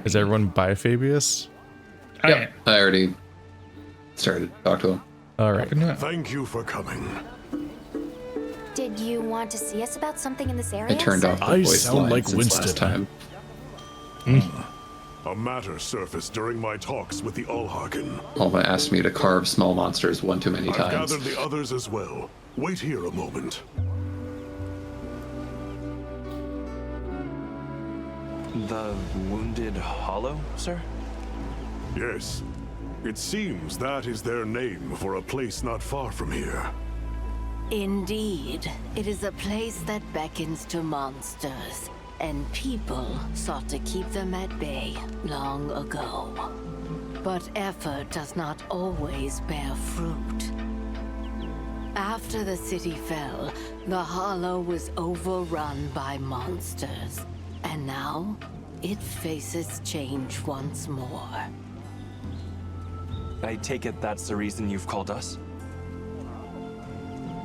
Is everyone by Fabius? Yeah, I already started to talk to him. All right. Thank you for coming. Did you want to see us about something in this area? I turned off the I voice sound line like since Winston. last time. A matter surfaced during my talks with the Allhagen. Alma asked me to carve small monsters one too many I've times. gathered the others as well. Wait here a moment. The Wounded Hollow, sir? Yes. It seems that is their name for a place not far from here. Indeed, it is a place that beckons to monsters, and people sought to keep them at bay long ago. But effort does not always bear fruit. After the city fell, the Hollow was overrun by monsters, and now it faces change once more. I take it that's the reason you've called us?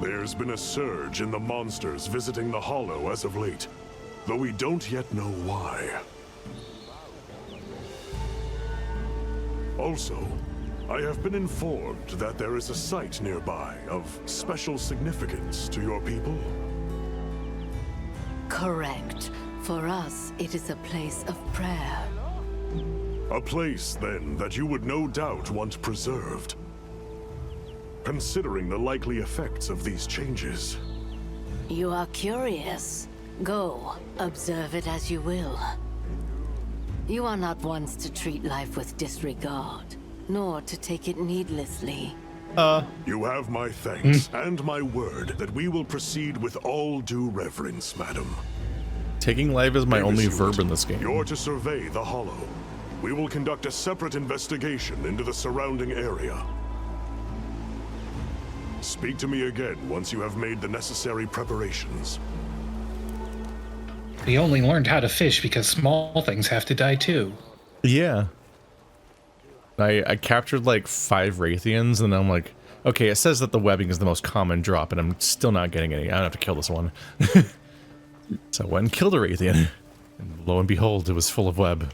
There's been a surge in the monsters visiting the Hollow as of late, though we don't yet know why. Also, I have been informed that there is a site nearby of special significance to your people. Correct. For us, it is a place of prayer. A place, then, that you would no doubt want preserved. Considering the likely effects of these changes. You are curious. Go, observe it as you will. You are not ones to treat life with disregard, nor to take it needlessly. You have my thanks and my word that we will proceed with all due reverence, madam. Taking life is my only Davis, verb in this game. You're to survey the Hollow. We will conduct a separate investigation into the surrounding area. Speak to me again once you have made the necessary preparations. We only learned how to fish because small things have to die too. Yeah. I captured like 5 Rathians, and I'm like, okay, it says that the webbing is the most common drop, and I'm still not getting any. I don't have to kill this one. So I went and killed a Rathian. And lo and behold, it was full of web.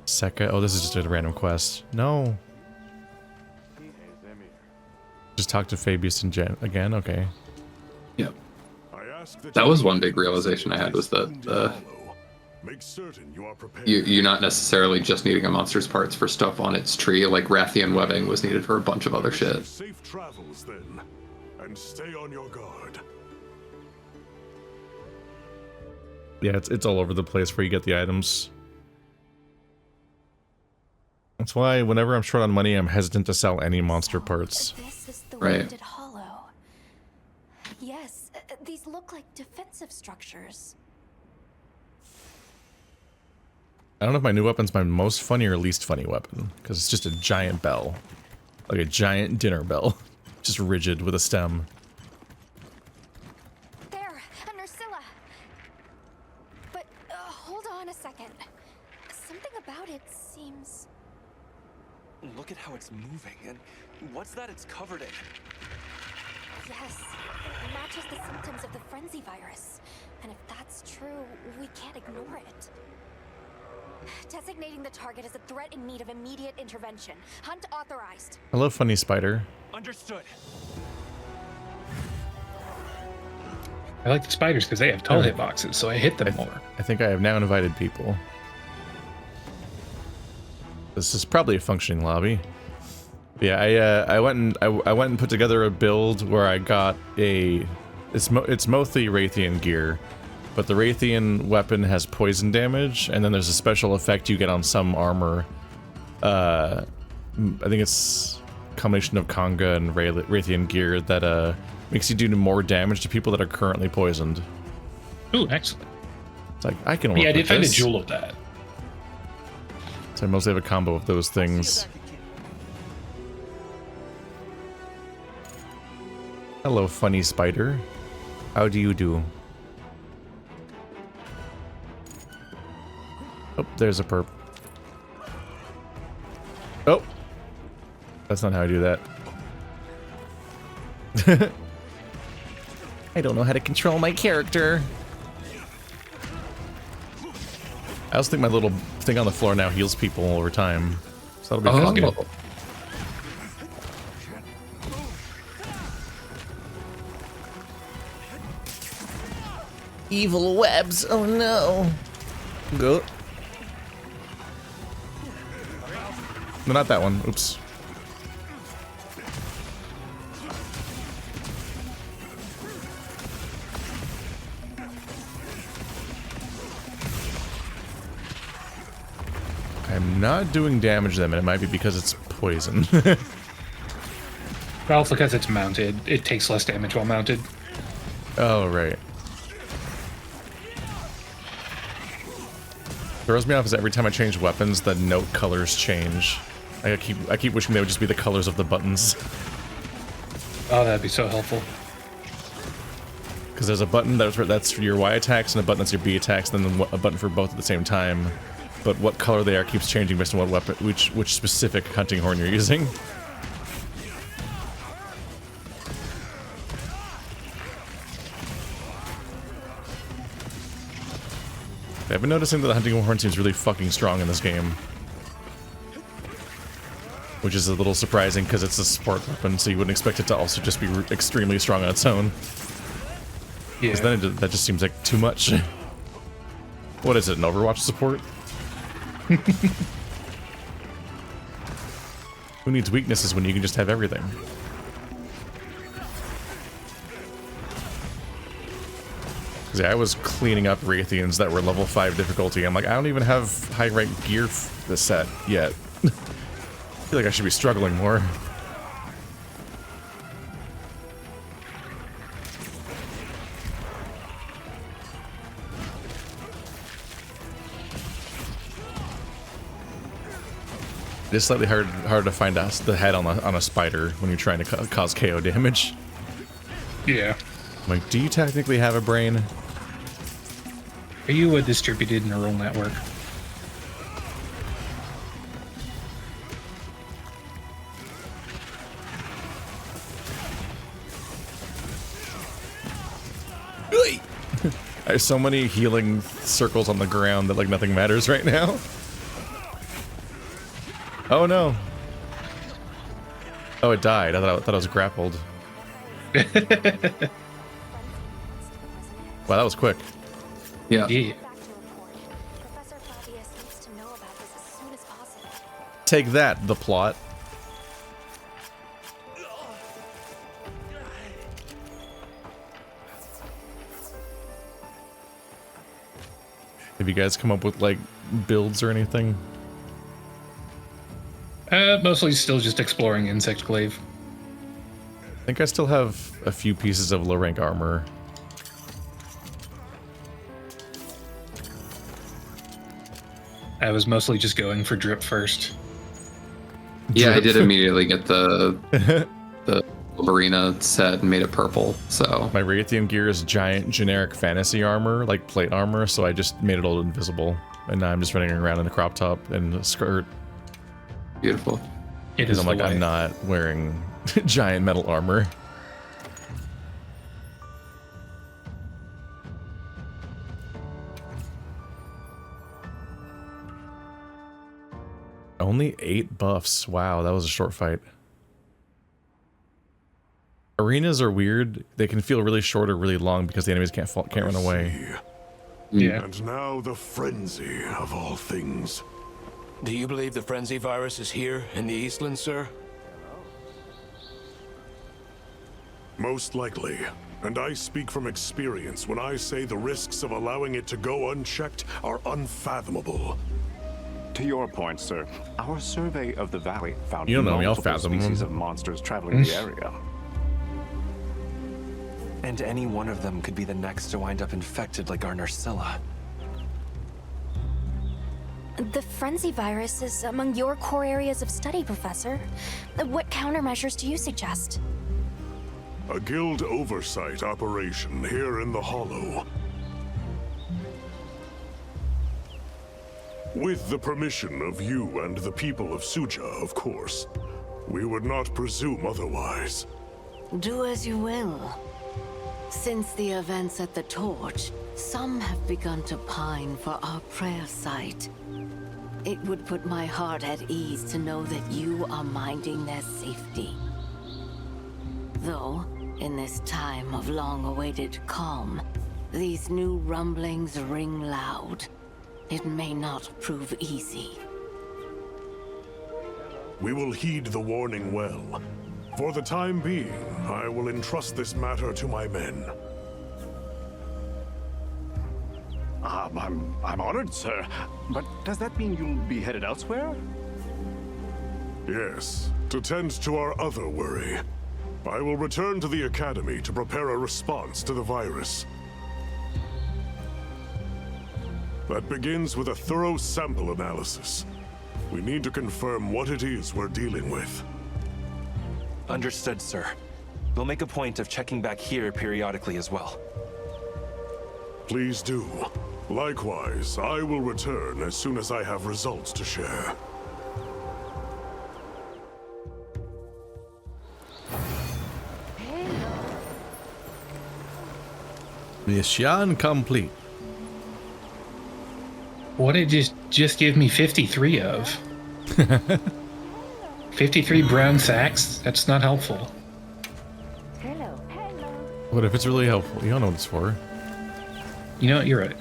Sekka. Oh, this is just a random quest. No. Just talk to Fabius and Jen again? Okay. Yep. That was one big realization I had, was that Make certain you are prepared. you're not necessarily just needing a monster's parts for stuff on its tree. Like Rathian webbing was needed for a bunch of other shit. Safe travels then, and stay on your guard. Yeah, it's all over the place where you get the items. That's why whenever I'm short on money, I'm hesitant to sell any monster parts. This is the Right. Wounded Hollow. Yes, these look like defensive structures. I don't know if my new weapon's my most funny or least funny weapon, because it's just a giant bell. Like a giant dinner bell. Just rigid with a stem. There, a nerscylla. But hold on a second. Something about it seems... Look at how it's moving, and what's that it's covered in? Yes, it matches the symptoms of the Frenzy virus. And if that's true, we can't ignore it. Designating the target as a threat in need of immediate intervention. Hunt authorized. Hello, funny spider. Understood. I like the spiders because they have tall hitboxes, so I hit them more. I think I have now invited people. This is probably a functioning lobby. Yeah, I went and put together a build where I got a it's mostly Rathian gear, but the Rathian weapon has poison damage, and then there's a special effect you get on some armor. I think it's a combination of Conga and Rathian gear that makes you do more damage to people that are currently poisoned. Ooh, excellent. It's like I can work Yeah, I did with find a this. jewel of that. So I mostly have a combo of those things. Hello, funny spider. How do you do? Oh, there's a perp. Oh! That's not how I do that. I don't know how to control my character. I also think my little thing on the floor now heals people over time. So that'll be fun. good. Evil webs. Oh no. Go. No, not that one. Oops. I'm not doing damage to them, and it might be because it's poison. Well, because it's mounted, it takes less damage while mounted. Oh, right. Throws me off is every time I change weapons, the note colors change. I keep wishing they would just be the colors of the buttons. Oh, that'd be so helpful. Because there's a button that's for your Y attacks and a button that's your B attacks, and then a button for both at the same time. But what color they are keeps changing based on what weapon, which specific hunting horn you're using. I've been noticing that the hunting horn seems really fucking strong in this game. Which is a little surprising because it's a support weapon, so you wouldn't expect it to also just be extremely strong on its own. Yeah. Because then that just seems like too much. What is it, an Overwatch support? Who needs weaknesses when you can just have everything? Because yeah, I was cleaning up Rathians that were level 5 difficulty. I'm like, I don't even have high rank gear set yet. I feel like I should be struggling more. It's slightly harder to find the head on a spider when you're trying to cause KO damage. Yeah. I'm like, do you technically have a brain? Are you a distributed neural network? There's so many healing circles on the ground that like nothing matters right now. Oh no. Oh, it died. I thought I was grappled. Wow, that was quick. Yeah. Yeah. Back to report. Professor Fabius needs to know about this as soon as possible. Take that, the plot. Have you guys come up with like builds or anything? Mostly still just exploring Insect Glaive. I think I still have a few pieces of low rank armor. I was mostly just going for drip first. Yeah, I did immediately get the barina set and made it purple, so... My Rathian gear is giant generic fantasy armor, like plate armor, so I just made it all invisible. And now I'm just running around in a crop top and a skirt. Beautiful. It is I'm like, I'm not wearing giant metal armor. Only 8 buffs. Wow, that was a short fight. Arenas are weird. They can feel really short or really long because the enemies can't run away. Yeah. And now the frenzy of all things. Do you believe the frenzy virus is here in the Eastland, sir? Most likely. And I speak from experience when I say the risks of allowing it to go unchecked are unfathomable. To your point, sir, our survey of the valley found You don't know me, I'll multiple fathom species them. of monsters traveling the area. And any one of them could be the next to wind up infected like our nerscylla. The frenzy virus is among your core areas of study, Professor. What countermeasures do you suggest? A guild oversight operation here in the Hollow. With the permission of you and the people of Suja, of course. We would not presume otherwise. Do as you will. Since the events at the Torch, some have begun to pine for our prayer site. It would put my heart at ease to know that you are minding their safety. Though, in this time of long-awaited calm, these new rumblings ring loud. It may not prove easy. We will heed the warning well. For the time being, I will entrust this matter to my men. I'm honored, sir. But does that mean you'll be headed elsewhere? Yes, to tend to our other worry. I will return to the Academy to prepare a response to the virus. That begins with a thorough sample analysis. We need to confirm what it is we're dealing with. Understood, sir. We'll make a point of checking back here periodically as well. Please do. Likewise, I will return as soon as I have results to share. Mission complete. What did it just give me 53 of? 53 brown sacks? That's not helpful. What if it's really helpful? You don't know what it's for. You know what? You're right.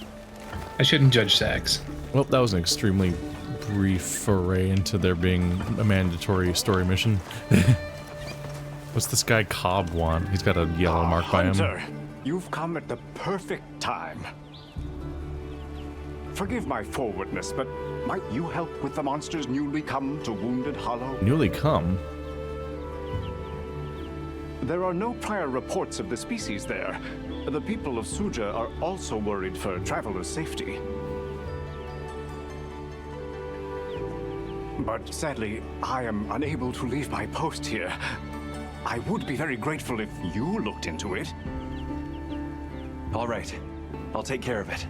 I shouldn't judge sacks. Well, that was an extremely brief foray into there being a mandatory story mission. What's this guy Cobb want? He's got a yellow mark by him. Hunter, you've come at the perfect time. Forgive my forwardness, but might you help with the monsters newly come to Wounded Hollow? Newly come? There are no prior reports of the species there. The people of Suja are also worried for travelers' safety. But sadly, I am unable to leave my post here. I would be very grateful if you looked into it. All right. I'll take care of it.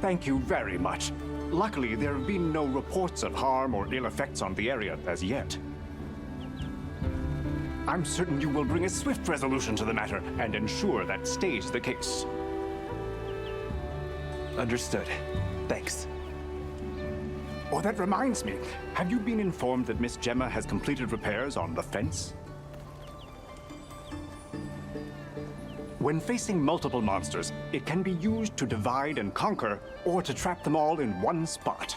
Thank you very much. Luckily, there have been no reports of harm or ill effects on the area as yet. I'm certain you will bring a swift resolution to the matter and ensure that stays the case. Understood. Thanks. Oh, that reminds me. Have you been informed that Miss Gemma has completed repairs on the fence? When facing multiple monsters, it can be used to divide and conquer, or to trap them all in one spot.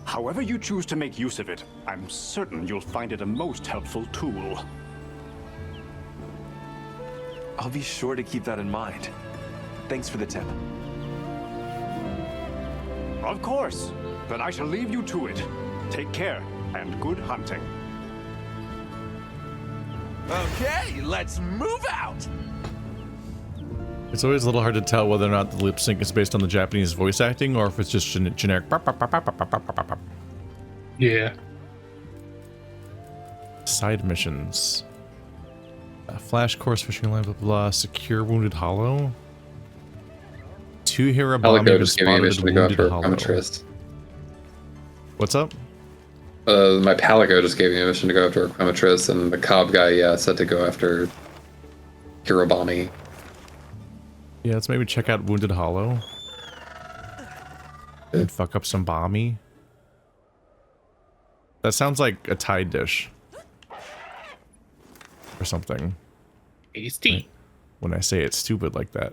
However you choose to make use of it, I'm certain you'll find it a most helpful tool. I'll be sure to keep that in mind. Thanks for the tip. Of course. Then I shall leave you to it. Take care, and good hunting. Okay, let's move out! It's always a little hard to tell whether or not the lip sync is based on the Japanese voice acting or if it's just generic. Yeah. Side missions. Flash course fishing line, blah, blah, blah. Secure Wounded Hollow. 2 hirabami Palico just gave me a mission to go Wounded after a Hollow. Chromatrist. What's up? My Palico just gave me a mission to go after a Chromatrist, and the Cobb guy, said to go after Hirabami. Yeah, let's maybe check out Wounded Hollow. And fuck up some Bami. That sounds like a Thai dish. Or something. Tasty. When I say it's stupid like that.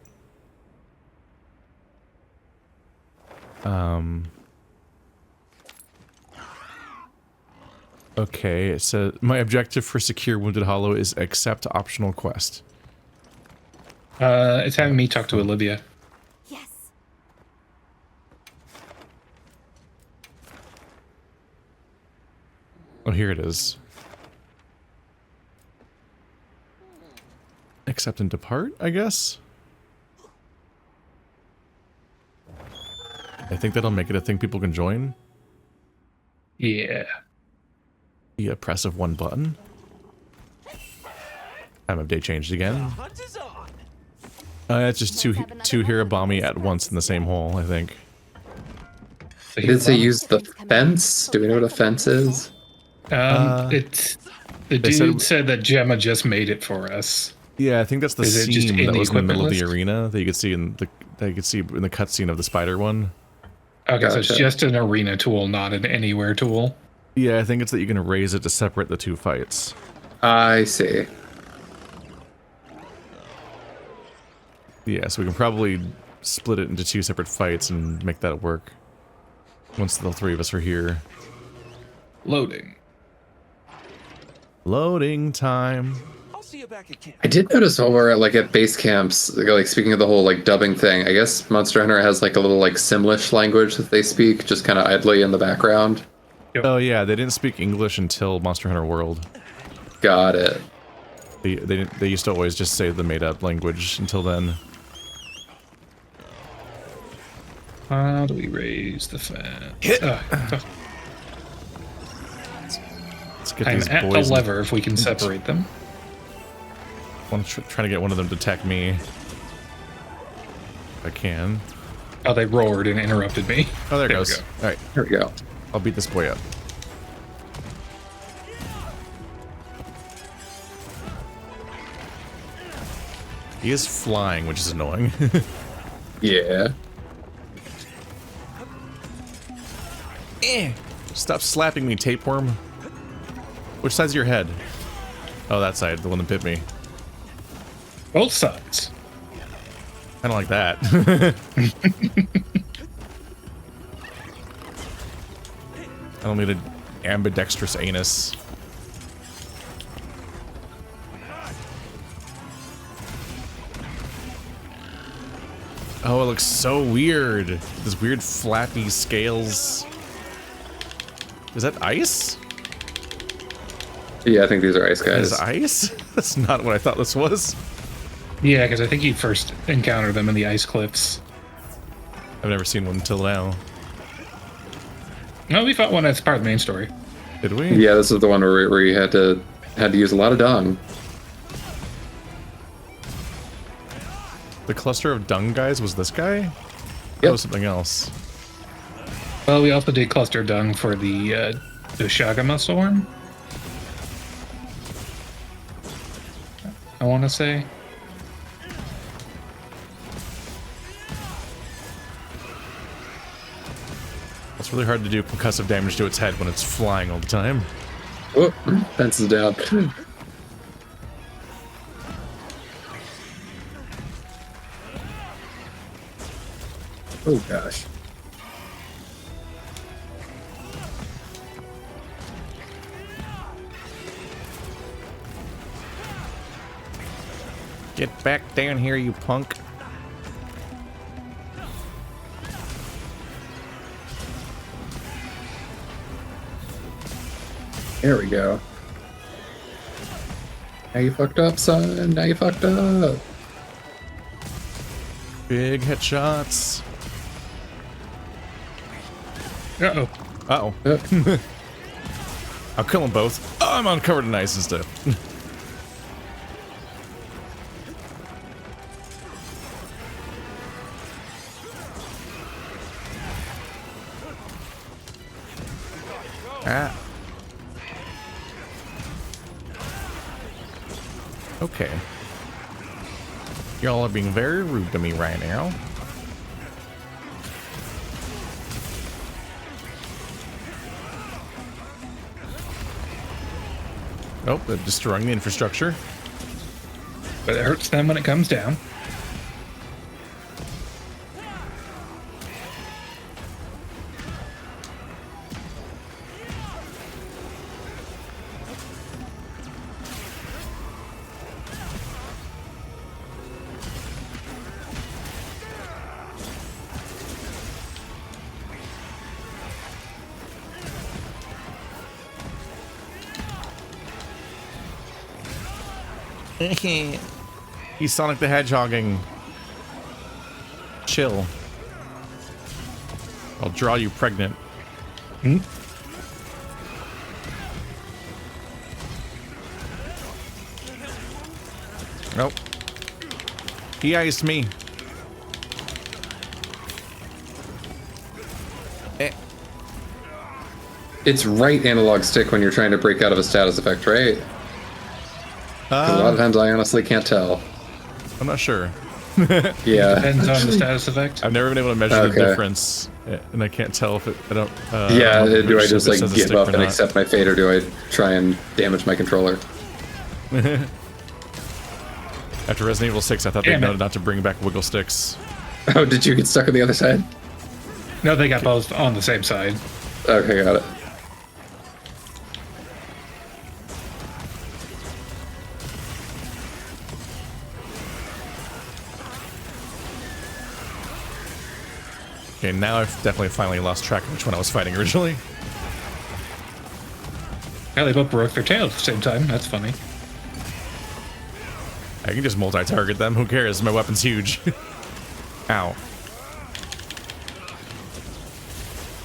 Okay, it says my objective for Secure Wounded Hollow is accept optional quest. It's having me talk to Olivia. Yes. Oh, here it is. Accept and depart, I guess? I think that'll make it a thing people can join. Yeah. Yeah, press of one button. Time of day changed again. It's just two hirabami at once in the same hole, I think. Did it say use the fence? Do we know what a fence is? It's the dude said that Gemma just made it for us. Yeah, I think that's the Is it just scene in that the was in the middle equipment of the list? arena that you could see in the cutscene of the spider one. Okay, so it's Gotcha. just an arena tool, not an anywhere tool. Yeah, I think it's that you can raise it to separate the two fights. I see. Yeah, so we can probably split it into two separate fights and make that work. Once the three of us are here. Loading. Loading time. I'll see you back at camp. I did notice while we're at base camps, like speaking of the whole like dubbing thing, I guess Monster Hunter has like a little like Simlish language that they speak just kind of idly in the background. Yep. Oh yeah, they didn't speak English until Monster Hunter World. Got it. They used to always just say the made-up language until then. How do we raise the fan? Let's get I'm these at the boys. lever if we can separate them. I'm trying to get one of them to attack me. If I can. Oh, they roared and interrupted me. Oh, there it There we goes. go. All right, Here we go. I'll beat this boy up. He is flying, which is annoying. Yeah. Stop slapping me, tapeworm. Which side's your head? Oh, that side, the one that bit me. Both sides. I don't like that. I don't need an ambidextrous anus. Oh, it looks so weird. This weird flappy scales. Is that ice? Yeah, I think these are ice guys. Is ice? That's not what I thought this was. Yeah, because I think you first encounter them in the ice cliffs. I've never seen one until now. No, we fought one as part of the main story. Did we? Yeah, this is the one where you had to use a lot of dung. The cluster of dung guys was this guy? That Yep. was something else. Well, we also did cluster dung for the Shagama Storm. I want to say. It's really hard to do concussive damage to its head when it's flying all the time. Oh, fence is down. Oh gosh. Get back down here, you punk. There we go. Now you fucked up, son. Now you fucked up. Big headshots. Uh-oh. Uh-oh. I'll kill them both. Oh, I'm uncovered in ice and stuff. Ah. Okay. Y'all are being very rude to me right now. Oh, they're destroying the infrastructure. But it hurts them when it comes down. He's Sonic the Hedgehogging. Chill. I'll draw you pregnant. Hmm? Nope. He iced me. It's right analog stick when you're trying to break out of a status effect, right? 'Cause a lot of times I honestly can't tell. I'm not sure. Yeah. Depends on the status effect. I've never been able to measure the difference, and I can't tell if it. I don't. Yeah. Do I if just it like says a give stick up or and not. accept my fate, or do I try and damage my controller? After Resident Evil 6, I thought they Damn it. noted not to bring back wiggle sticks. Oh, did you get stuck on the other side? No, they got both on the same side. Okay, got it. Okay, now I've definitely finally lost track of which one I was fighting originally. Yeah, they both broke their tail at the same time. That's funny. I can just multi-target them. Who cares? My weapon's huge. Ow.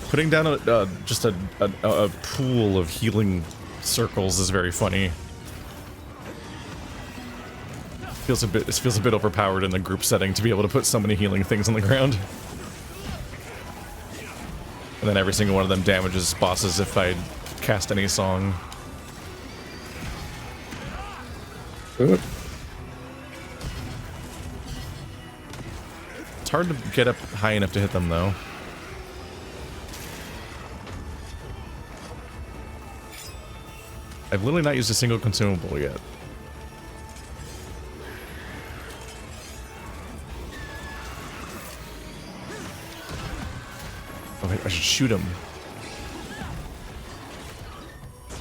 Putting down just a pool of healing circles is very funny. It feels a bit overpowered in the group setting to be able to put so many healing things on the ground. And then every single one of them damages bosses if I cast any song. Ooh. It's hard to get up high enough to hit them, though. I've literally not used a single consumable yet. Oh, I should shoot him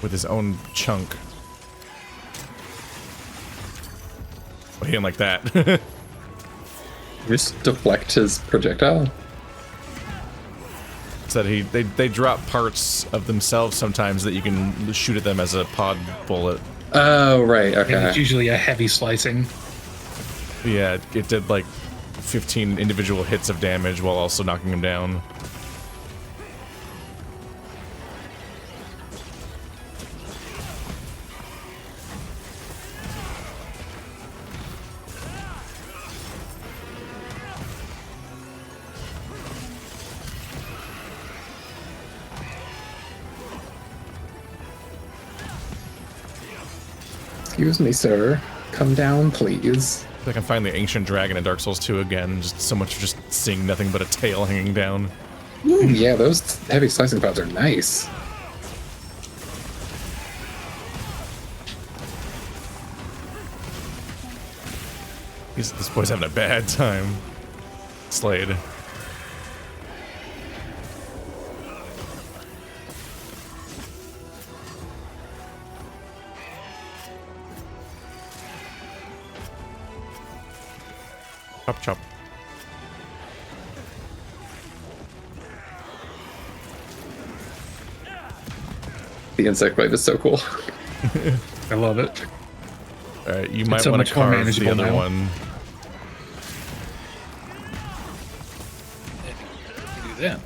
with his own chunk. I'll hit him like that. Just deflect his projectile. It's that they drop parts of themselves sometimes that you can shoot at them as a pod bullet. Oh, right, And okay. it's usually a heavy slicing. Yeah, it did like 15 individual hits of damage while also knocking him down. Excuse me, sir. Come down, please. I can find the ancient dragon in Dark Souls 2 again. Just so much just seeing nothing but a tail hanging down. Ooh, yeah, those heavy slicing pods are nice. This boy's having a bad time. Slade. Chop chop. The insect wave is so cool. I love it. Alright, you might so want much to more carve the manageable other now. one. Do that.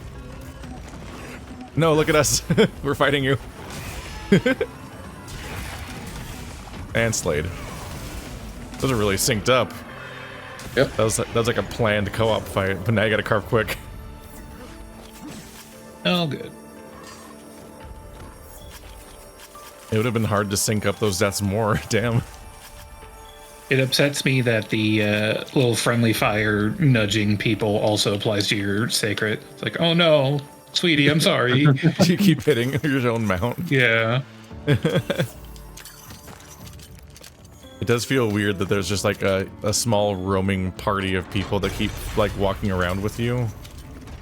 No, look at us. We're fighting you. And Slade. Those are really synced up. Yep. That was like a planned co-op fight, but now you gotta carve quick. Oh, good. It would have been hard to sync up those deaths more. Damn. It upsets me that the little friendly fire nudging people also applies to your sacred. It's like, oh no, sweetie, I'm sorry. You keep hitting your own mount. Yeah. It does feel weird that there's just like a small roaming party of people that keep like walking around with you.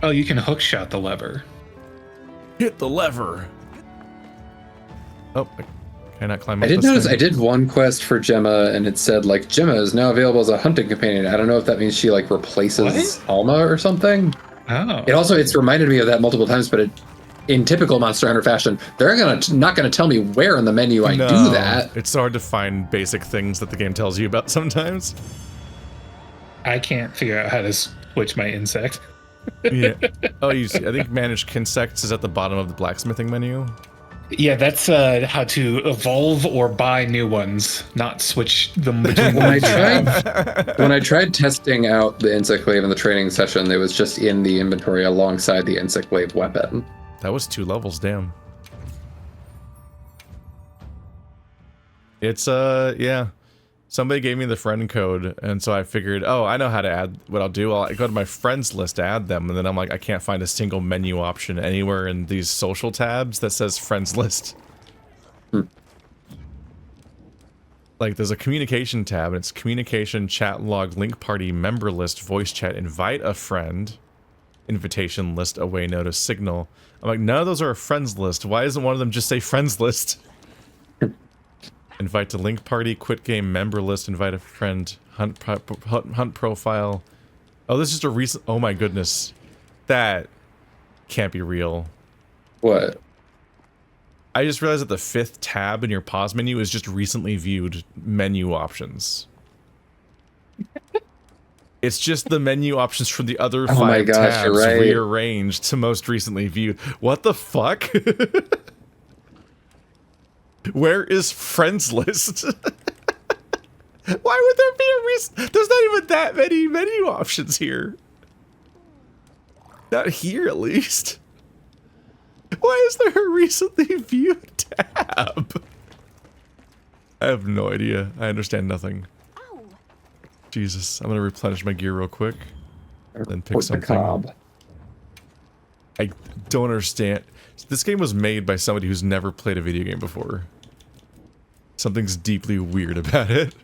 Oh, you can hook shot the lever. Hit the lever. Oh, can I not climb up I did this notice thing? I did one quest for Gemma and it said like Gemma is now available as a hunting companion. I don't know if that means she like replaces What? Alma or something. Oh. It's reminded me of that multiple times, but in typical Monster Hunter fashion, they're not gonna tell me where in the menu I do that. It's so hard to find basic things that the game tells you about sometimes. I can't figure out how to switch my insect. Yeah. Oh, I think manage insects is at the bottom of the blacksmithing menu. Yeah, that's how to evolve or buy new ones, not switch them between When ones. I tried testing out the insect wave in the training session, it was just in the inventory alongside the insect wave weapon. That was 2 levels, damn. It's yeah. Somebody gave me the friend code, and so I figured, oh, I know how to add. What I'll do, I'll go to my friends list to add them, and then I'm like, I can't find a single menu option anywhere in these social tabs that says friends list. Like, there's a communication tab, and it's communication, chat log, link party, member list, voice chat, invite a friend, invitation list, away notice, signal. I'm like, none of those are a friends list. Why doesn't one of them just say friends list? Invite to link party, quit game, member list, invite a friend, hunt profile. Oh, this is just a recent. Oh my goodness, that can't be real. What? I just realized that the 5th tab in your pause menu is just recently viewed menu options. It's just the menu options from the other 5 tabs rearranged to most recently viewed. What the fuck? Where is friends list? Why would there be a reason? There's not even that many menu options here. Not here, at least. Why is there a recently viewed tab? I have no idea. I understand nothing. Ow. Jesus, I'm gonna replenish my gear real quick. Then pick something. I don't understand. This game was made by somebody who's never played a video game before. Something's deeply weird about it.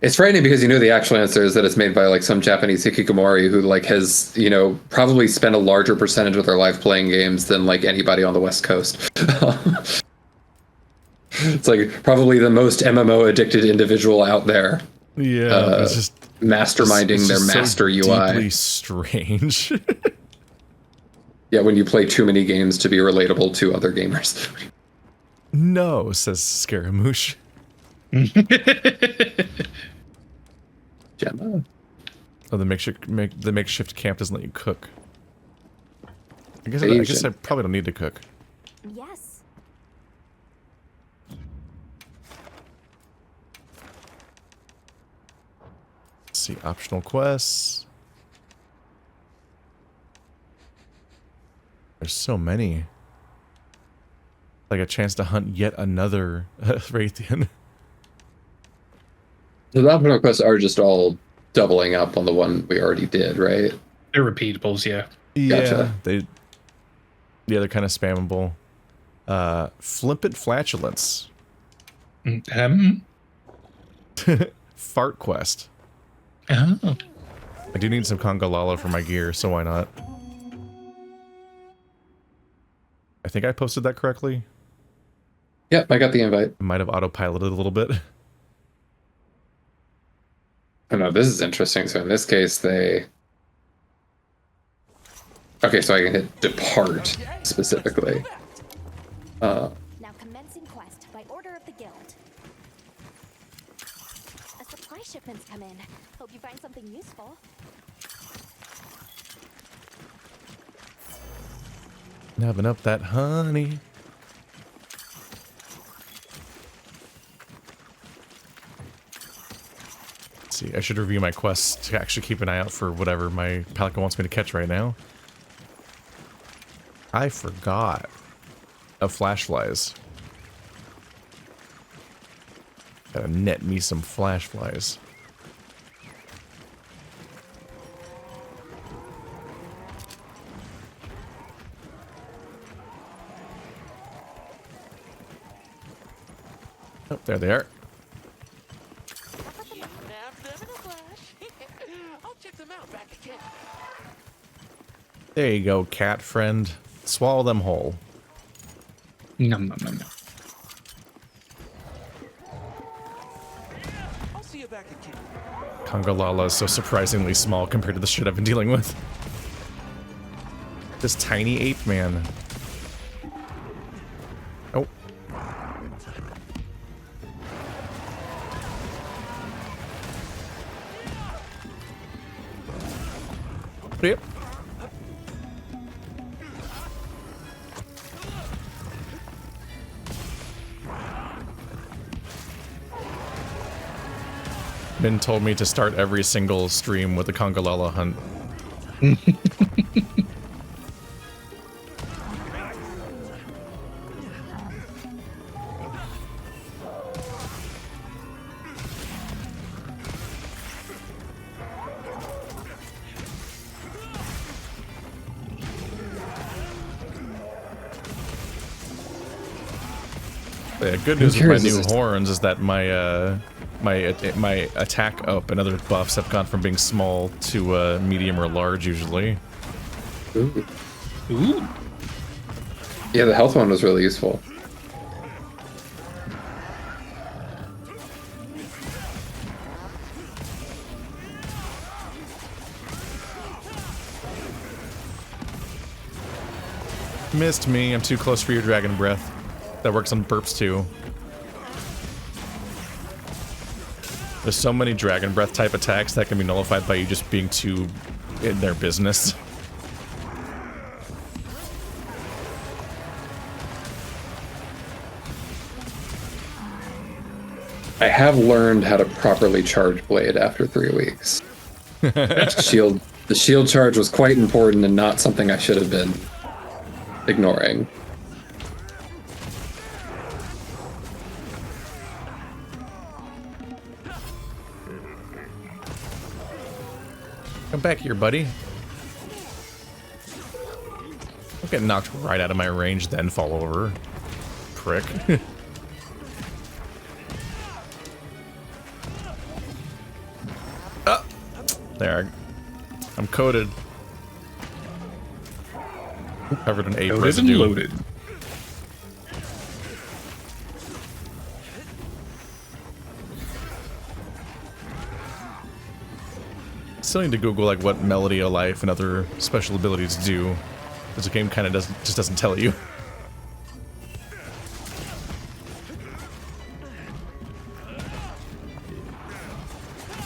It's frightening because you know the actual answer is that it's made by like some Japanese hikikomori who like has, you know, probably spent a larger percentage of their life playing games than like anybody on the West Coast. It's like probably the most MMO addicted individual out there. Yeah, it's just masterminding their master UI. Deeply strange. Yeah, when you play too many games to be relatable to other gamers. No, says Scaramouche. Gemma. Oh, the makeshift camp doesn't let you cook. I guess I probably don't need to cook. Yes. Let's see, optional quests. There's so many. Like a chance to hunt yet another Rathian. The optional quests are just all doubling up on the one we already did, right? They're repeatables, yeah. Gotcha. Yeah, they're kind of spammable. Flippant flatulence. Fart quest. Oh. I do need some Congalala for my gear, so why not? I think I posted that correctly. Yep, I got the invite. I might have autopiloted a little bit. Oh no, this is interesting. So in this case, they... Okay, so I can hit depart specifically. Now commencing quest by order of the guild. A supply shipment's come in. Hope you find something useful. Nabbing up that honey. Let's see, I should review my quests to actually keep an eye out for whatever my pelican wants me to catch right now. I forgot of flash flies. Gotta net me some flash flies. Oh, there they are. There you go, cat friend. Swallow them whole. Nom nom nom nom. I'll see you back at camp. Congalala is so surprisingly small compared to the shit I've been dealing with. This tiny ape man. Oh. Yep. Min told me to start every single stream with a Congalala hunt. Yeah, good news with my curious, new is it- horns is that my attack up and other buffs have gone from being small to medium or large usually. Ooh. Ooh. Yeah, the health one was really useful. Missed me. I'm too close for your dragon breath. That works on burps too. There's so many dragon breath type attacks that can be nullified by you just being too in their business. I have learned how to properly charge blade after 3 weeks. The shield charge was quite important and not something I should have been ignoring. Come back here, buddy. I'll get knocked right out of my range, then fall over. Prick. Ah! There. I'm coated. Covered in 8 Loaded residue. and loaded. Still need to Google like what Melody of Life and other special abilities do, because the game kind of just doesn't tell you.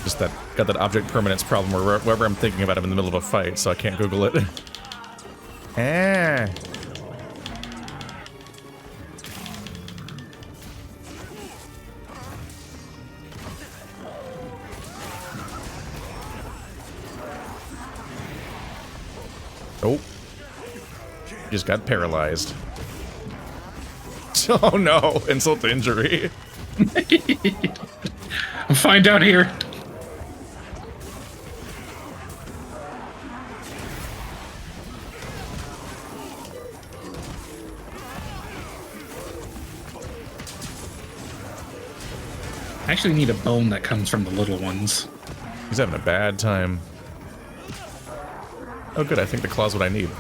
Just got that object permanence problem where wherever I'm thinking about it, I'm in the middle of a fight, so I can't Google it. Ah. Oh. Just got paralyzed. Oh no, insult to injury. I'm fine down here. I actually need a bone that comes from the little ones. He's having a bad time. Oh good, I think the claw's what I need.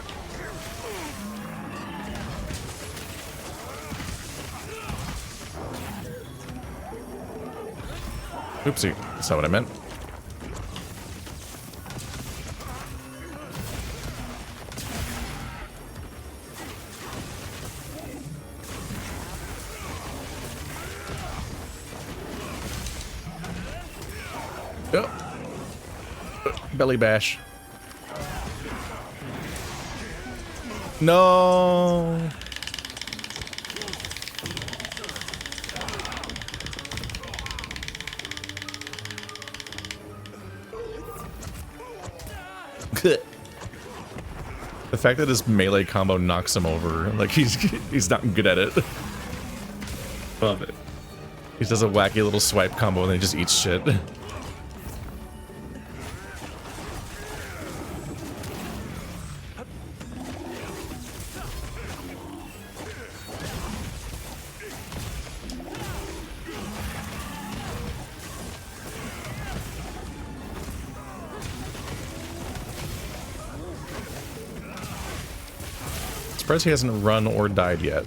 Oopsie, that's not what I meant. Oh. Belly bash. No. The fact that his melee combo knocks him over, like he's not good at it. Love it. He does a wacky little swipe combo and then he just eats shit. Surprised he hasn't run or died yet.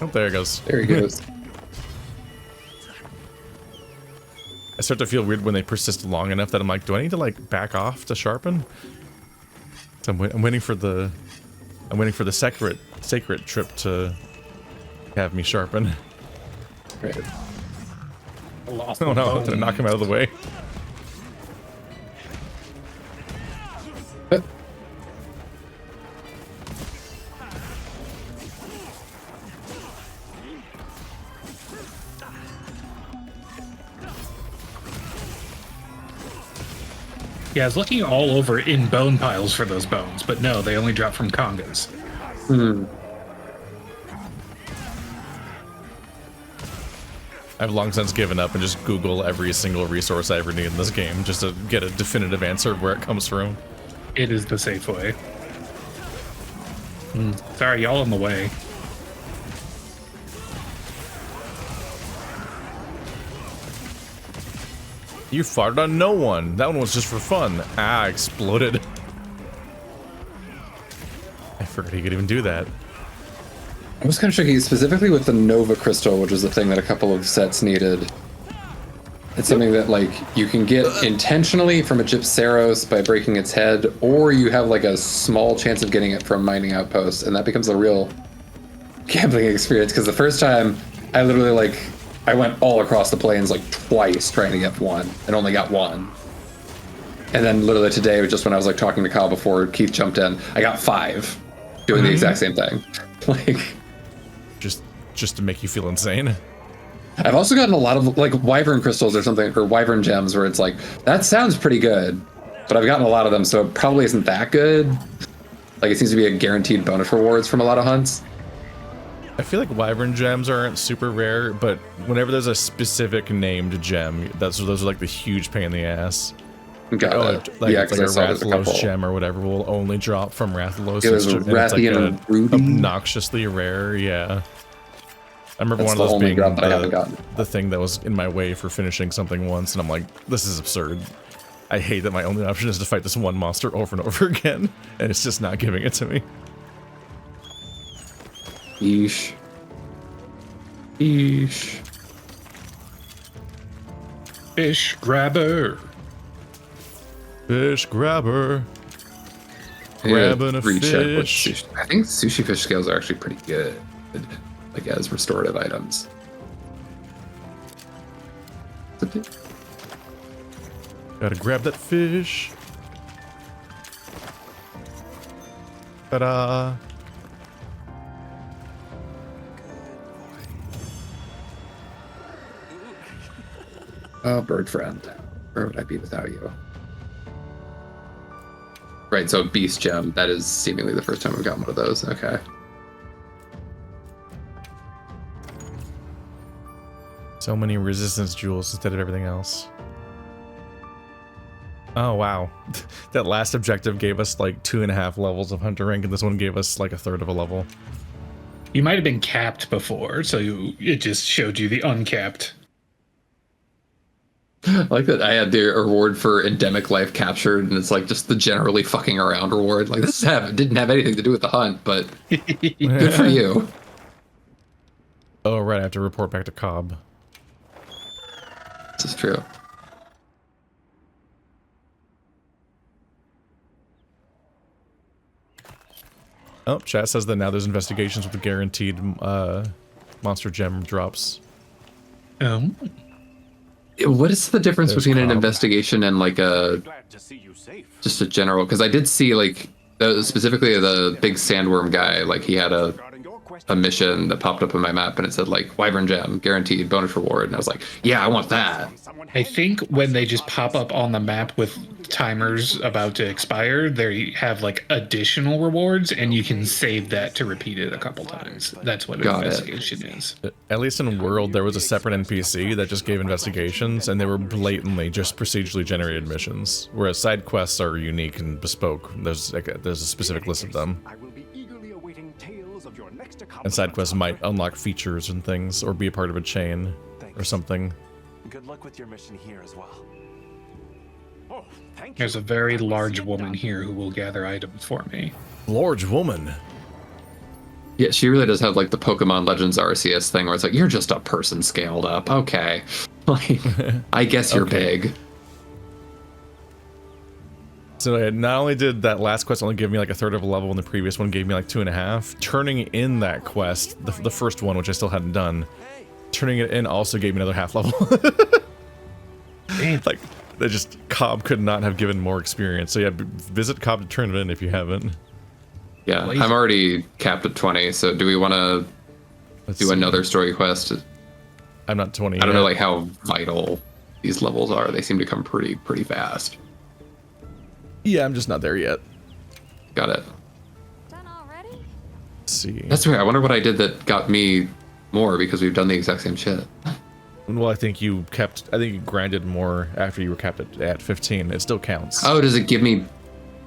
Oh, there he goes. There he goes. I start to feel weird when they persist long enough that I'm like, do I need to like back off to sharpen? So I'm waiting for the sacred trip to have me sharpen. Right. Oh no, did I knock him out of the way? Yeah, I was looking all over in bone piles for those bones, but no, they only drop from congas. I've long since given up and just Google every single resource I ever need in this game just to get a definitive answer of where it comes from. It is the safe way. Sorry, y'all in the way. You farted on no one. That one was just for fun. Ah, exploded. I forgot he could even do that. It was kind of tricky, specifically with the Nova Crystal, which is the thing that a couple of sets needed. It's something that, like, you can get intentionally from a Gypceros by breaking its head, or you have, like, a small chance of getting it from mining outposts, and that becomes a real gambling experience, because the first time, I literally, like, I went all across the plains, like, twice trying to get one, and only got one. And then literally today, just when I was, like, talking to Kyle before Keith jumped in, I got 5, doing the exact same thing. Like... Just to make you feel insane. I've also gotten a lot of like wyvern crystals or something, or wyvern gems, where it's like, that sounds pretty good, but I've gotten a lot of them, so it probably isn't that good. Like, it seems to be a guaranteed bonus rewards from a lot of hunts. I feel like wyvern gems aren't super rare, but whenever there's a specific named gem, those are like the huge pain in the ass. Got it. Like, Yeah, like a because I saw there's a couple. Rathalos gem or whatever will only drop from Rathalos. It was a Rathian Ruby. Obnoxiously rare, yeah. I remember That's one of those being that I haven't gotten. the thing that was in my way for finishing something once, and I'm like, this is absurd. I hate that my only option is to fight this one monster over and over again, and it's just not giving it to me. Yeesh. Yeesh. Fish grabber. Fish grabber. Grabbing a Recheck what fish. sushi. I think sushi fish scales are actually pretty good, like as restorative items. Gotta grab that fish. Ta-da. Oh, bird friend. Where would I be without you? Right, so beast gem. That is seemingly the first time we've gotten one of those. Okay. So many resistance jewels instead of everything else. Oh, wow. That last objective gave us like 2.5 levels of hunter rank, and this one gave us like 1/3 of a level. You might have been capped before, so it just showed you the uncapped. I like that I had the reward for endemic life captured, and it's like just the generally fucking around reward. Like, this didn't have anything to do with the hunt, but good for you. Oh, right, I have to report back to Cobb. This is true. Oh, chat says that now there's investigations with the guaranteed monster gem drops. What is the difference There's between an Cobb. investigation and like just a general? Because I did see like specifically the big sandworm guy, like he had a mission that popped up on my map and it said like wyvern gem guaranteed bonus reward, and I was like, yeah, I want that. I think when they just pop up on the map with timers about to expire, they have like additional rewards, and you can save that to repeat it a couple times. That's what an investigation is. At least in World, there was a separate NPC that just gave investigations, and they were blatantly just procedurally generated missions, whereas side quests are unique and bespoke. There's a specific list of them. And side quests might unlock features and things, or be a part of a chain, or something. Good luck with your mission here as well. Oh, thank you. There's a very large woman here who will gather items for me. Large woman. Yeah, she really does have like the Pokemon Legends Arceus thing where it's like, you're just a person scaled up. Okay. Like, I guess you're big. So not only did that last quest only give me like 1/3 of a level, and the previous one gave me like 2.5, turning in that quest, the first one, which I still hadn't done, turning it in also gave me another half level. Like, they just, Cobb could not have given more experience. So yeah, visit Cobb to turn it in if you haven't. Yeah, I'm already capped at 20, so do we want to do another story quest? I'm not 20 I don't know like how vital these levels are. They seem to come pretty fast. Yeah, I'm just not there yet. Got it. Done already? Let's see. That's weird. I wonder what I did that got me more, because we've done the exact same shit. Well, I think you grinded more after you were capped at 15. It still counts. Oh, does it give me?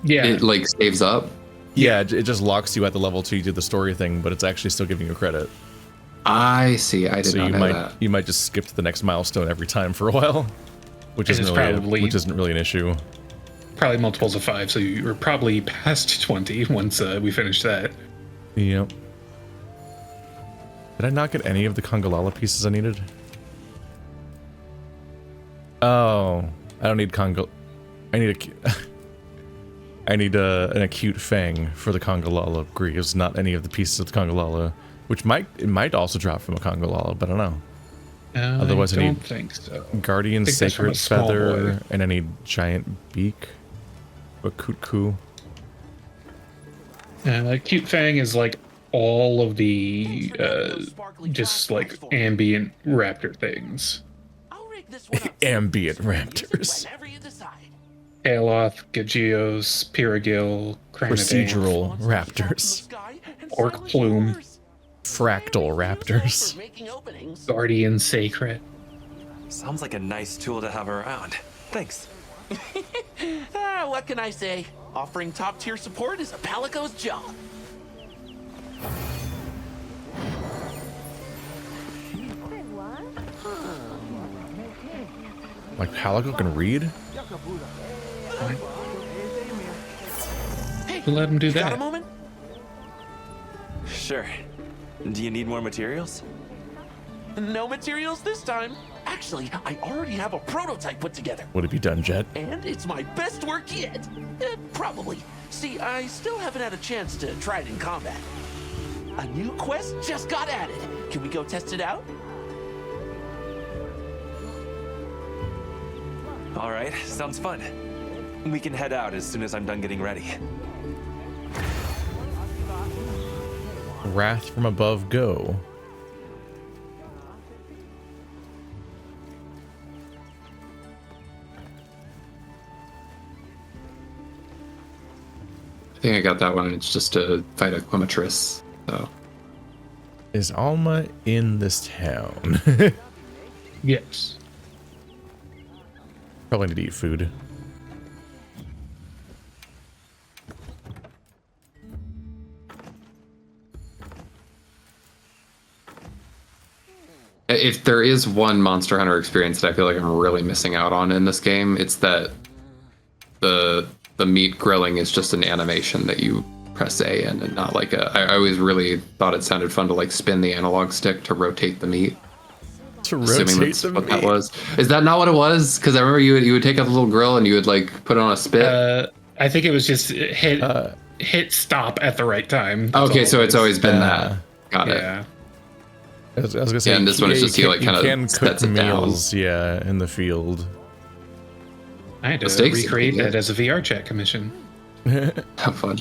Yeah. It like saves up. Yeah, it just locks you at the level 2 you do the story thing, but it's actually still giving you credit. I see. I did So not know that. you might just skip to the next milestone every time for a while, which isn't really an issue. Probably multiples of 5, so you were probably past 20 once we finished that. Yep. Did I not get any of the Congalala pieces I needed? Oh, I don't need I need I need an acute fang for the Congalala greaves, not any of the pieces of the Congalala, which might also drop from a Congalala, but I don't know. Otherwise, I I don't need think so. Guardian I think that's from a Sacred small Feather, boy. and I need Giant Beak, a Kutku. Cute Fang is like all of the just like ambient raptor things. Ambient raptors. Kaloth, Gageos, Piragil, Procedural raptors. Orc Plume, Fractal raptors. Guardian Sacred. Sounds like a nice tool to have around. Thanks. What can I say? Offering top-tier support is a Palico's job. Like Palico can read? We'll let him do Got a that. moment? Sure. Do you need more materials? No materials this time. Actually, I already have a prototype put together. What have you done, Jet? And it's my best work yet. Probably. See, I still haven't had a chance to try it in combat. A new quest just got added. Can we go test it out? All right, sounds fun. We can head out as soon as I'm done getting ready. Rath-from-above, go. I think I got that one. It's just to fight a Quimatress. So. Is Alma in this town? Yes. Probably need to eat food. If there is one Monster Hunter experience that I feel like I'm really missing out on in this game, it's that the meat grilling is just an animation that you press A and not like a. I always really thought it sounded fun to like spin the analog stick to rotate the meat. To Assuming rotate that's the what meat. that was. Is that not what it was? Because I remember you would take out the little grill and you would like put it on a spit. I think it was just hit stop at the right time. That's Okay, all so it it's is. always been that. Got it. Yeah. I was gonna say, Yeah, and this one is just he like you kind can of cook sets it down. meals, yeah, in the field. I had to Mistakes recreate seem to be that as a VR chat commission. Have fun.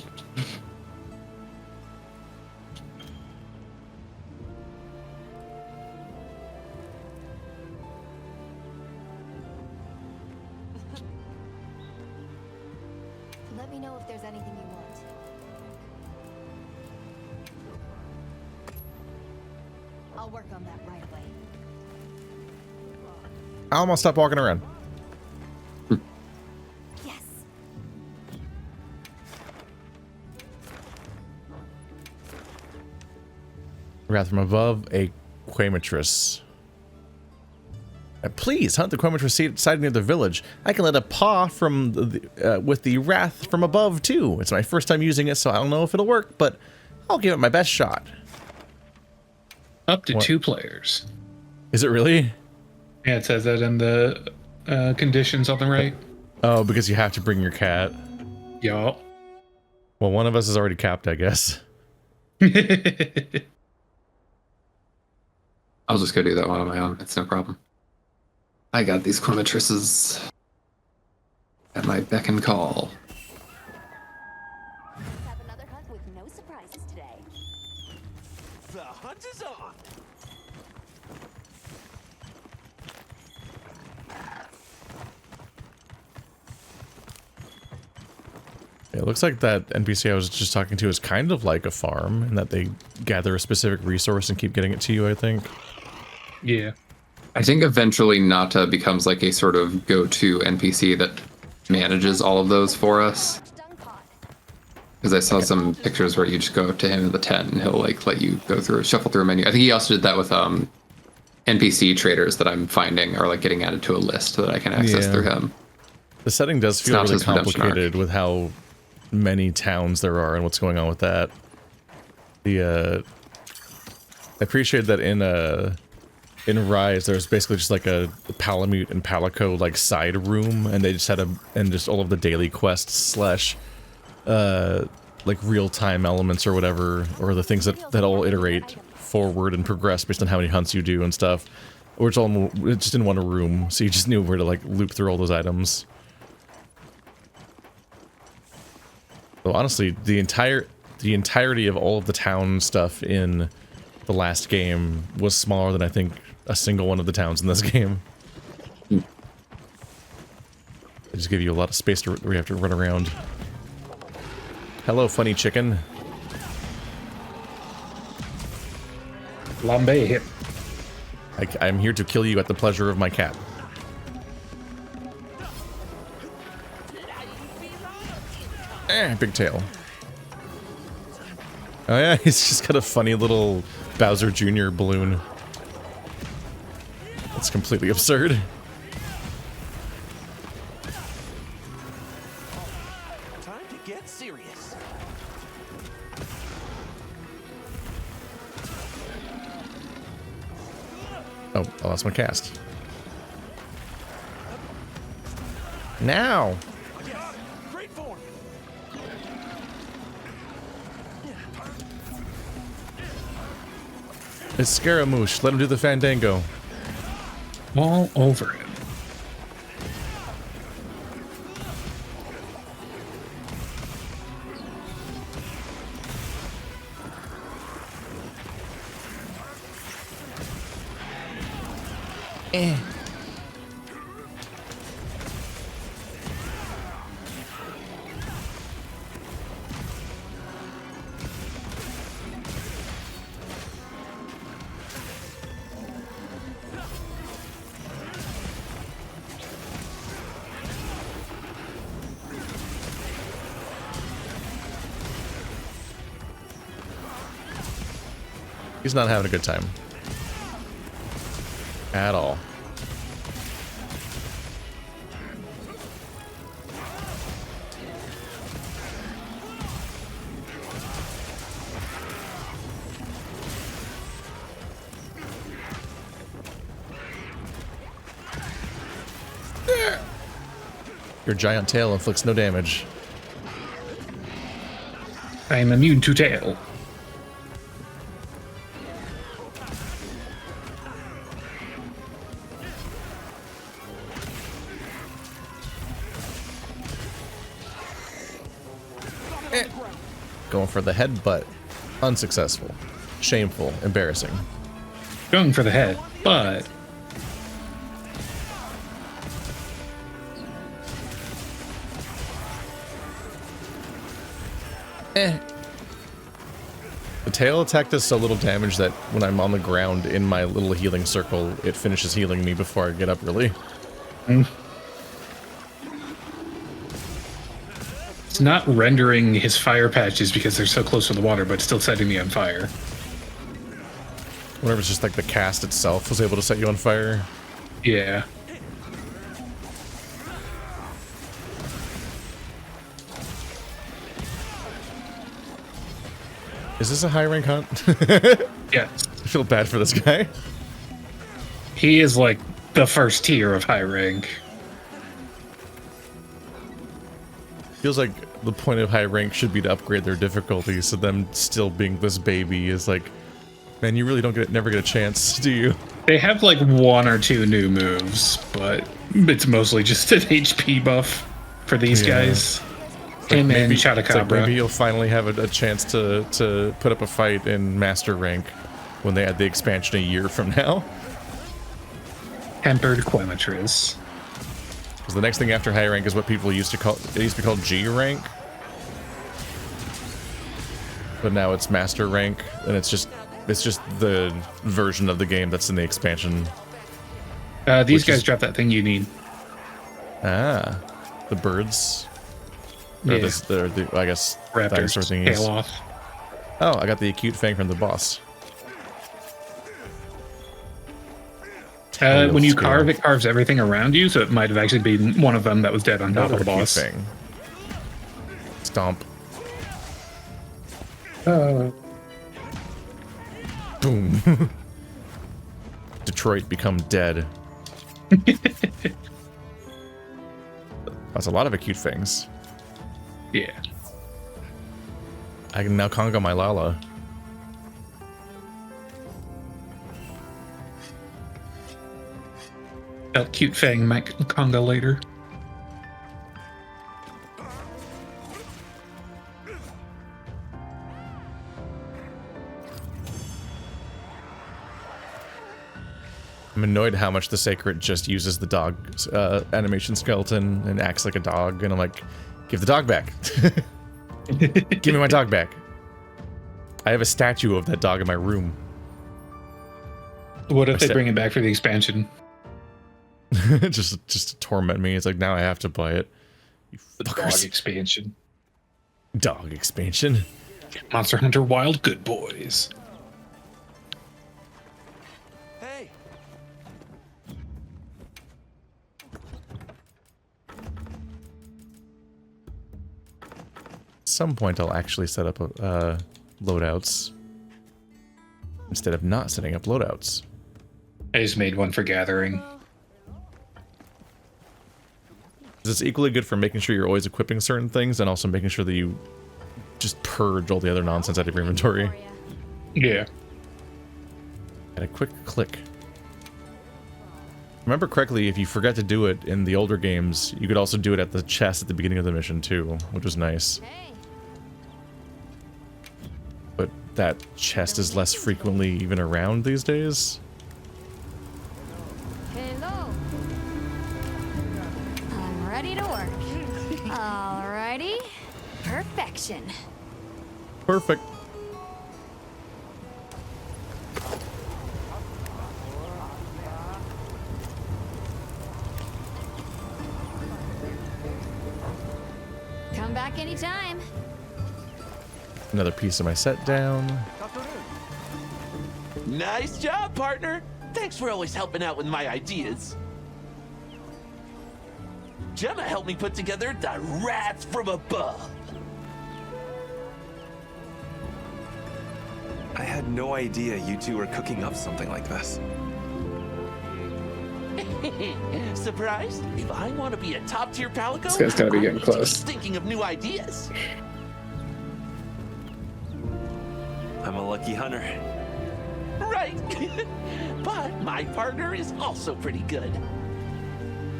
Let me know if there's anything you want. I'll work on that right away. I almost stopped walking around. Yes. Rath-from-above, a Quimatress. Please hunt the Quimatress sighted near the village. I can let a paw from with the Rath-from-above too. It's my first time using it, so I don't know if it'll work, but I'll give it my best shot. Up to What? 2 players. Is it really? Yeah, it says that in the conditions on the right. Oh, because you have to bring your cat. Y'all. Well, one of us is already capped, I guess. I'll just go do that one on my own. It's no problem. I got these Quimatresses at my beck and call. Let's have another hunt with no surprises today. The hunt is on. It looks like that NPC I was just talking to is kind of like a farm, in that they gather a specific resource and keep getting it to you, I think. Yeah. I think eventually Nata becomes like a sort of go-to NPC that manages all of those for us. Because I saw some pictures where you just go up to him in the tent and he'll like let you go through, shuffle through a menu. I think he also did that with NPC traders that I'm finding are like getting added to a list that I can access through him. The setting does feel really complicated with how many towns there are and what's going on with that. I appreciate that in Rise there's basically just like a Palamute and Palico like side room, and they just had just all of the daily quests slash like real-time elements or whatever, or the things that all iterate forward and progress based on how many hunts you do and stuff, or it's all just in one room, so you just knew where to like loop through all those items. So honestly, the entirety of all of the town stuff in the last game was smaller than I think a single one of the towns in this game. They just give you a lot of space where you have to run around. Hello, funny chicken. Lambe. I'm here to kill you at the pleasure of my cat. Big tail. Oh yeah, he's just got a funny little Bowser Jr. balloon. That's completely absurd. Time to get serious. Oh, I lost my cast. Now! Great form. It's Scaramouche. Let him do the fandango. All over him. He's not having a good time. At all. Your giant tail inflicts no damage. I am immune to tail. Going for the headbutt. Unsuccessful. Shameful. Embarrassing. Going for the head, but... The tail attack does so little damage that when I'm on the ground in my little healing circle, it finishes healing me before I get up, really. It's not rendering his fire patches because they're so close to the water, but still setting me on fire. Whenever it's just like the cast itself was able to set you on fire. Yeah. Is this a high rank hunt? Yeah. I feel bad for this guy. He is like the first tier of high rank. Feels like the point of high rank should be to upgrade their difficulty, so them still being this baby is like, man, you really never get a chance, do you? They have like one or two new moves, but it's mostly just an HP buff for these guys. Him and Chadacabra. Like maybe you'll finally have a chance to put up a fight in Master Rank when they add the expansion a year from now. Tempered Quematris. Because the next thing after high rank is what people used to call, it used to be called G rank. But now it's Master Rank, and it's just the version of the game that's in the expansion. These guys drop that thing you need. Ah, the birds. Yeah. I guess Raptors. dinosaur thingies. Tail off. Oh, I got the acute fang from the boss. When you Scale. carve, it carves everything around you, so it might have actually been one of them that was dead on top of the Another acute boss. fang. Stomp. Boom. Detroit become dead. That's a lot of acute fangs. Yeah. I can now conga my Lala. Cute Fang might conga later. I'm annoyed how much the Sacred just uses the dog animation skeleton and acts like a dog, and I'm like, give the dog back. Give me my dog back. I have a statue of that dog in my room. What if they bring it back for the expansion? just to torment me. It's like, now I have to buy it. You Dog expansion. Dog expansion. Monster Hunter Wild Good Boys. Hey. At some point, I'll actually set up loadouts instead of not setting up loadouts. I just made one for gathering. It's equally good for making sure you're always equipping certain things and also making sure that you just purge all the other nonsense out of your inventory. Yeah. And a quick click. Remember correctly, if you forgot to do it in the older games, you could also do it at the chest at the beginning of the mission too, which was nice. But that chest is less frequently even around these days. Hello. I'm ready to work. Alrighty. Perfection. Perfect. Come back anytime. Another piece of my set down. Nice job, partner. Thanks for always helping out with my ideas. Gemma helped me put together the Rath-from-above. I had no idea you two were cooking up something like this. Surprised? If I want to be a top-tier palico, This guy's gotta be getting close. Thinking of new ideas. I'm a lucky hunter. Right. But my partner is also pretty good.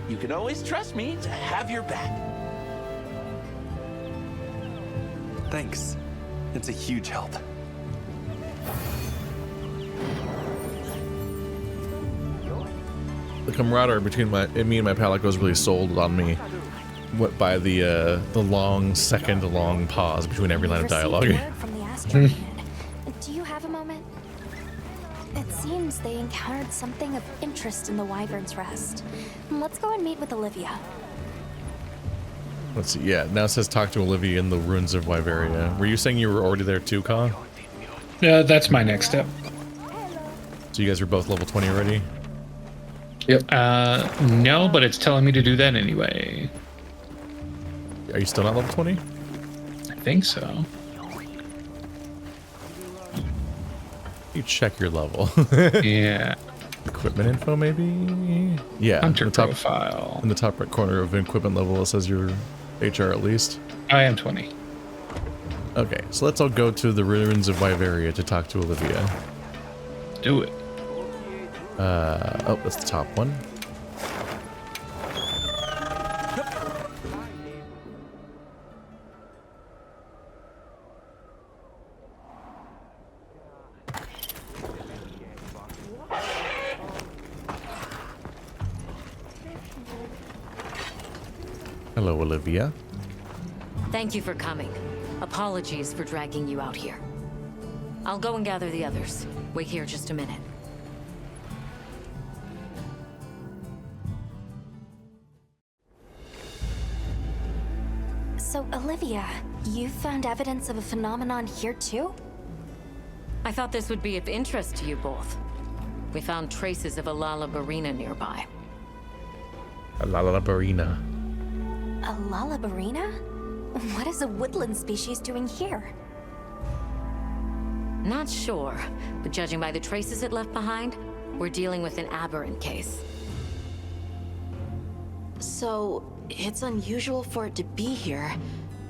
You can always trust me to have your back. Thanks. It's a huge help. The camaraderie between me and my palicos really sold on me. What by the long second-long pause between every line of dialogue. Word from the Astro unit. Do you have a moment? It seems they encountered something of interest in the Wyvern's Rest. Let's go and meet with Olivia. Let's see. Yeah, now it says talk to Olivia in the ruins of Wyveria. Were you saying you were already there too, Ka? Yeah, that's my next step. So you guys are both level 20 already? Yep. No, but it's telling me to do that anyway. Are you still not level 20? I think so. You check your level. Yeah. Equipment info, maybe? Yeah. Hunter in the top, profile. in the top right corner of equipment level, it says your HR at least. I am 20. Okay, so let's all go to the ruins of Wyveria to talk to Olivia. Do it. Oh, that's the top one. Hello, Olivia. Thank you for coming. Apologies for dragging you out here. I'll go and gather the others. Wait here just a minute. So, Olivia, you found evidence of a phenomenon here too? I thought this would be of interest to you both. We found traces of a Lala barina nearby. A Lala barina. A Lala barina? What is a woodland species doing here? Not sure, but judging by the traces it left behind, we're dealing with an aberrant case. So, it's unusual for it to be here.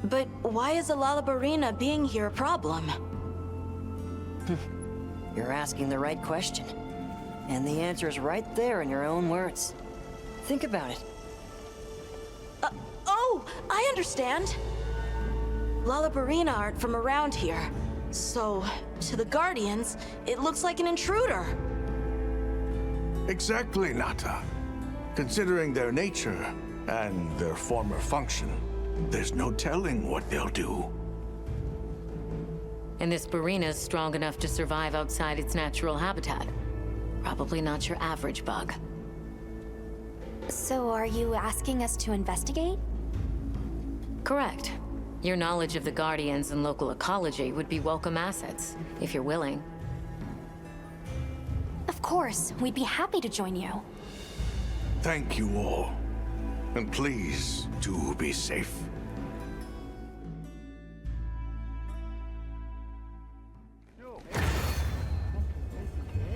But why is a Lala barina being here a problem? You're asking the right question. And the answer is right there in your own words. Think about it. Oh, I understand. Lala barina aren't from around here. So, to the Guardians, it looks like an intruder. Exactly, Nata. Considering their nature and their former function, there's no telling what they'll do. And this barina's strong enough to survive outside its natural habitat. Probably not your average bug. So are you asking us to investigate? Correct. Your knowledge of the Guardians and local ecology would be welcome assets, if you're willing. Of course, we'd be happy to join you. Thank you all. And please, do be safe.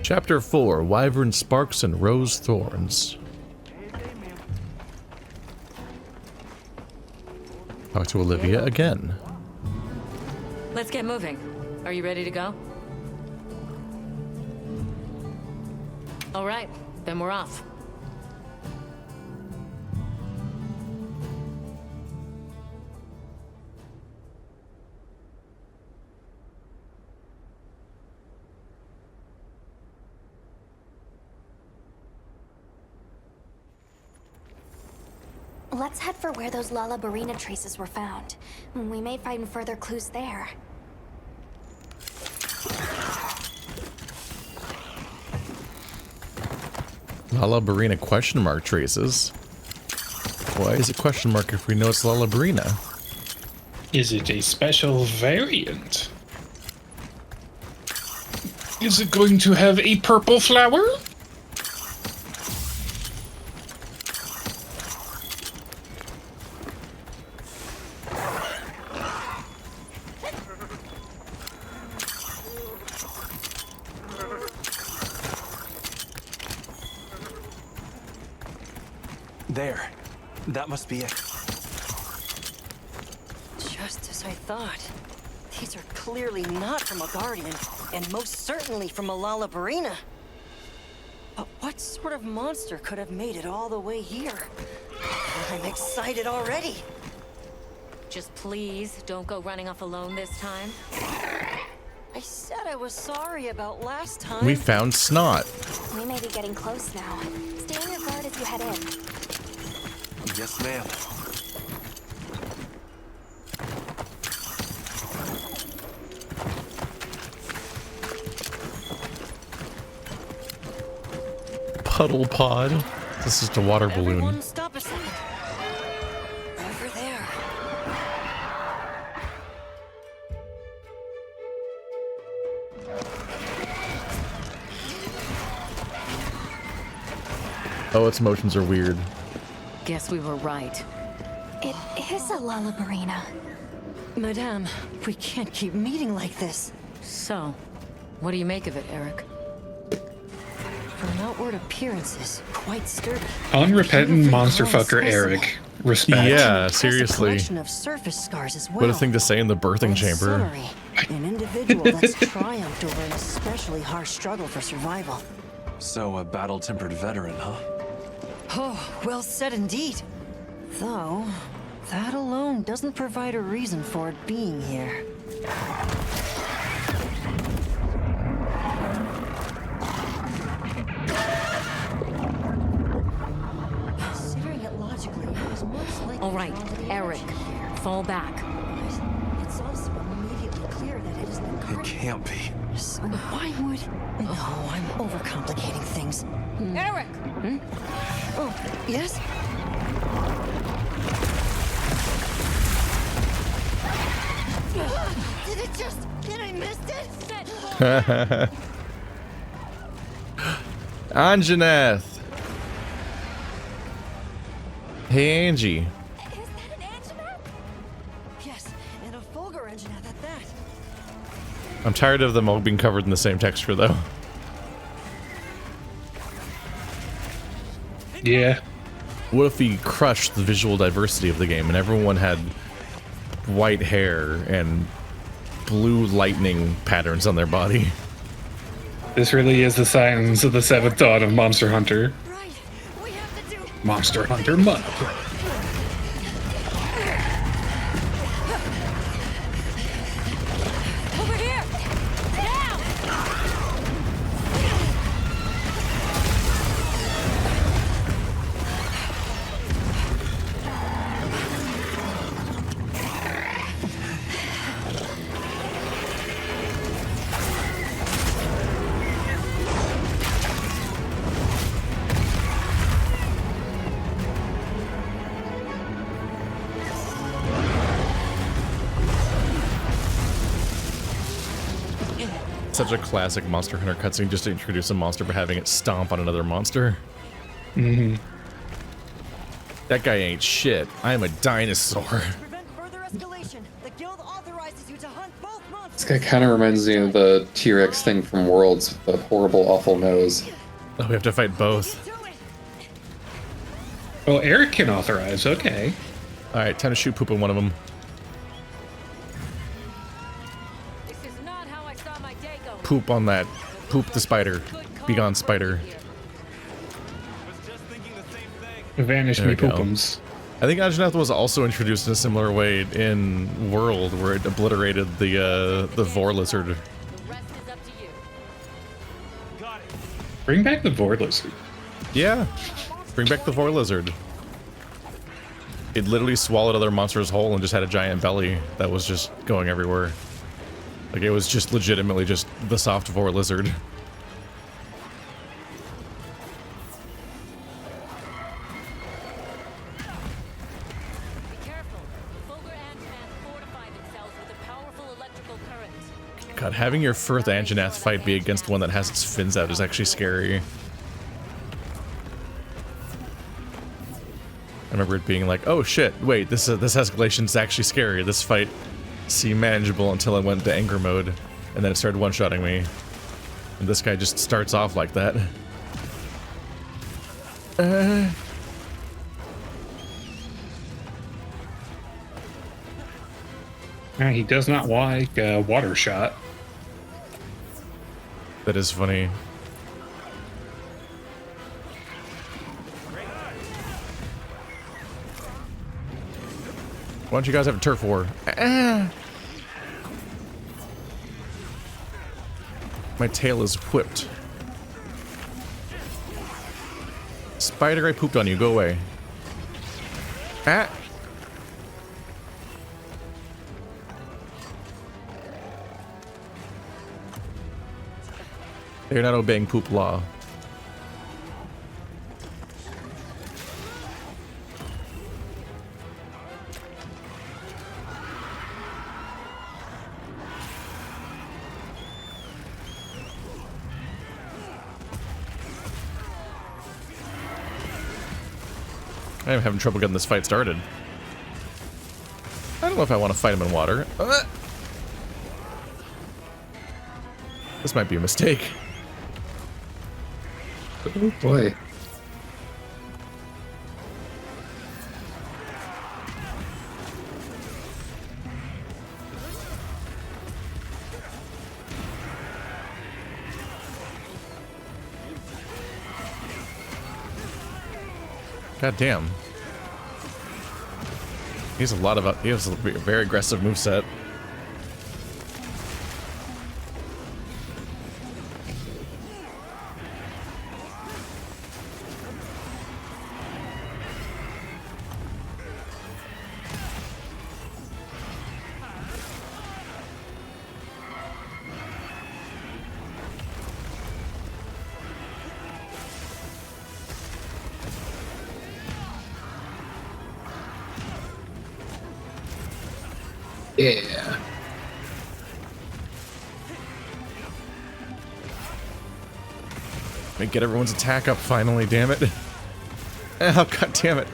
Chapter 4, Wyvern Sparks and Rose Thorns. Talk to Olivia again. Let's get moving. Are you ready to go? All right, then we're off. Let's head for where those Lala barina traces were found. We may find further clues there. Lala barina question mark traces. Why is it question mark if we know it's Lala barina? Is it a special variant? Is it going to have a purple flower? There. That must be it. Just as I thought. These are clearly not from a Guardian, and most certainly from a Lala barina. But what sort of monster could have made it all the way here? I'm excited already. Just please, don't go running off alone this time. I said I was sorry about last time. We found snot. We may be getting close now. Stay on your guard as you head in. Yes, ma'am. Puddle pod. This is the water balloon. Everyone stop a second. Over there. Oh, its motions are weird. Guess we were right. It is a Lala barina. Madame, we can't keep meeting like this. So, what do you make of it, Eric? From outward appearances, quite sturdy. Unrepentant monster fucker Eric. Respect. Yeah, Impressive seriously. collection of surface scars as well. What a thing to say in the birthing In chamber. summary, an individual that's triumphed over an especially harsh struggle for survival. So, a battle-tempered veteran, huh? Oh, well said indeed. Though, that alone doesn't provide a reason for it being here. Considering it logically, it was most likely. All right, Eric, fall back. It's also immediately clear that it isn't a It can't be. So why would... No, I'm overcomplicating things. Eric! Oh, yes? It just... and I missed it? Anjanath. Hey, Angie. Is that an Anjanath? Yes, and a Fulgur Anjanath at that. I'm tired of them all being covered in the same texture, though. Yeah. What if we crushed the visual diversity of the game and everyone had white hair and blue lightning patterns on their body? This really is the signs of the seventh dawn of Monster Hunter. Right. We have to do... Monster Hunter Mud. Over here! Now! Such a classic Monster Hunter cutscene just to introduce a monster by having it stomp on another monster. Mm-hmm. That guy ain't shit. I am a dinosaur. Prevent further escalation. The guild authorizes you to hunt both monsters. This guy kind of reminds me of the T-Rex thing from Worlds with the horrible, awful nose. Oh, we have to fight both. Oh, Eric can authorize. Okay. All right, time to shoot poop on one of them. Poop on that. Poop the spider. Be gone, spider. Vanish There me we go. poopums. I think Anjanath was also introduced in a similar way in World, where it obliterated the Vor lizard. Bring back the Vor lizard. Yeah, bring back the Vor lizard. It literally swallowed other monsters whole and just had a giant belly that was just going everywhere. Like, it was just legitimately just the soft Vor lizard. God, having your first Anjanath fight be against one that has its fins out is actually scary. I remember it being like, oh shit, wait, this escalation's actually scary. This fight seemed manageable until I went into anger mode, and then it started one-shotting me. And this guy just starts off like that. He does not like water shot. That is funny. Why don't you guys have a turf war? My tail is whipped. Spider, I pooped on you. Go away. Ah! They're not obeying poop law. I'm having trouble getting this fight started. I don't know if I want to fight him in water. This might be a mistake. Oh boy. God damn. He has a very aggressive moveset. Yeah. me get everyone's attack up finally, damn it. Oh, god damn it.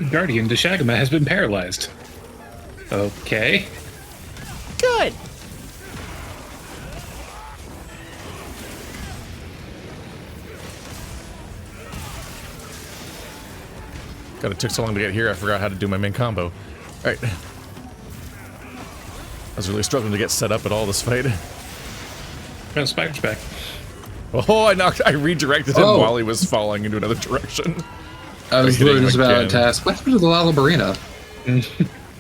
Guardian Deshagama has been paralyzed. Okay. Good. God, it took so long to get here, I forgot how to do my main combo. Alright. I was really struggling to get set up at all this fight. Oh, Spider's back. Oh, I redirected him while he was falling into another direction. I was literally just about to ask, what happened to the Lala barina?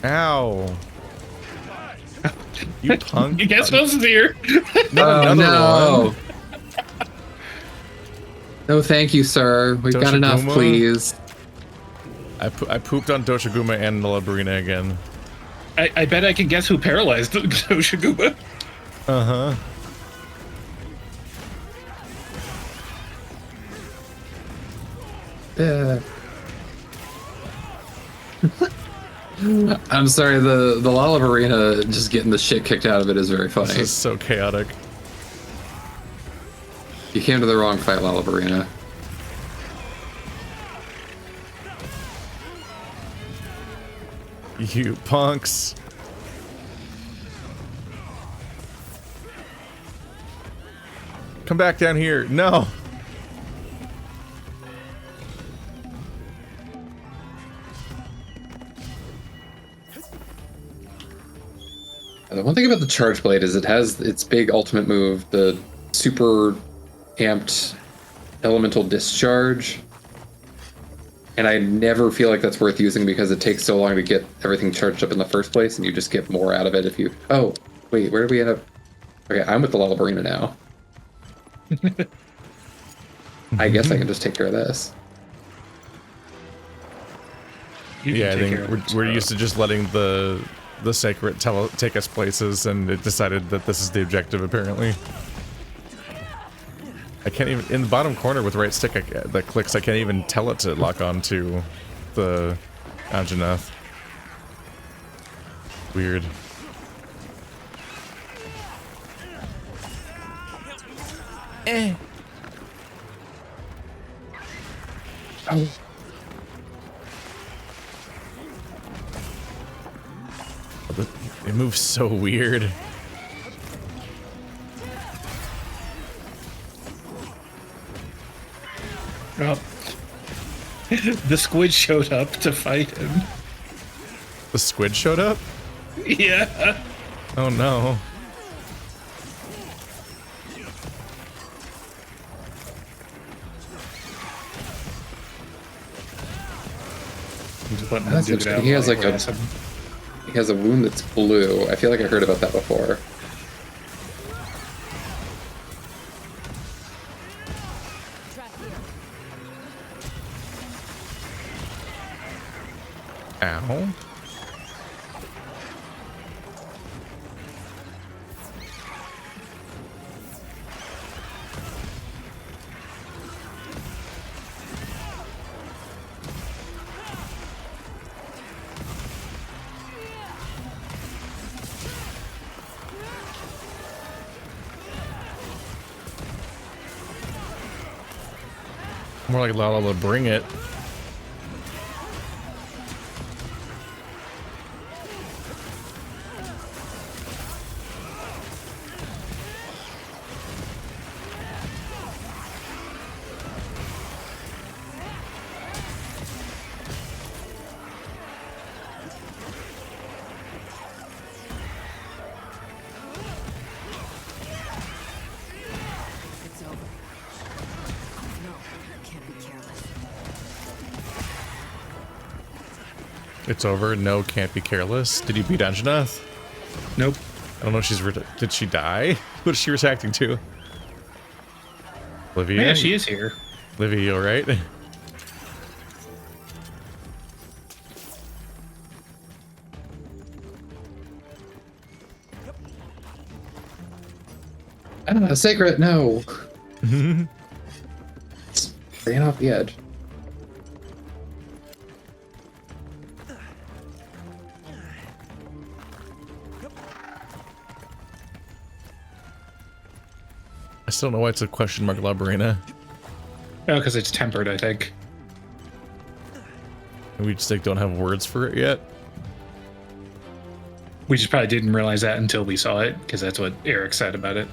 Ow. You punk. You guess who's here? No. No, thank you, sir. We've got enough, please. I pooped on Doshiguma and Labarina again. I bet I can guess who paralyzed Doshiguma. Uh-huh. I'm sorry, the Lala barina just getting the shit kicked out of it is very funny. This is so chaotic. You came to the wrong fight, Lala barina. You punks. Come back down here. No. The one thing about the Charge Blade is it has its big ultimate move, the super amped elemental discharge. And I never feel like that's worth using because it takes so long to get everything charged up in the first place, and you just get more out of it if you... Oh, wait, where did we end up? Okay, I'm with the Lala barina now. I guess I can just take care of this. Yeah, I think we're used to just letting the sacred take us places, and it decided that this is the objective, apparently. I can't even... In the bottom corner with the right stick that clicks, I can't even tell it to lock on to the Anjanath. Weird. Oh. It moves so weird. Oh. The squid showed up to fight him. The squid showed up? Yeah. Oh no. That's interesting. He has like he has a wound that's blue. I feel like I heard about that before. Ow. More like Lala, bring it. It's over. No, can't be careless. Did you beat Anjanath? Nope. I don't know if she's... Did she die? What is she reacting to? Olivia? Yeah, she is here. Olivia, you alright? Sacred, no. Staying off the edge. I still don't know why it's a question mark, La Barina. Oh, because it's tempered, I think. We just like don't have words for it yet. We just probably didn't realize that until we saw it, because that's what Eric said about it.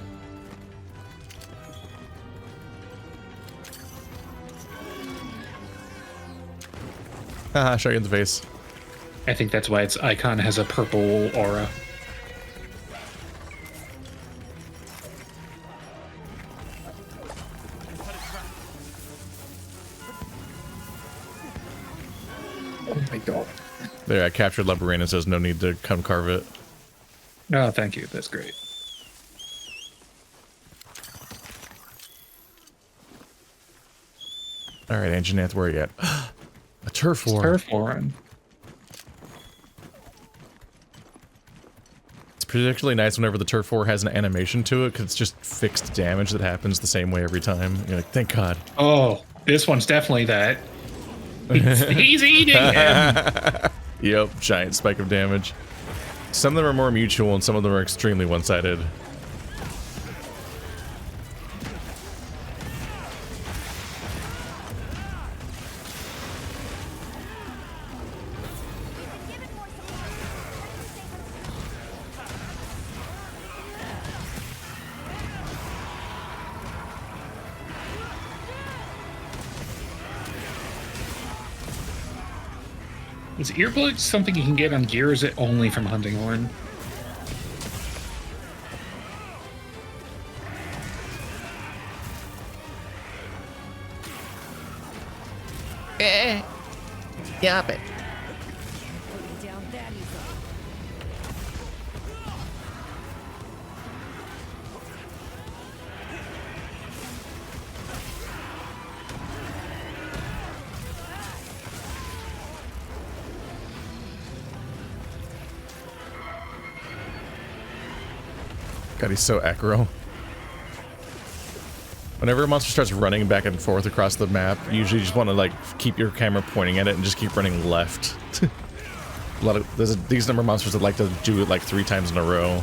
Haha, shot you in the face. I think that's why its icon has a purple aura. Oh my god. There, I captured La Barina, says no need to come carve it. Oh, thank you. That's great. Alright, Anjanath, where are you at? A turf war. Turf warren. It's particularly nice whenever the turf war has an animation to it, because it's just fixed damage that happens the same way every time. You're like, thank God. Oh, this one's definitely that. He's eating him! Yep, giant spike of damage. Some of them are more mutual and some of them are extremely one-sided. Is earplugs something you can get on gear, or is it only from Hunting Horn? Yap it. God, he's so aggro. Whenever a monster starts running back and forth across the map, you usually just want to like keep your camera pointing at it and just keep running left. A lot of there's these number of monsters that like to do it like 3 times in a row.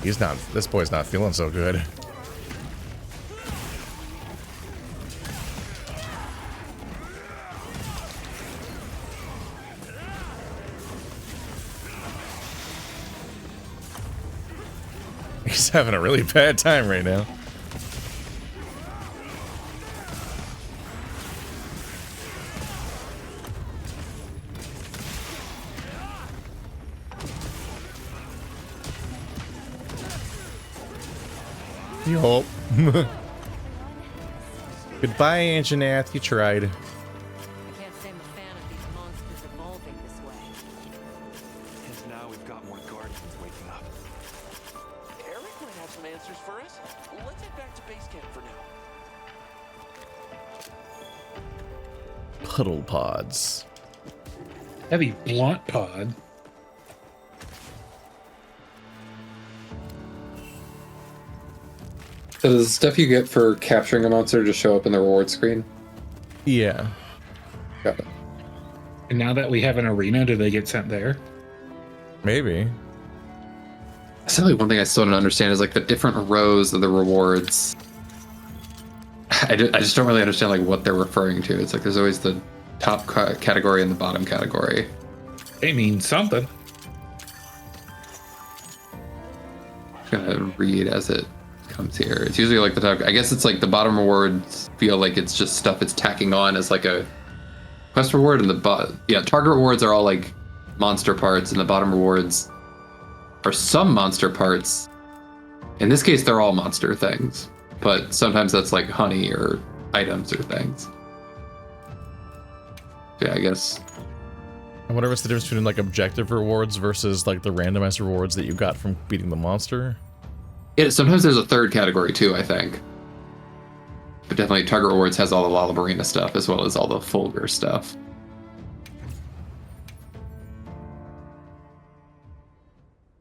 He's not, this boy's not feeling so good. He's having a really bad time right now. Yup. Goodbye, Anjanath. You tried. I can't say I'm a fan of these monsters evolving this way. Because now we've got more guardians waking up. Eric might have some answers for us. Let's head back to base camp for now. Puddle pods. Heavy blunt pod. So does the stuff you get for capturing a monster just show up in the reward screen? Yeah. Got it. And now that we have an arena, do they get sent there? Maybe. That's only one thing I still don't understand is like the different rows of the rewards. I just don't really understand like what they're referring to. It's like there's always the top category and the bottom category. They mean something. I'm gonna read as it comes here. It's usually like the top. I guess it's like the bottom rewards feel like it's just stuff it's tacking on as like a quest reward, and target rewards are all like monster parts, and the bottom rewards are some monster parts. In this case, they're all monster things. but sometimes that's like honey or items or things. Yeah, I guess. I wonder what's the difference between like objective rewards versus like the randomized rewards that you got from beating the monster. Yeah, sometimes there's a third category too, I think. But definitely Target Rewards has all the Lala barina stuff as well as all the Fulgur stuff.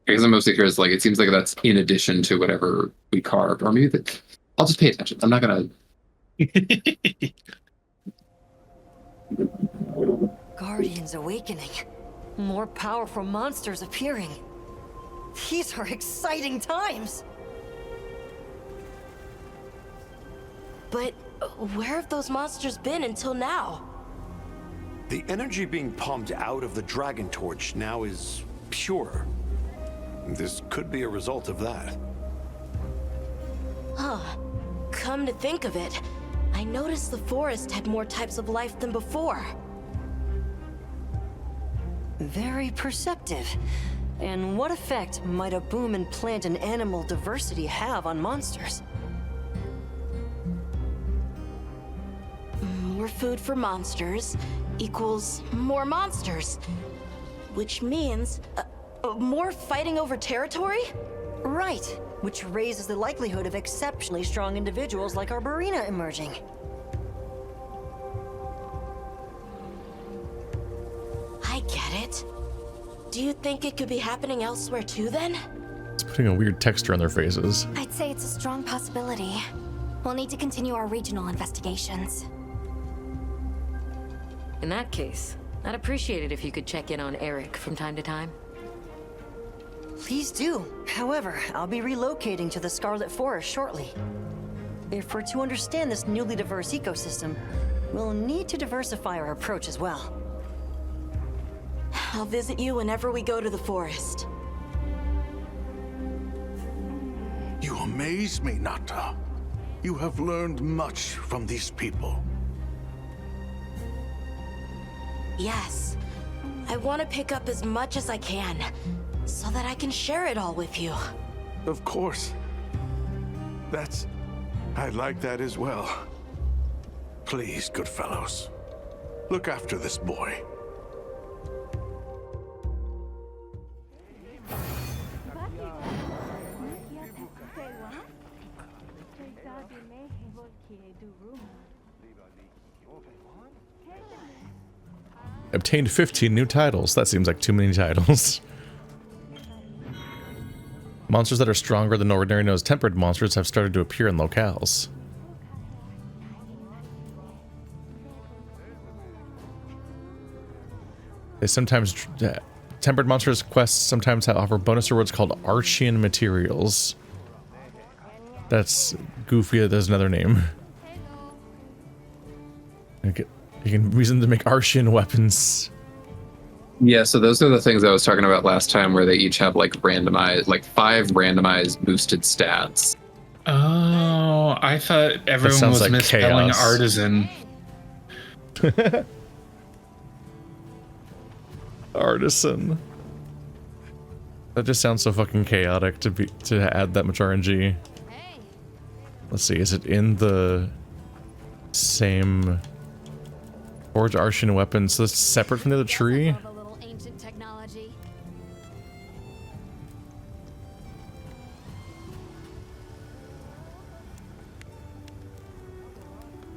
I guess I'm mostly curious, like, it seems like that's in addition to whatever we carved, or maybe that. I'll just pay attention. I'm not gonna. Guardians awakening. More powerful monsters appearing. These are exciting times. But where have those monsters been until now? The energy being pumped out of the Dragon Torch now is pure. This could be a result of that. Huh. Come to think of it, I noticed the forest had more types of life than before. Very perceptive. And what effect might a boom in plant and animal diversity have on monsters? More food for monsters equals more monsters, which means more fighting over territory? Right, which raises the likelihood of exceptionally strong individuals like our barina emerging. I get it. Do you think it could be happening elsewhere too then? It's putting a weird texture on their faces. I'd say it's a strong possibility. We'll need to continue our regional investigations. In that case, I'd appreciate it if you could check in on Eric from time to time. Please do. However, I'll be relocating to the Scarlet Forest shortly. If we're to understand this newly diverse ecosystem, we'll need to diversify our approach as well. I'll visit you whenever we go to the forest. You amaze me, Nata. You have learned much from these people. Yes. I want to pick up as much as I can, so that I can share it all with you. Of course. I like that as well. Please, good fellows, look after this boy. Obtained 15 new titles. That seems like too many titles. Monsters that are stronger than ordinary nose tempered monsters have started to appear in locales. They sometimes... tempered monsters quests sometimes offer bonus rewards called Archean materials. That's goofy. There's another name. You can use them to make Archean weapons. Yeah, so those are the things I was talking about last time, where they each have like randomized, like 5 randomized boosted stats. Oh, I thought everyone was like misspelling chaos. artisan. Artisan. That just sounds so fucking chaotic to add that much RNG. Let's see, is it in the same forge Archean weapons? So that's separate from the other tree?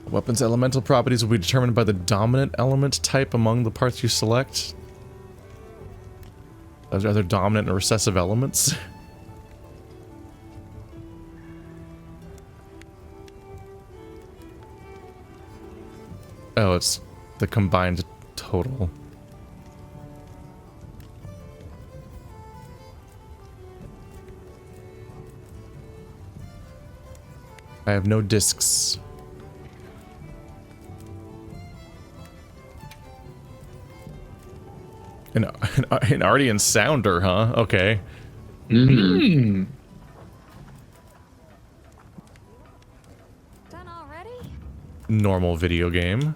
Weapons' elemental properties will be determined by the dominant element type among the parts you select. Are there dominant and recessive elements? Oh, it's the combined total. I have no discs. An Ardean sounder, huh? Okay. Mm-hmm. Done already? Normal video game.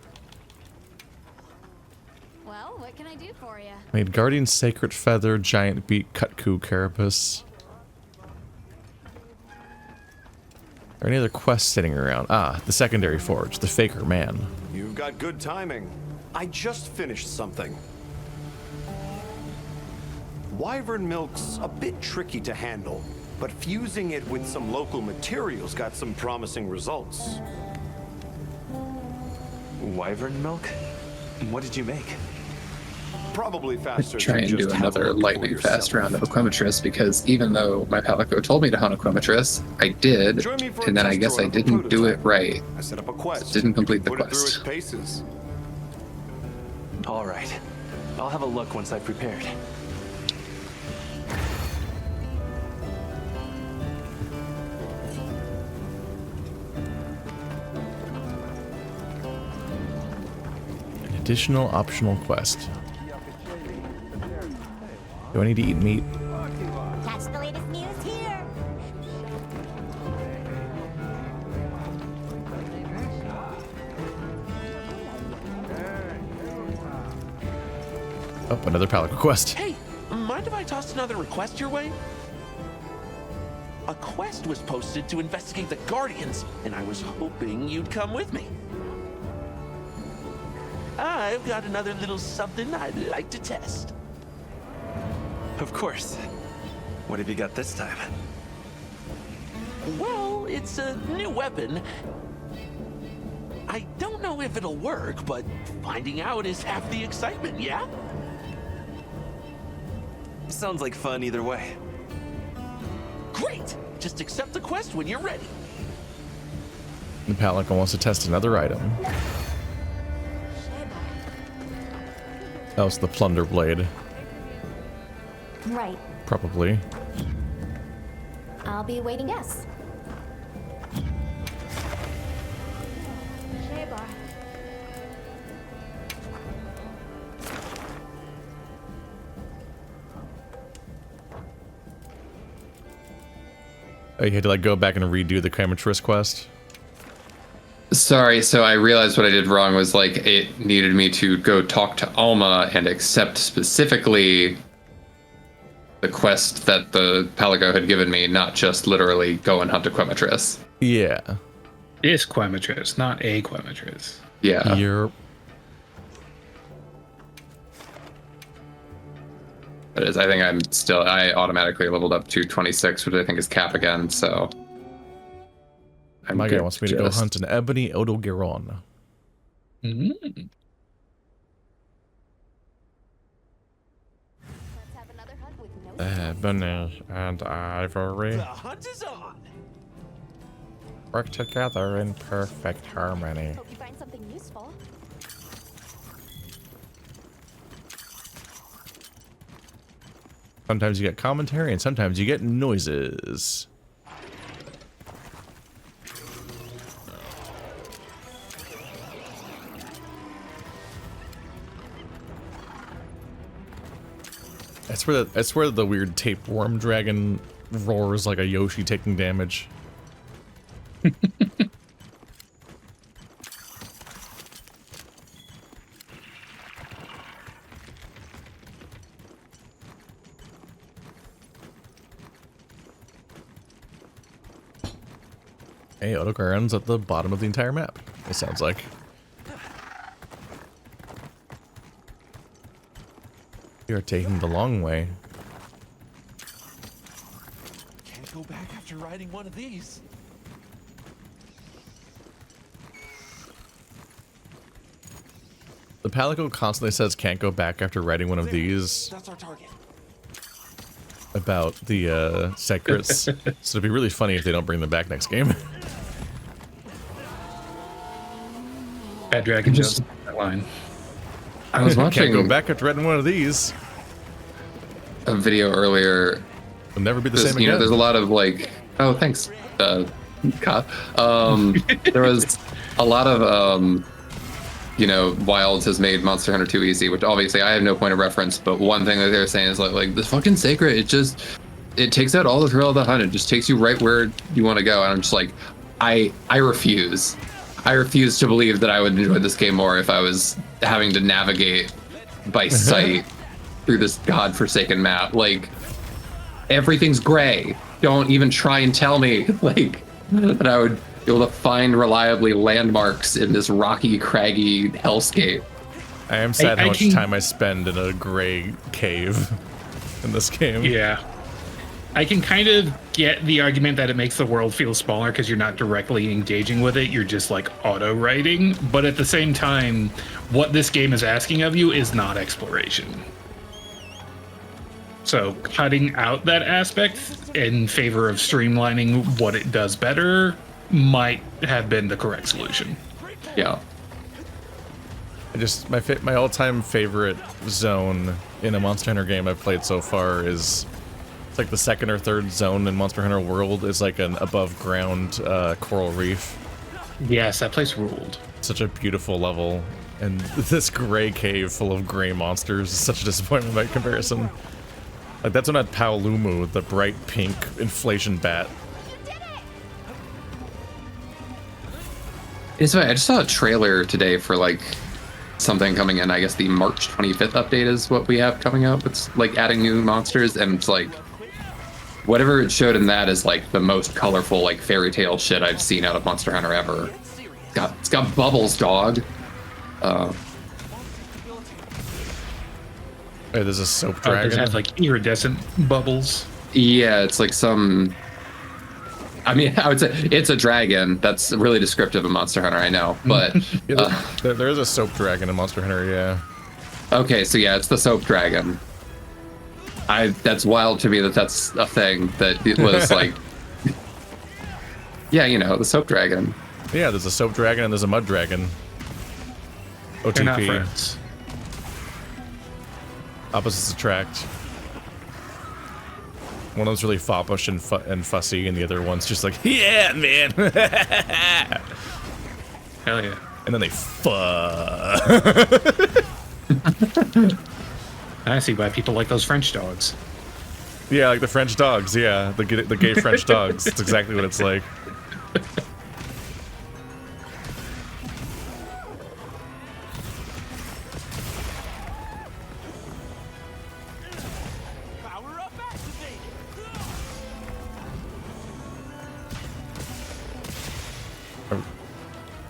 Well, what can I do for you? Made Guardian Sacred Feather, Giant Beak, Cutcoo, Carapace. there any other quests sitting around? Ah, the secondary forge, the Faker Man. You've got good timing. I just finished something. Wyvern milk's a bit tricky to handle, but fusing it with some local materials got some promising results. Wyvern milk? What did you make? Probably faster. Try and do another lightning fast round of Equimetrus, because even though my Palico told me to hunt Equimetrus, I did, and then I guess I didn't do it right. I set up a quest. Didn't complete the Put it through its quest. paces. All right. I'll have a look once I've prepared. An additional optional quest. Do I need to eat meat? Catch the latest news here. Oh, another Palico quest. Hey, mind if I tossed another request your way? A quest was posted to investigate the Guardians, and I was hoping you'd come with me. I've got another little something I'd like to test. Of course. What have you got this time? Well, it's a new weapon. I don't know if it'll work, but finding out is half the excitement, yeah? Sounds like fun either way. Great! Just accept the quest when you're ready. The Palico wants to test another item. That was the Plunder Blade. Right. Probably. I'll be waiting. Yes. Oh, you had to like go back and redo the Equimetrus quest? Sorry, so I realized what I did wrong was like it needed me to go talk to Alma and accept specifically the quest that the Palico had given me, not just literally go and hunt Equimetrus. Yeah. It's Equimetrus, not a Equimetrus. Yeah. You're... But as I think I automatically leveled up to 26, which I think is cap again, so. My guy wants me to go hunt an ebony Odogaron. Mm. Ebony and ivory The hunt is on! work together in perfect harmony. Hope you find something useful. Sometimes you get commentary and sometimes you get noises. That's where the weird tapeworm dragon roars like a Yoshi taking damage. Hey, Odogaron's at the bottom of the entire map, it sounds like. You're taking the long way. Can't go back after riding one of these. The Palico constantly says can't go back after riding one of these. That's our target. About the secrets. So it'd be really funny if they don't bring them back next game. Bad Dragon just that line. I was watching. Can't go back after riding one of these. A video earlier. It'll never be the same again. You know, there's a lot of like, oh, thanks, Ka. There was a lot of, you know, Wilds has made Monster Hunter 2 easy, which obviously I have no point of reference, but one thing that they were saying is like this fucking Sacred, it takes out all the thrill of the hunt. It just takes you right where you want to go. And I'm just like, I refuse. I refuse to believe that I would enjoy this game more if I was having to navigate by sight through this godforsaken map. Like, everything's gray. Don't even try and tell me. Like, And I would be able to find reliably landmarks in this rocky, craggy hellscape. I am sad how much time I spend in a gray cave in this game. Yeah. I can kind of get the argument that it makes the world feel smaller because you're not directly engaging with it. You're just like auto-writing. But at the same time, what this game is asking of you is not exploration. So cutting out that aspect in favor of streamlining what it does better might have been the correct solution. Yeah. My all-time favorite zone in a Monster Hunter game I've played so far is... It's like the second or third zone in Monster Hunter World is like an above-ground coral reef. Yes, that place ruled. Such a beautiful level. And this gray cave full of gray monsters is such a disappointment by comparison. Like, that's when I had Paolumu, the bright pink inflation bat. It's funny, I just saw a trailer today for like something coming in. I guess the March 25th update is what we have coming up. It's like adding new monsters, and it's like whatever it showed in that is like the most colorful like fairy tale shit I've seen out of Monster Hunter ever. It's got bubbles, dog. Hey, there's a soap dragon. Does it have like iridescent bubbles? Yeah, it's like some. I mean, I would say it's a dragon. That's really descriptive of Monster Hunter, I know, but there is a soap dragon in Monster Hunter, yeah. Okay, so yeah, it's the soap dragon. That's wild to me that that's a thing that it was like. Yeah, you know, the soap dragon. Yeah, there's a soap dragon and there's a mud dragon. OTP. They're not friends. Opposites attract. One of them's really foppish and fussy, and the other one's just like, yeah, man. Hell yeah. And then they fuck. I see why people like those French dogs. Yeah, like the French dogs, yeah. The gay French dogs. That's exactly what it's like.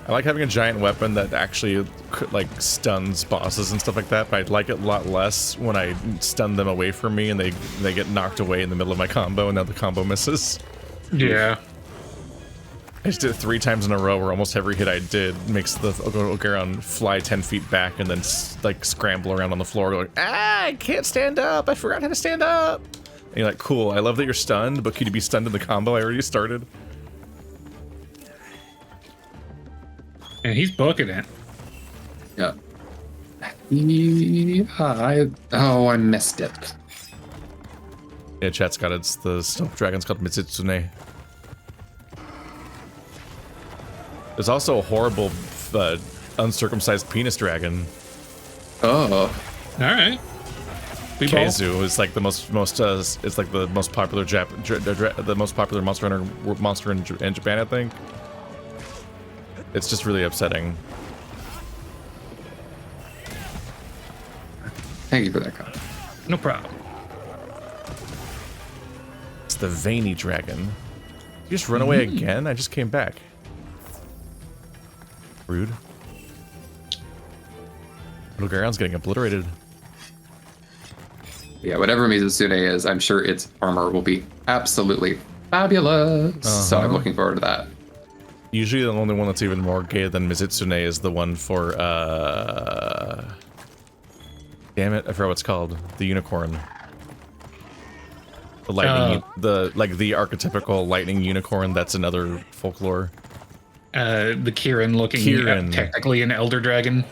I like having a giant weapon that actually like stuns bosses and stuff like that, but I'd like it a lot less when I stun them away from me and they get knocked away in the middle of my combo and now the combo misses. Yeah. I just did it 3 times in a row where almost every hit I did makes the Ogeron fly 10 feet back and then like scramble around on the floor going, ah, I can't stand up, I forgot how to stand up. And you're like, cool, I love that you're stunned, but could you be stunned in the combo I already started? And he's booking it. Yeah. I missed it. Yeah, chat's got it. It's the stealth dragon's called Mitsitsune. There's also a horrible, uncircumcised penis dragon. Oh. All right. Keizu is like the most it's like the most popular the most popular monster in Japan, I think. It's just really upsetting. Thank you for that comment. No problem. It's the veiny dragon. You just run away again? I just came back. Rude. Little Garon's getting obliterated. Yeah, whatever Mizusune is, I'm sure its armor will be absolutely fabulous. So I'm looking forward to that. Usually the only one that's even more gay than Mizitsune is the one for, damn it, I forgot what it's called. The unicorn. The lightning, the archetypical lightning unicorn that's another folklore. The Kieran looking, technically an elder dragon.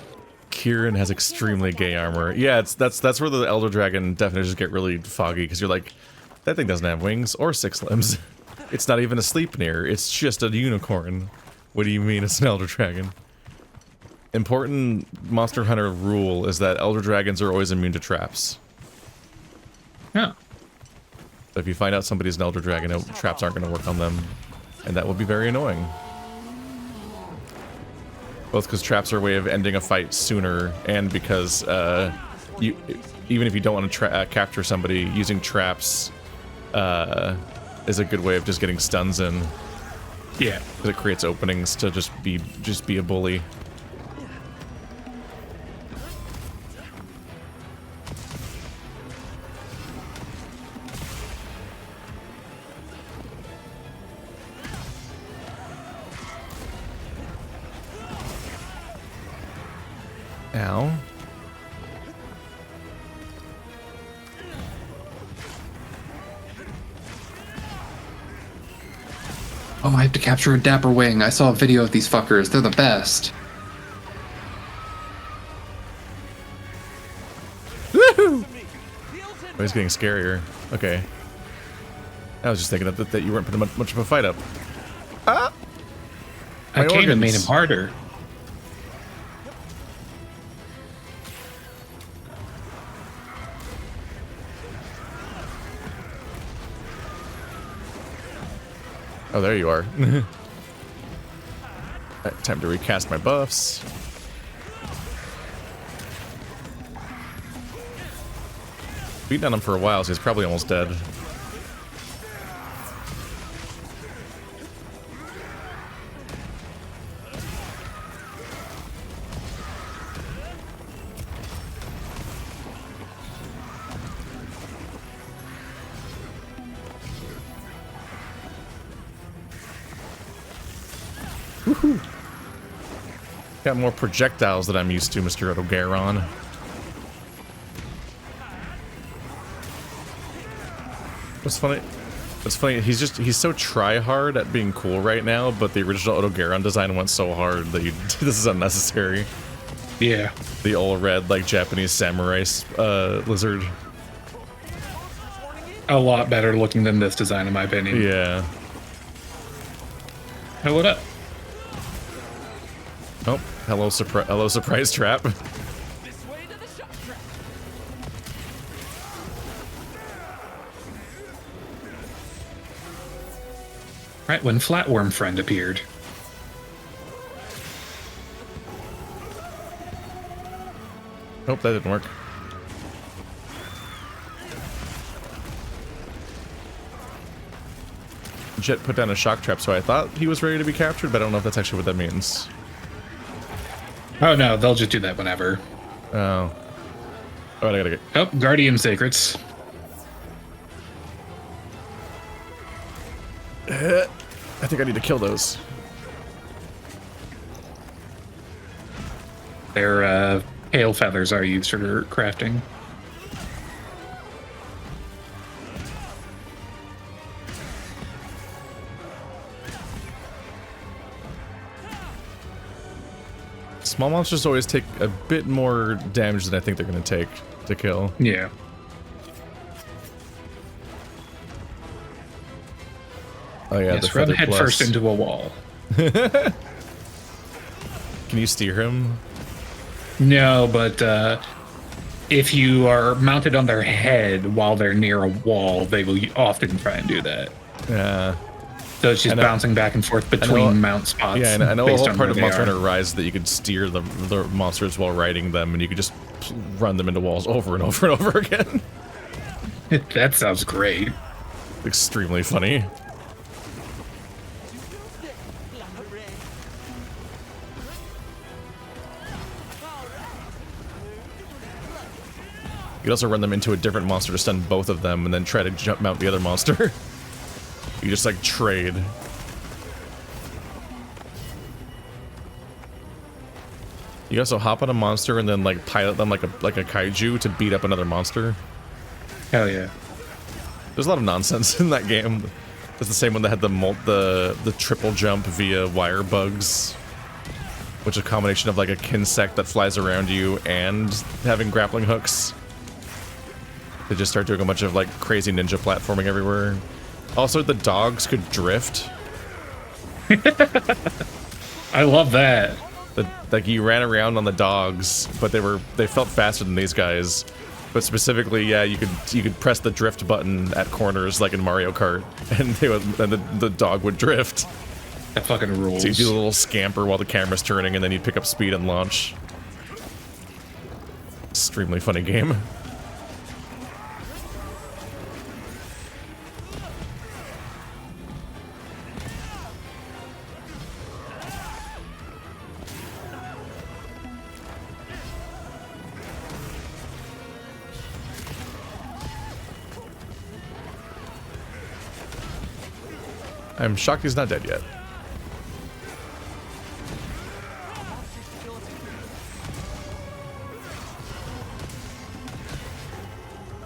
Kieran has extremely gay armor. Yeah, that's where the elder dragon definitions get really foggy, because you're like, that thing doesn't have wings or 6 limbs. It's not even a Sleipnir, it's just a unicorn. What do you mean it's an elder dragon? Important Monster Hunter rule is that elder dragons are always immune to traps. Yeah. So if you find out somebody's an elder dragon, traps aren't going to work on them, and that will be very annoying. Both because traps are a way of ending a fight sooner, and because even if you don't want to capture somebody, using traps is a good way of just getting stuns in. Yeah. Because it creates openings to just be a bully. Ow. Oh, I have to capture a dapper wing. I saw a video of these fuckers. They're the best. Woohoo! Oh, he's getting scarier. Okay. I was just thinking that you weren't putting much of a fight up. Ah! I came and made him harder. Oh, there you are. Right, time to recast my buffs. Beaten on him for a while, so he's probably almost dead. Woohoo! Got more projectiles than I'm used to, Mr. Odogaron. What's funny, he's so try-hard at being cool right now, but the original Odogaron design went so hard that this is unnecessary. Yeah. The old red, like, Japanese samurai lizard. A lot better looking than this design, in my opinion. Yeah. Hey, what up? Oh, hello surprise trap. Right when Flatworm Friend appeared. Nope, that didn't work. Jet put down a shock trap, so I thought he was ready to be captured, but I don't know if that's actually what that means. Oh no, they'll just do that whenever. Oh. Oh, I gotta get... Oh, Guardian Secrets. I think I need to kill those. Their hail feathers are used for crafting. Small monsters always take a bit more damage than I think they're going to take to kill. Yeah. Oh yeah, yes, the run feather head plus. first into a wall. Can you steer him? No, but if you are mounted on their head while they're near a wall, they will often try and do that. Yeah. So it's just bouncing back and forth between mount spots. Yeah, and I know a whole part of Monster are. Hunter Rise is that you could steer the monsters while riding them, and you could just run them into walls over and over and over again. That sounds great. Extremely funny. You could also run them into a different monster to stun both of them, and then try to jump mount the other monster. You just like trade. You also hop on a monster and then like pilot them like a kaiju to beat up another monster. Hell yeah! There's a lot of nonsense in that game. It's the same one that had the triple jump via wire bugs, which is a combination of like a kinsect that flies around you and having grappling hooks. They just start doing a bunch of like crazy ninja platforming everywhere. Also, the dogs could drift. I love that. Like you ran around on the dogs, but they felt faster than these guys. But specifically, yeah, you could press the drift button at corners like in Mario Kart, and the dog would drift. That fucking rules. So you do a little scamper while the camera's turning, and then you pick up speed and launch. Extremely funny game. I'm shocked he's not dead yet.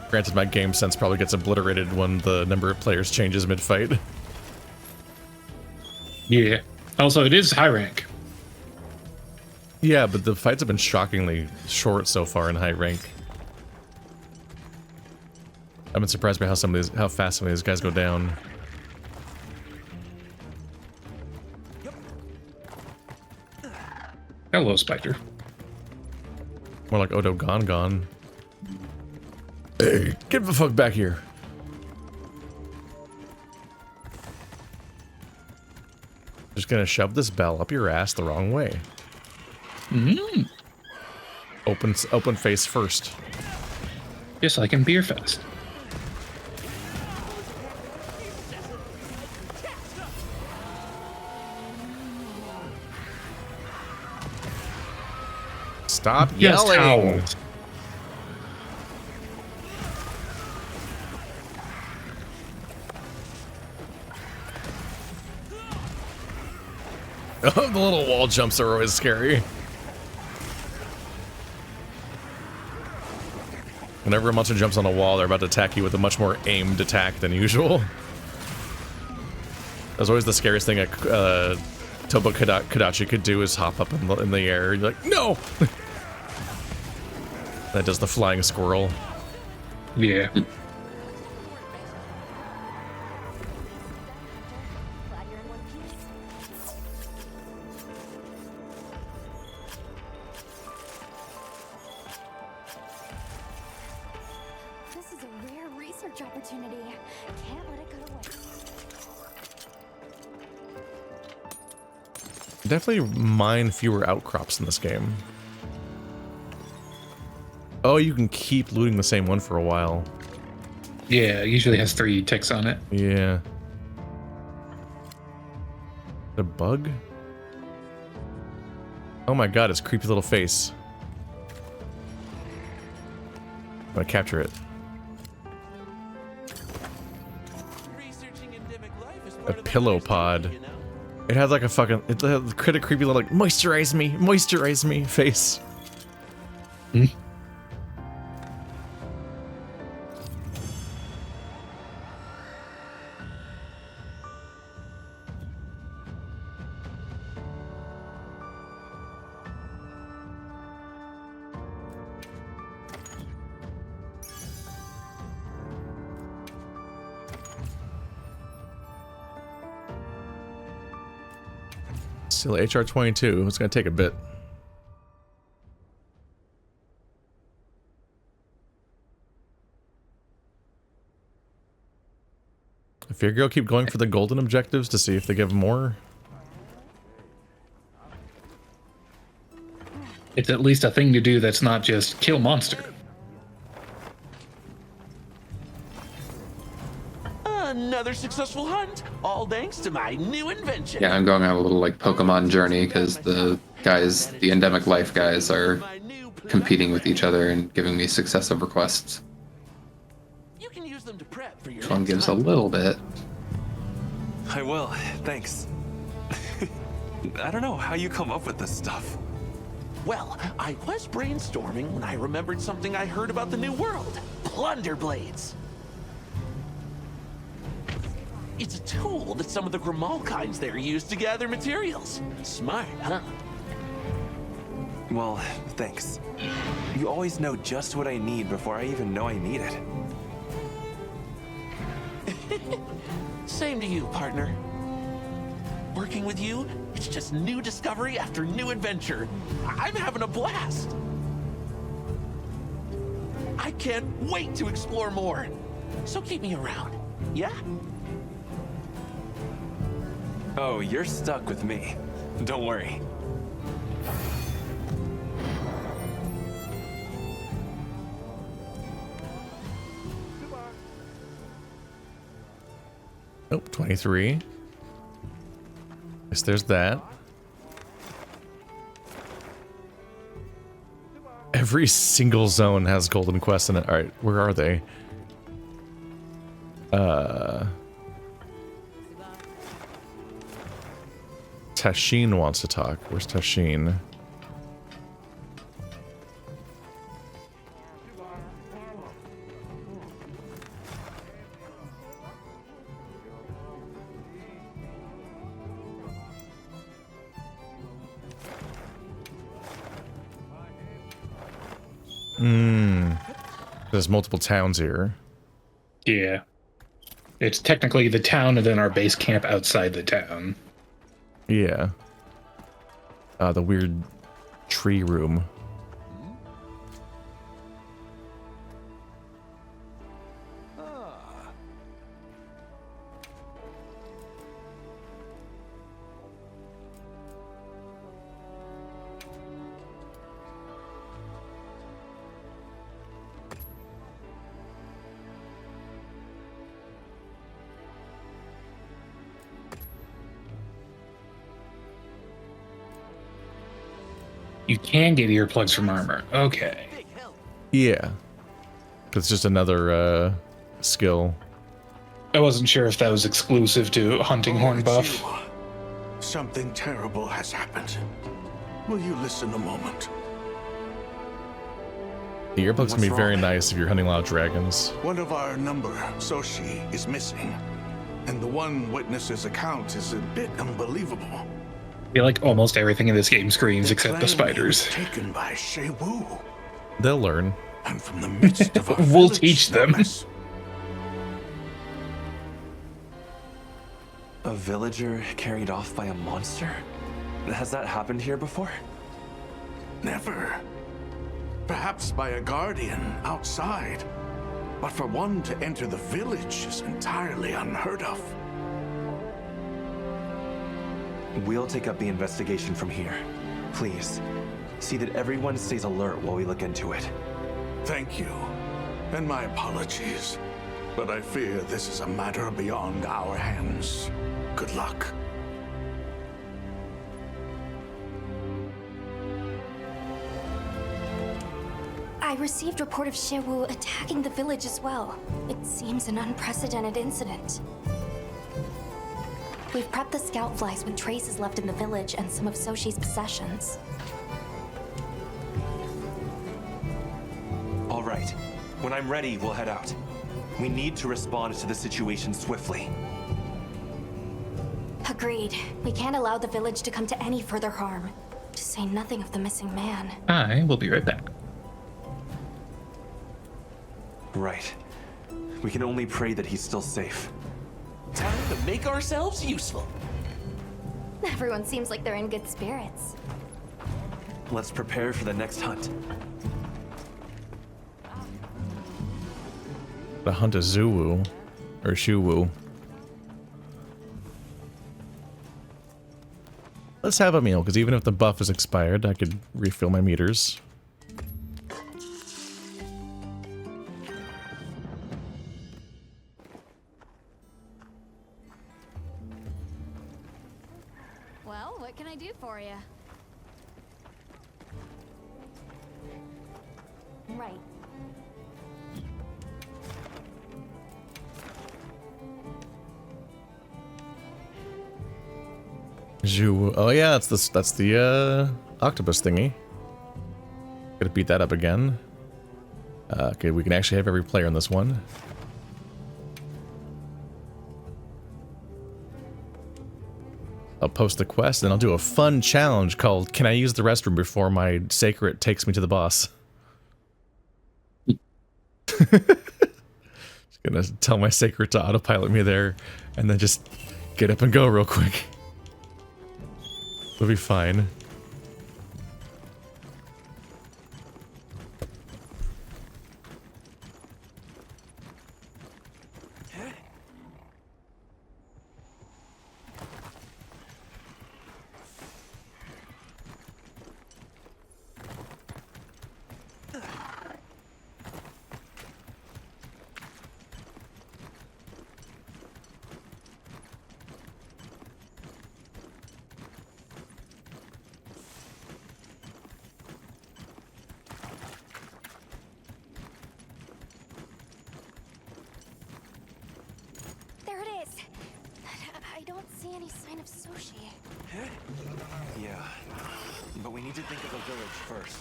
Granted, my game sense probably gets obliterated when the number of players changes mid-fight. Yeah. Also, it is high rank. Yeah, but the fights have been shockingly short so far in high rank. I've been surprised by how fast some of these guys go down. Hello, Spider. More like Odo Gon. Hey, get the fuck back here. Just gonna shove this bell up your ass the wrong way. Mm. Open face first. Just like in Beer Fest. Stop yelling! Oh, the little wall jumps are always scary. Whenever a monster jumps on a wall, they're about to attack you with a much more aimed attack than usual. That's always the scariest thing a Tobo Kadachi could do, is hop up in the air. You're like, no! That does the flying squirrel. Yeah. This is a rare research opportunity. Can't let it go to waste. Definitely mine fewer outcrops in this game. Oh, you can keep looting the same one for a while. Yeah, it usually has 3 ticks on it. Yeah. The bug? Oh my god, its creepy little face. I'm gonna capture it. A pillow pod. It has like a fucking, it had a creepy little like moisturize me face. Hmm? Still HR-22. It's gonna take a bit. I figure I'll keep going for the golden objectives to see if they give more. It's at least a thing to do that's not just kill monster. Another successful hunt, all thanks to my new invention. Yeah, I'm going on a little like Pokemon journey because the guys, the endemic life guys, are competing with each other and giving me successive requests. You can use them to prep for your Each one next gives a hunt. little bit. I will, thanks. I don't know how you come up with this stuff. Well, I was brainstorming when I remembered something I heard about the new world. Plunder blades. It's a tool that some of the Grimalkines there use to gather materials. Smart, huh? Well, thanks. You always know just what I need before I even know I need it. Same to you, partner. Working with you, it's just new discovery after new adventure. I'm having a blast. I can't wait to explore more. So keep me around, yeah? Oh, you're stuck with me. Don't worry. Nope, 23. Guess there's that. Every single zone has golden quests in it. Alright, where are they? Tashin wants to talk. Where's Tashin? There's multiple towns here. Yeah. It's technically the town and then our base camp outside the town. Yeah. The weird tree room. You can get earplugs from armor. Okay. Yeah. It's just another skill. I wasn't sure if that was exclusive to hunting horn buff. Something terrible has happened. Will you listen a moment? The earplugs can be very nice if you're hunting loud dragons. One of our number, Soshi, is missing. And the one witness's account is a bit unbelievable. I feel like almost everything in this game screams except the spiders. Taken by Shewu. They'll learn. And from the midst of our we'll teach them. A villager carried off by a monster? Has that happened here before? Never. Perhaps by a guardian outside. But for one to enter the village is entirely unheard of. We'll take up the investigation from here. Please, see that everyone stays alert while we look into it. Thank you. And my apologies. But I fear this is a matter beyond our hands. Good luck. I received report of Shewu attacking the village as well. It seems an unprecedented incident. We've prepped the scout flies with traces left in the village and some of Soshi's possessions. All right. When I'm ready, we'll head out. We need to respond to the situation swiftly. Agreed. We can't allow the village to come to any further harm. To say nothing of the missing man. I will be right back. Right. We can only pray that he's still safe. Time to make ourselves useful. Everyone seems like they're in good spirits. Let's prepare for the next hunt. The hunt is Zuwu. Or Shuwu. Let's have a meal, because even if the buff is expired, I could refill my meters. Well, what can I do for you? Right. Oh yeah, that's the octopus thingy. Gotta beat that up again. Okay, we can actually have every player in this one. I'll post the quest, and I'll do a fun challenge called "Can I use the restroom before my sacred takes me to the boss?" Just gonna tell my sacred to autopilot me there, and then just get up and go real quick. It'll be fine. see any sign of sushi. Yeah, but we need to think of the village first.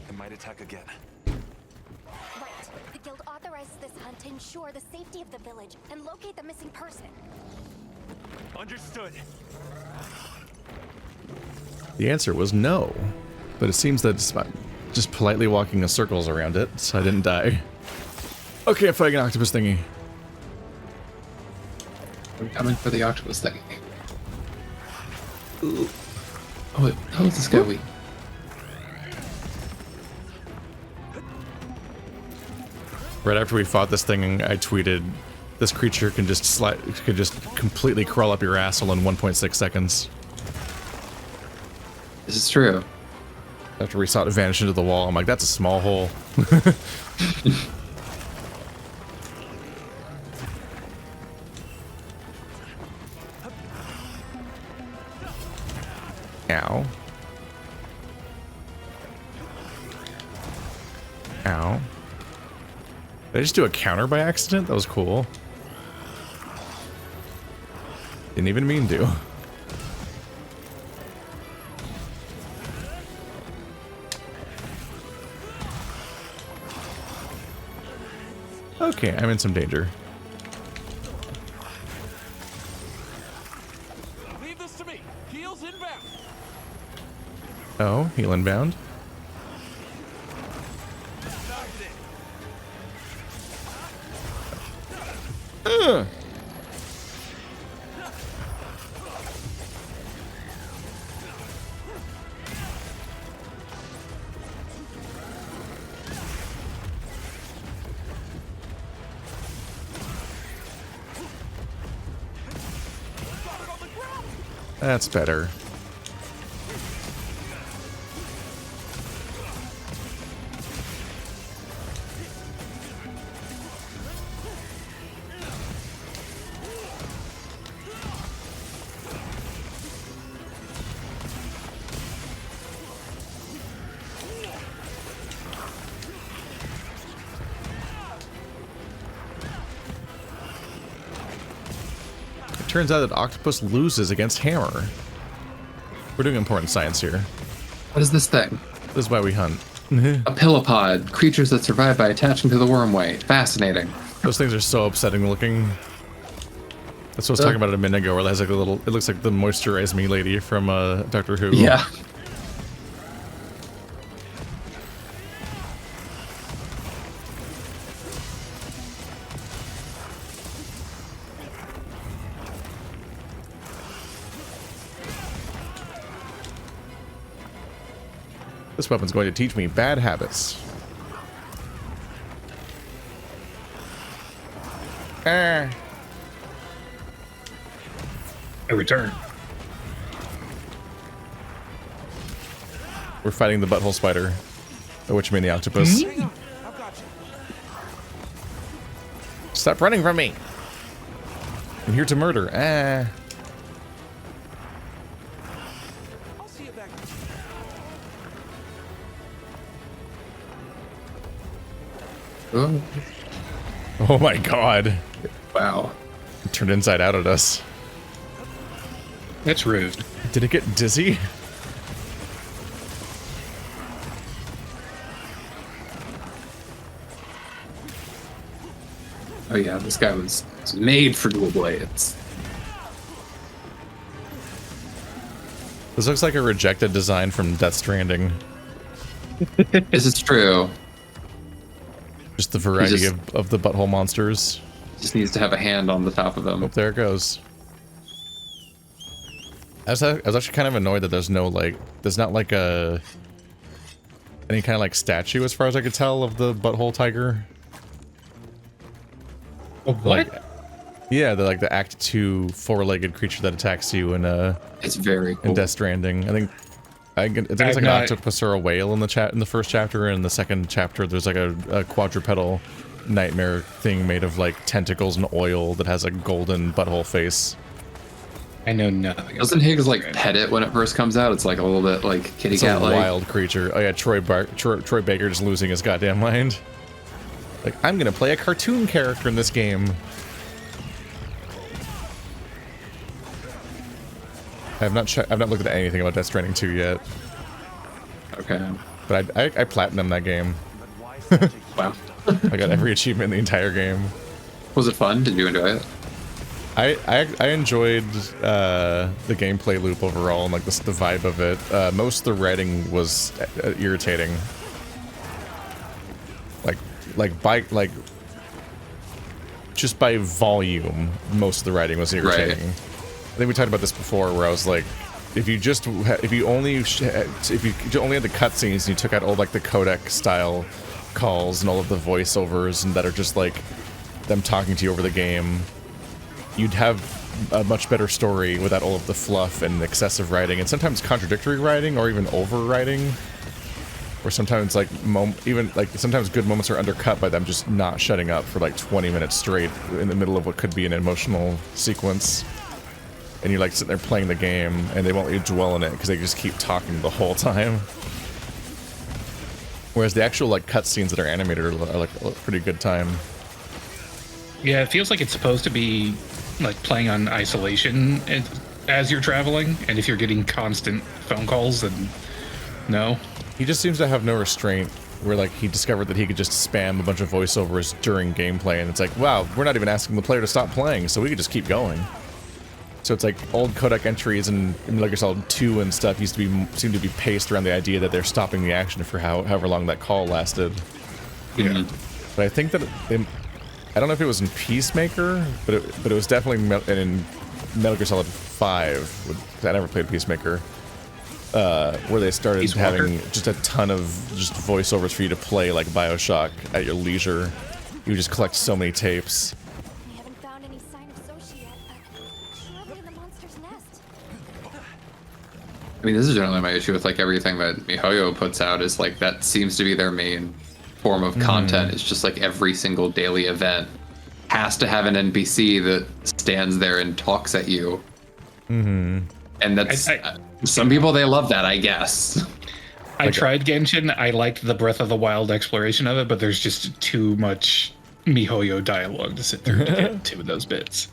It might attack again. Right. The guild authorizes this hunt to ensure the safety of the village and locate the missing person. Understood. The answer was no, but it seems that it's just politely walking in circles around it, so I didn't die. Okay, I'm fighting an octopus thingy. We're coming for the octopus thingy. Ooh. Oh, wait, how is this guy weak? Right after we fought this thing, I tweeted, "This creature can just completely crawl up your asshole in 1.6 seconds." This is true. After we saw it vanish into the wall, I'm like, "That's a small hole." Ow. Ow. Did I just do a counter by accident? That was cool. Didn't even mean to. Okay, I'm in some danger. Leave this to me. Heels inbound. Oh, heal inbound. That's better. Turns out that octopus loses against hammer. We're doing important science here. What is this thing? This is why we hunt. A pillipod. Creatures that survive by attaching to the wormway. Fascinating. Those things are so upsetting looking. That's what I was talking about a minute ago, where it has like a little, it looks like the moisturize me lady from Doctor Who. Yeah. This weapon's going to teach me bad habits. I return. We're fighting the butthole spider. By which I mean the octopus. Stop running from me! I'm here to murder. Oh. Oh my god. Wow. It turned inside out at us. That's rude. Did it get dizzy? Oh yeah, this guy was made for dual blades. This looks like a rejected design from Death Stranding. This is true. Just the variety of the butthole monsters. Just needs to have a hand on the top of him. Oh, there it goes. I was actually kind of annoyed that there's no, like, there's not like any kind of like statue as far as I could tell of the butthole tiger. Oh, what? Like, yeah, the the Act 2 four-legged creature that attacks you in it's very cool. In Death Stranding. I think it's like an octopus or a whale in the first chapter, and in the second chapter there's like a quadrupedal nightmare thing made of like tentacles and oil that has a golden butthole face. I know nothing. Doesn't Higgs like pet it when it first comes out? It's like a little bit like kitty cat like. It's a wild creature. Oh yeah, Troy Baker just losing his goddamn mind. Like, I'm gonna play a cartoon character in this game. I've not looked at anything about Death Stranding 2 yet. Okay. But I platinumed that game. Wow. I got every achievement in the entire game. Was it fun? Did you enjoy it? I enjoyed the gameplay loop overall and like the vibe of it. Most of the writing was irritating. Just by volume, most of the writing was irritating. Right. I think we talked about this before, where I was like, if you only had the cutscenes and you took out all like the codec style calls and all of the voiceovers and that are just like them talking to you over the game, you'd have a much better story without all of the fluff and excessive writing and sometimes contradictory writing or even overwriting. Or sometimes like sometimes good moments are undercut by them just not shutting up for like 20 minutes straight in the middle of what could be an emotional sequence. And you're like sitting there playing the game and they won't let you dwell in it because they just keep talking the whole time. Whereas the actual like cutscenes that are animated are like a pretty good time. Yeah, it feels like it's supposed to be like playing on isolation as you're traveling, and if you're getting constant phone calls, then no. He just seems to have no restraint, where like he discovered that he could just spam a bunch of voiceovers during gameplay, and it's like, wow, we're not even asking the player to stop playing, so we could just keep going. So it's like old codec entries and Metal Gear Solid 2 and stuff seem to be paced around the idea that they're stopping the action for however long that call lasted. Yeah. But I think that I don't know if it was in Peacemaker, but it was definitely in Metal Gear Solid 5. Because I never played Peacemaker, where they started having just a ton of just voiceovers for you to play like BioShock at your leisure. You just collect so many tapes. We haven't found any sign of Soshi yet, but surely in the monster's nest. I mean, this is generally my issue with like everything that MiHoYo puts out is like that seems to be their main form of content. It's just like every single daily event has to have an NPC that stands there and talks at you. And that's some people, they love that, I guess. I tried Genshin. I liked the Breath of the Wild exploration of it, but there's just too much MiHoYo dialogue to sit there to get to those bits.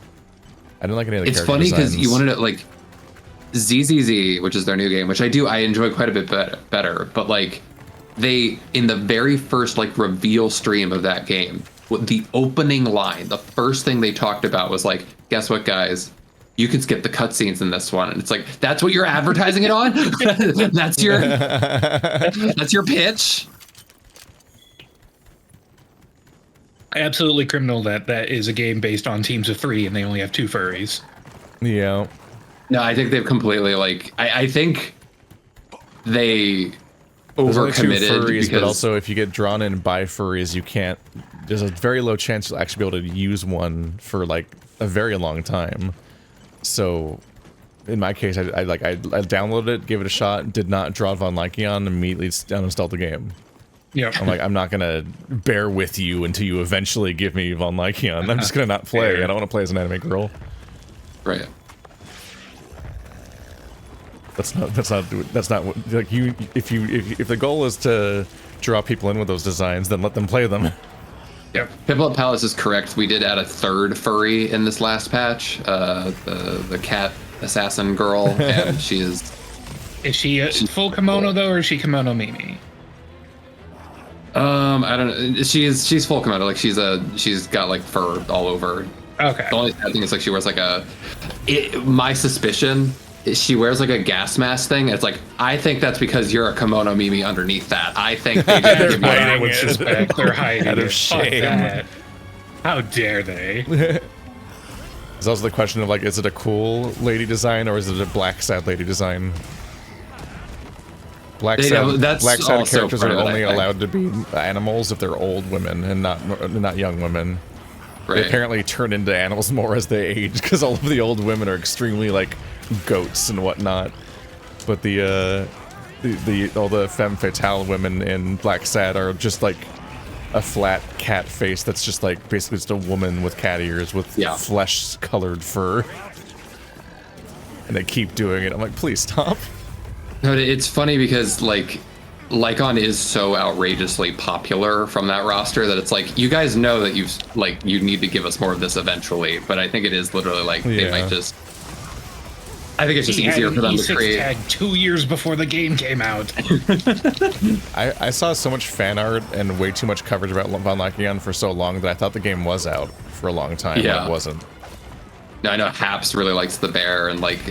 I don't like any of the It's funny because you wanted to like ZZZ, which is their new game, which I enjoy quite a bit better, but like they, in the very first like reveal stream of that game, the opening line, the first thing they talked about was like, guess what, guys? You can skip the cutscenes in this one. And it's like, that's what you're advertising it on? That's your pitch? Absolutely criminal that is a game based on teams of 3 and they only have 2 furries. Yeah. No, I think they've completely like, I think they overcommitted furries, but also if you get drawn in by furries, you can't. There's a very low chance you'll actually be able to use one for like a very long time. So, in my case, I downloaded it, gave it a shot, did not draw Von Lycion, immediately uninstalled the game. Yeah, I'm like, I'm not gonna bear with you until you eventually give me Von Lycion. I'm just gonna not play. I don't want to play as an anime girl. Right. That's not what, like you. If the goal is to draw people in with those designs, then let them play them. Yep. Piplup Palace is correct. We did add a third furry in this last patch. The cat assassin girl, and she is. Is she full kimono though, or is she kimono Mimi? I don't know. She's full kimono. Like she's got like fur all over. Okay. The only bad thing is like she wears like my suspicion is she wears like a gas mask thing. It's like, I think that's because you're a kimono Mimi underneath that. I think they just give I would suspect they're hiding out of it. shame. Fuck that. How dare they? There's also the question of like, is it a cool lady design or is it a black sad lady design? Black sad characters are only allowed to be animals if they're old women and not young women. Right. They apparently turn into animals more as they age because all of the old women are extremely like goats and whatnot. But all the femme fatale women in Black Sad are just like a flat cat face that's just like basically just a woman with cat ears with flesh colored fur. And they keep doing it. I'm like, please stop. No, it's funny because like Lycon is so outrageously popular from that roster that it's like, you guys know that you need to give us more of this eventually, but I think it is literally like they might just I think it's just easier for them to create. Tag 2 years before the game came out. I saw so much fan art and way too much coverage about Von Lycaon for so long that I thought the game was out for a long time, but it wasn't. No, I know Haps really likes the bear, and like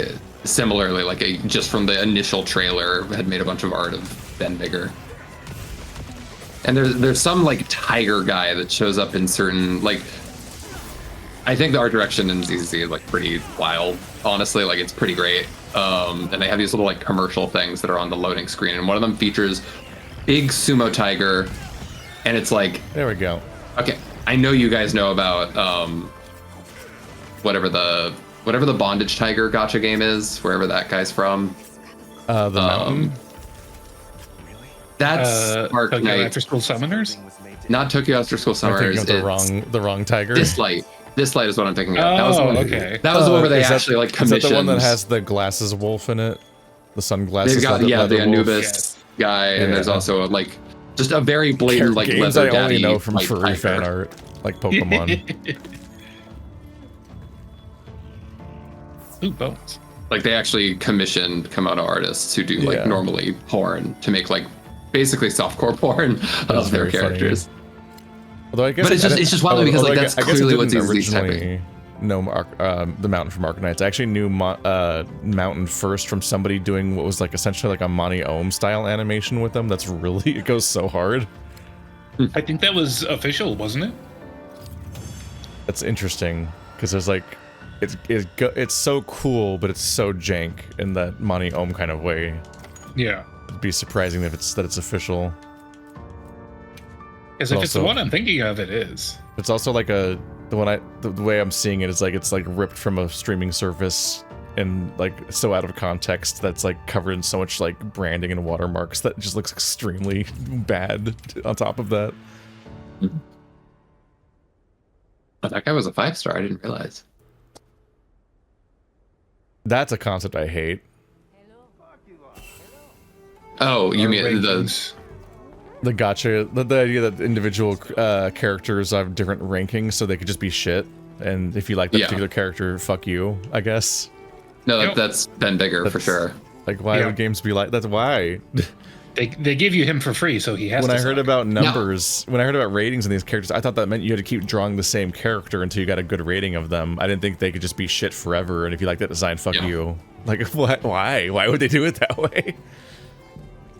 similarly, like just from the initial trailer, had made a bunch of art of Ben Bigger. And there's some like tiger guy that shows up in certain like. I think the art direction in ZZZ is like pretty wild, honestly. Like it's pretty great. And they have these little like commercial things that are on the loading screen, and one of them features big sumo tiger, and it's like, there we go. Okay, I know you guys know about whatever the bondage tiger gacha game is, wherever that guy's from. The mountain. That's Tokyo After School Summoners. Not Tokyo After School Summoners. The wrong tiger. This light is what I'm thinking of. That was the one, okay. That was the one where they actually like commissioned. Is that the one that has the glasses wolf in it? The sunglasses. They've got the Anubis guy, and there's also like just a very blatant like games leather I daddy. only know from like, furry fan art, like Pokemon. Ooh, bones. Like they actually commissioned Komodo artists who do like normally porn to make like basically softcore porn of their characters. Funny. Although I guess but it's just wild because like that's clearly what ZZZ's originally know the Mountain from Arknights. I actually knew Mountain first from somebody doing what was like essentially like a Monty Ohm style animation with them. That's really, it goes so hard. I think that was official, wasn't it? That's interesting because there's like it's so cool, but it's so jank in that Monty Ohm kind of way. Yeah, it'd be surprising if it's official. Because if it's the one I'm thinking of, it is. It's also like the way I'm seeing it is like it's like ripped from a streaming service and like so out of context that's like covered in so much like branding and watermarks that just looks extremely bad on top of that. Oh, that guy was a 5-star. I didn't realize. That's a concept I hate. Oh, you mean the gacha, the idea that individual characters have different rankings so they could just be shit, and if you like that particular character, fuck you, I guess. No, that's Ben Bigger for sure. Like, why would games be like? That's why. They give you him for free, so he has to. When I heard about numbers, when I heard about ratings in these characters, I thought that meant you had to keep drawing the same character until you got a good rating of them. I didn't think they could just be shit forever, and if you like that design, fuck you. Like, what? Why? Why would they do it that way?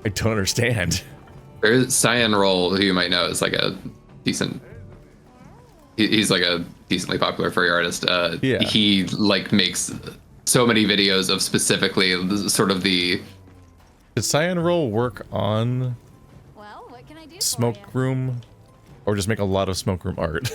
I don't understand. There's Cyan Roll, who you might know is like a decent. He's like a decently popular furry artist. He like makes so many videos of specifically sort of the. Did Cyan Roll work on Smoke Room, or just make a lot of Smoke Room art?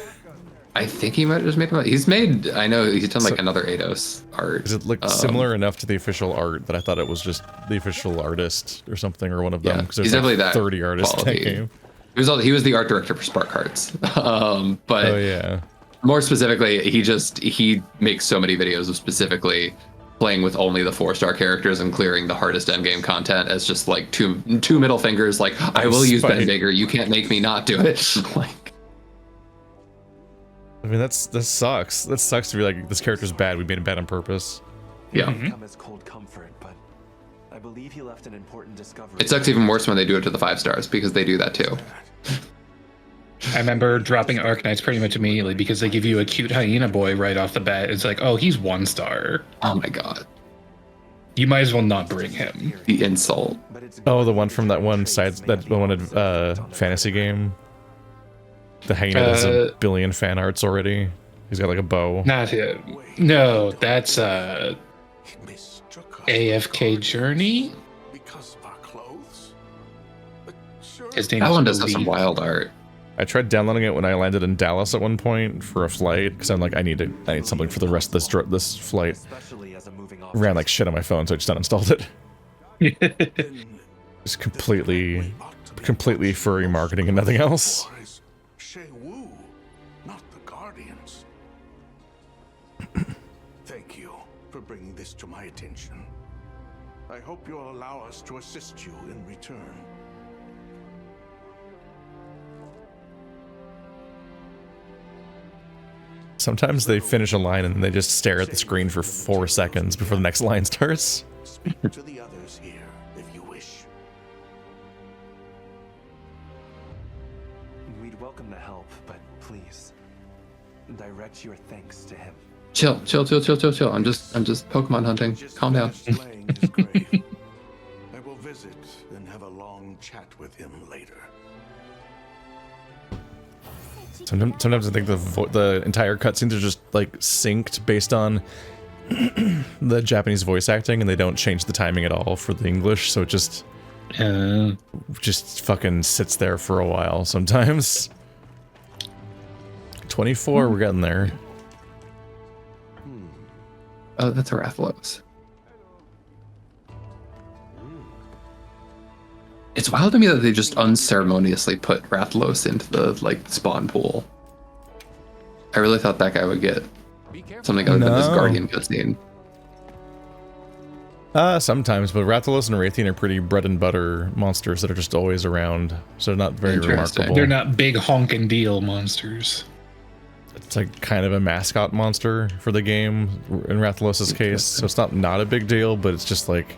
I think he might have just made them. He's made. I know he's done like another Eidos art. Does it look similar enough to the official art that I thought it was just the official artist or something, or one of them? Because he's there's definitely like that 30 artists in that game. He was the art director for Spark Hearts. But more specifically, he makes so many videos of specifically playing with only the 4-star characters and clearing the hardest endgame content as just like two middle fingers. Like, I will use Ben Bigger. You can't make me not do it. Like. I mean, that sucks. That sucks to be like, this character's bad. We made him bad on purpose. Yeah. Come as cold comfort, but I believe he left an important discovery. It sucks even worse when they do it to the 5-stars because they do that too. I remember dropping Arknights pretty much immediately because they give you a cute hyena boy right off the bat. It's like, oh, he's 1-star. Oh my god. You might as well not bring him. The insult. Oh, the one from that one fantasy game. The hyena has a billion fan arts already. He's got like a bow. Not him. No, that's AFK Journey. His name that is one does have some wild art. I tried downloading it when I landed in Dallas at one point for a flight because I'm like, I need something for the rest of this flight. Ran like shit on my phone, so I just uninstalled it. Just completely furry marketing and nothing else. Thank you for bringing this to my attention. I hope you'll allow us to assist you in return. Sometimes they finish a line and they just stare at the screen for 4 seconds before the next line starts. Speak to the others here, if you wish. We'd welcome the help, but please, direct your thanks to him. Chill. I'm just Pokemon hunting. Calm down. I will visit and have a long chat with him later. Sometimes I think the entire cutscenes are just like synced based on the Japanese voice acting, and they don't change the timing at all for the English, so it just fucking sits there for a while sometimes. 24, we're getting there. Oh, that's a Rathalos. It's wild to me that they just unceremoniously put Rathalos into the spawn pool. I really thought that guy would get something other than this Guardian cutscene. Sometimes, but Rathalos and Raytheon are pretty bread and butter monsters that are just always around, so they're not very remarkable. They're not big honk and deal monsters. It's like kind of a mascot monster for the game in Rathalos' case, so it's not a big deal, but it's just like,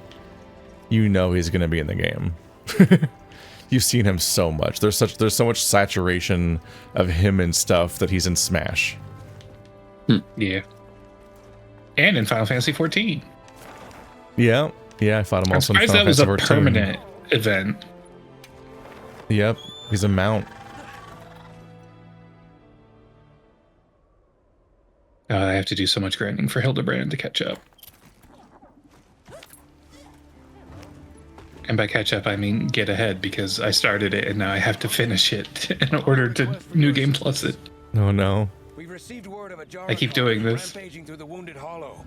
you know he's going to be in the game. You've seen him so much. There's so much saturation of him and stuff that he's in Smash. Yeah. And in Final Fantasy 14. Yeah, I fought him also in Final that was Fantasy a 14. permanent event. Yep, he's a mount. I have to do so much grinding for Hildebrand to catch up. And by catch up, I mean get ahead, because I started it and now I have to finish it in order to New Game Plus it. Oh no. We've received word of a I keep doing this. rampaging through the Wounded Hollow.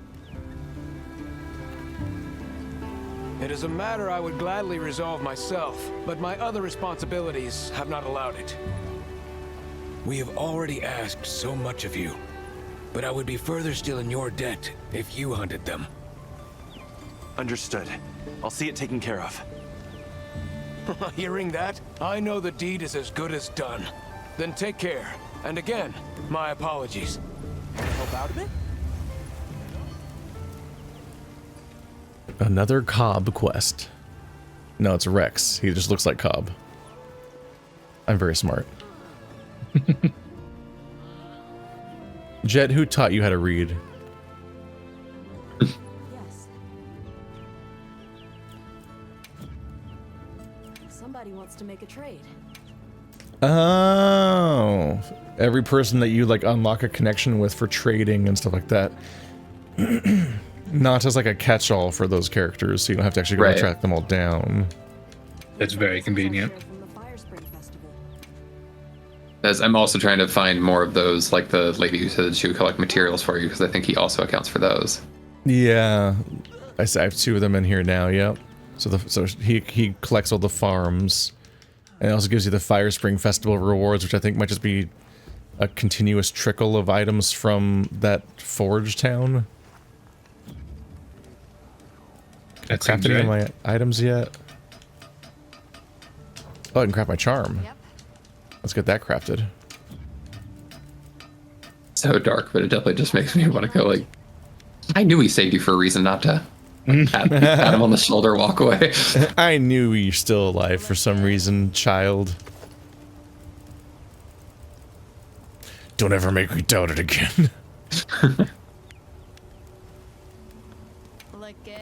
It is a matter I would gladly resolve myself, but my other responsibilities have not allowed it. We have already asked so much of you, but I would be further still in your debt if you hunted them. Understood. I'll see it taken care of. Hearing that, I know the deed is as good as done. Then take care. And again, my apologies. Want to help out a bit? Another Cobb quest. No, it's Rex. He just looks like Cobb. I'm very smart. Jet, who taught you how to read? Somebody wants to make a trade. Oh, every person that you like unlock a connection with for trading and stuff like that. Nata's like a catch-all for those characters, so you don't have to actually go and track them all down. That's very convenient. As I'm also trying to find more of those, like the lady who said she would collect materials for you, because I think he also accounts for those. Yeah, I have 2 of them in here now. Yep. So he collects all the farms, and it also gives you the Fire Spring Festival rewards, which I think might just be a continuous trickle of items from that forge town. That crafted any of my items yet? Oh, I can craft my charm. Yep. Let's get that crafted. So dark, but it definitely just makes me want to go like, I knew he saved you for a reason, not to pat him on the shoulder, walk away. I knew you're still alive for some reason, child. Don't ever make me doubt it again. Look good?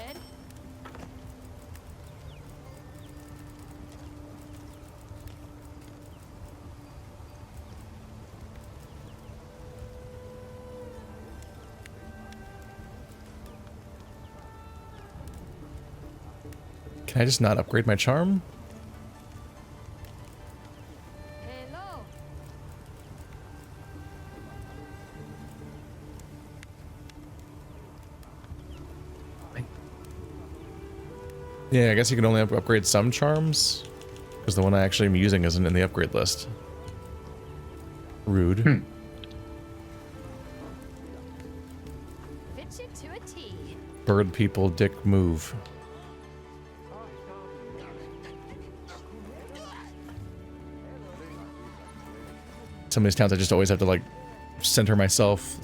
Can I just not upgrade my charm? Hello. Yeah, I guess you can only upgrade some charms, because the one I actually am using isn't in the upgrade list. Rude. Fit you to a T. Bird people dick move. Some of these towns I just always have to like center myself,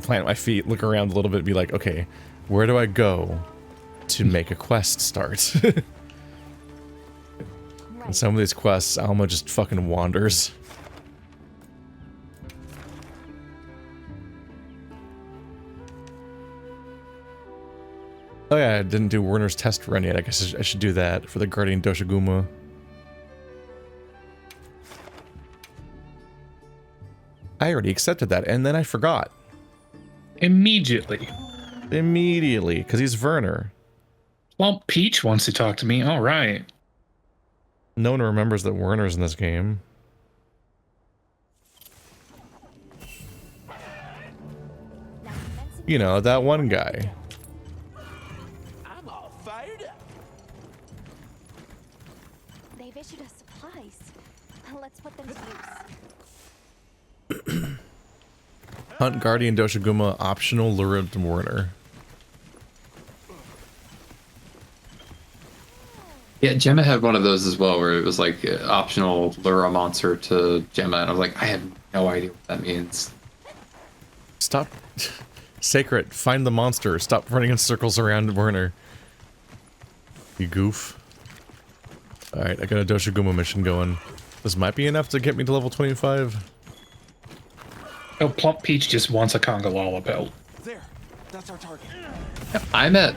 plant my feet, look around a little bit, be like, okay, where do I go to make a quest start? And some of these quests, Alma just fucking wanders. Oh yeah, I didn't do Werner's test run yet. I guess I should do that for the Guardian Doshiguma. I already accepted that, and then I forgot. Immediately. Immediately, because he's Werner. Plump Peach wants to talk to me. All right. No one remembers that Werner's in this game. You know, that one guy. I'm all fired up. They've issued us supplies. Let's put them to use. Hunt Guardian Doshiguma, optional lure to Werner. Yeah, Gemma had one of those as well, where it was like optional lure a monster to Gemma, and I was like, I have no idea what that means. Stop. Sacred, find the monster. Stop running in circles around Werner. You goof. Alright, I got a Doshiguma mission going. This might be enough to get me to level 25. Oh, Plump Peach just wants a Congalala belt. There, that's our target. I'm at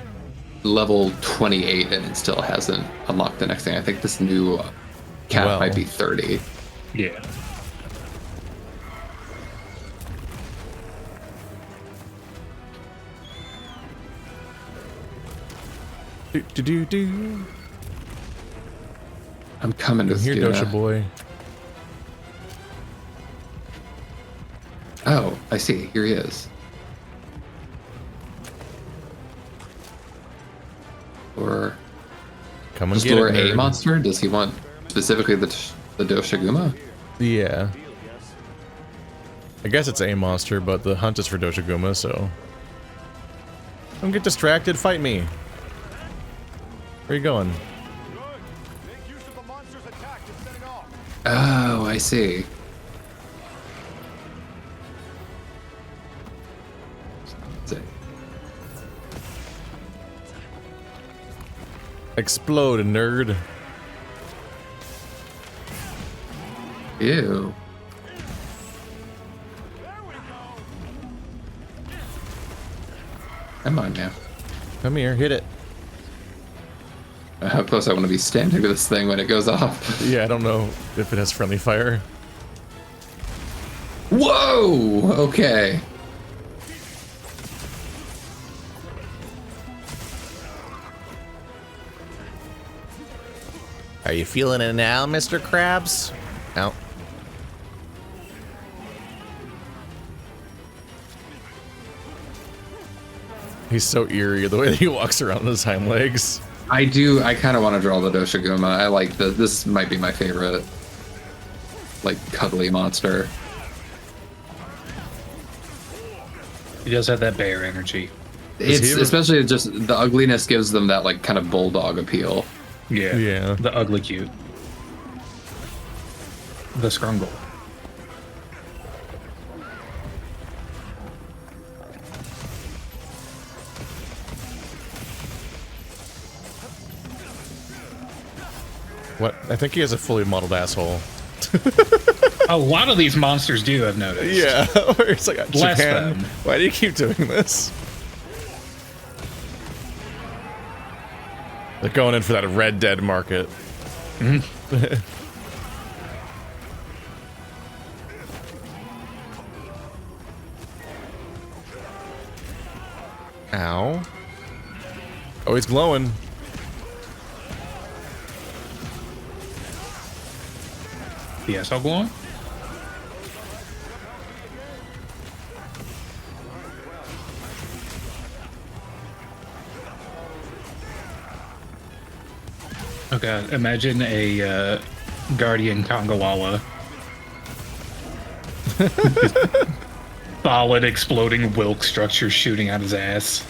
level 28 and it still hasn't unlocked the next thing. I think this new cap might be 30. Yeah. Do. I'm coming to here, Dosha boy. Oh, I see. Here he is. Or come and just get lure it, a nerd. monster? Does he want specifically the Doshiguma? Yeah. I guess it's a monster, but the hunt is for Doshiguma, so... Don't get distracted, fight me! Where you going? Oh, I see. Explode, nerd. Ew. Come on now. Come here, hit it. How close I want to be standing to this thing when it goes off. Yeah, I don't know if it has friendly fire. Whoa! Okay. Are you feeling it now, Mr. Krabs? Ow. He's so eerie the way that he walks around on his hind legs. I kind of want to draw the Doshiguma. I like this might be my favorite, like, cuddly monster. He does have that bear energy. It's especially just the ugliness gives them that, like, kind of bulldog appeal. Yeah. Yeah. The ugly cute. The scrungle. What? I think he has a fully modeled asshole. A lot of these monsters do, I've noticed. Yeah, it's like, Bless Japan, them. why do you keep doing this? They're going in for that Red Dead market. Ow. Oh, he's glowing. The asshole glowing? Oh god, imagine a Guardian Congalala. Ballard exploding Wilk structure shooting out his ass.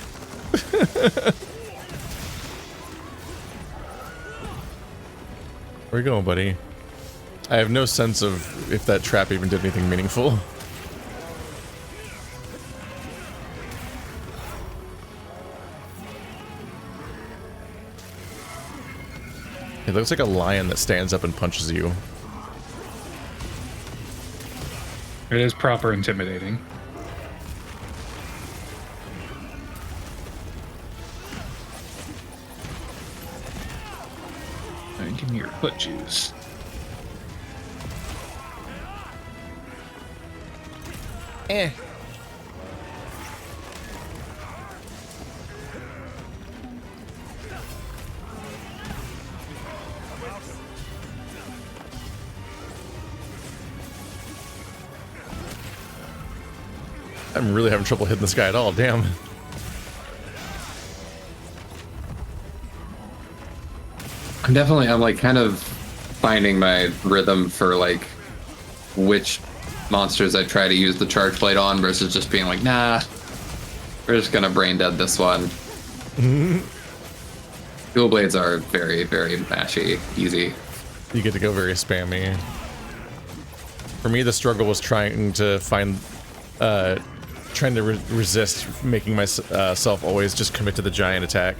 Where you going, buddy? I have no sense of if that trap even did anything meaningful. It looks like a lion that stands up and punches you. It is proper intimidating. Right, give me your foot juice. Eh. I'm really having trouble hitting this guy at all, damn. I'm like kind of finding my rhythm for like which monsters I try to use the charge blade on versus just being like, nah, we're just gonna brain dead this one. Dual blades are very, very mashy, easy. You get to go very spammy. For me, the struggle was trying to find, trying to resist making myself always just commit to the giant attack.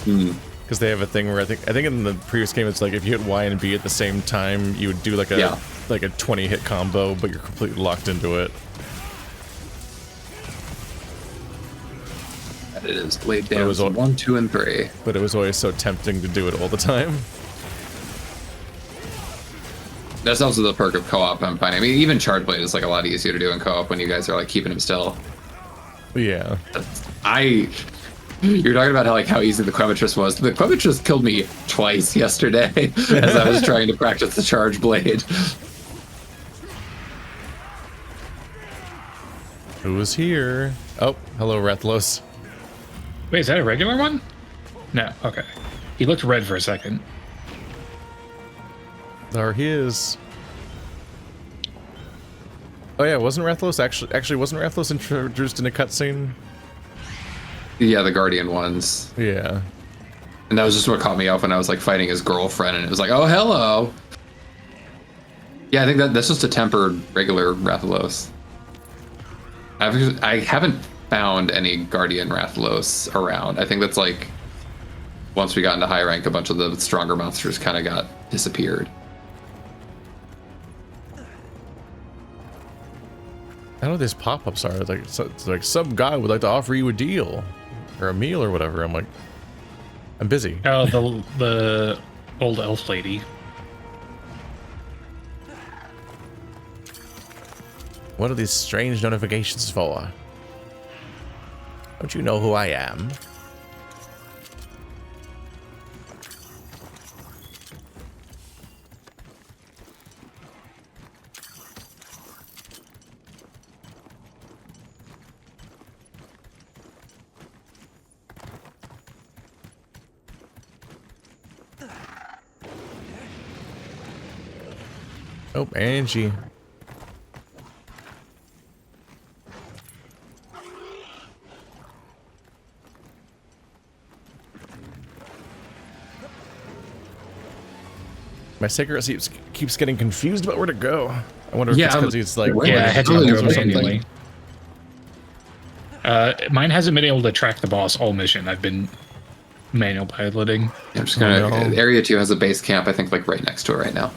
Because they have a thing where I think in the previous game it's like if you hit Y and B at the same time, you would do like a 20 hit combo, but you're completely locked into it. And it is blade damage 1, 2, and 3. But it was always so tempting to do it all the time. That's also the perk of co-op, I'm finding. I mean, even charge blade is like a lot easier to do in co-op when you guys are like keeping him still. Yeah. You're talking about how easy the Quematress was. The Quematress killed me twice yesterday as I was trying to practice the charge blade. Who is here? Oh, hello, Rathlos. Wait, is that a regular one? No, okay. He looked red for a second. There he is. Oh yeah, wasn't Rathlos actually wasn't Rathlos introduced in a cutscene? Yeah, the Guardian ones. Yeah. And that was just what caught me off when I was like fighting his girlfriend, and it was like, oh, hello. Yeah, I think that's just a tempered regular Rathalos. I haven't found any Guardian Rathalos around. I think that's like once we got into high rank, a bunch of the stronger monsters kind of got disappeared. I know what these pop-ups are. It's like some guy would like to offer you a deal or a meal or whatever. I'm like, I'm busy. Oh, the old elf lady. What are these strange notifications for? Don't you know who I am? Oh, Angie. My sacred keeps getting confused about where to go. I wonder if it's because he's like... Yeah, I had to do it manually. Mine hasn't been able to track the boss all mission. I've been manual piloting. I'm just gonna... Area 2 has a base camp, I think, like right next to it right now.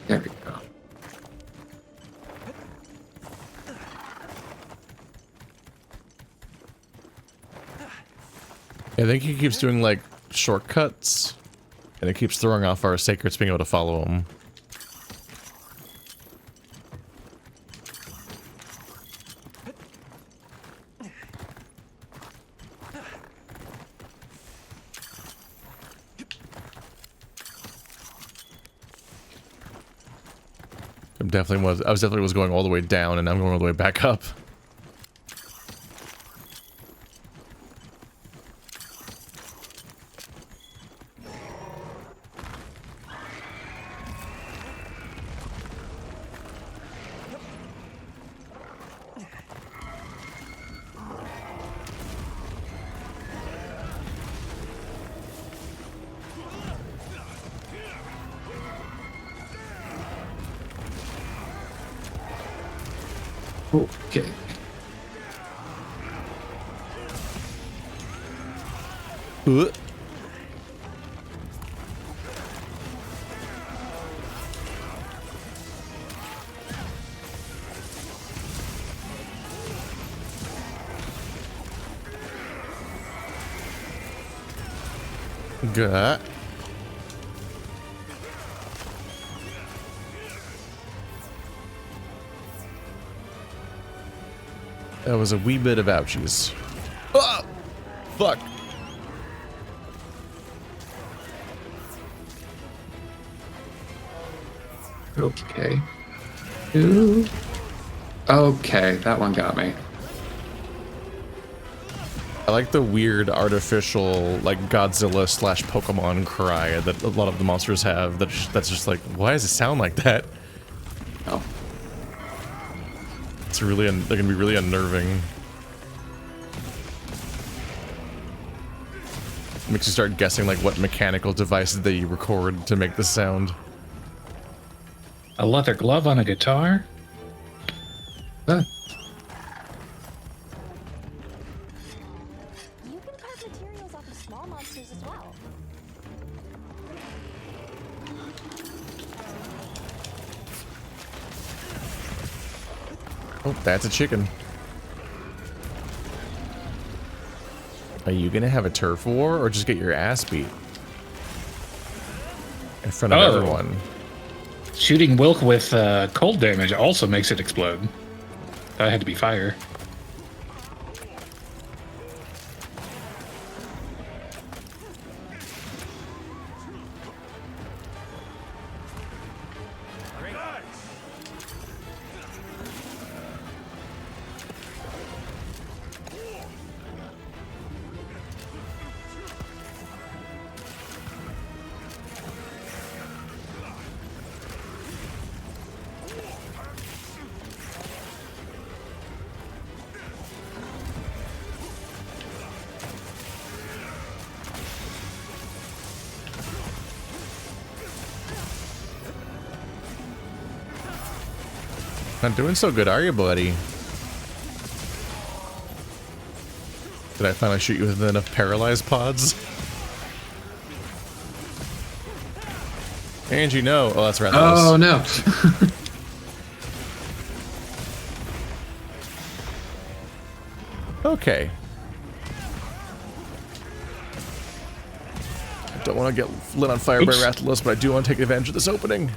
There we go. I think he keeps doing like shortcuts, and it keeps throwing off our sacreds being able to follow him. I definitely was going all the way down, and I'm going all the way back up. Okay. Good. That was a wee bit of ouchies. Oh! Fuck. Okay. Ooh. Okay, that one got me. I like the weird artificial, like Godzilla / Pokemon cry that a lot of the monsters have. That's just like, why does it sound like that? Oh. It's really, they're gonna be really unnerving. Makes you start guessing like what mechanical devices they record to make the sound. A leather glove on a guitar? Huh. You can carve materials off of small monsters as well. Oh, that's a chicken. Are you gonna have a turf war or just get your ass beat in front of everyone? Shooting Wilk with cold damage also makes it explode. That had to be fire. Not doing so good, are you, buddy? Did I finally shoot you with enough paralyzed pods? Angie, no. Oh, that's Rath-from. Oh, no. Okay. Don't want to get lit on fire by Rath-from, but I do want to take advantage of this opening.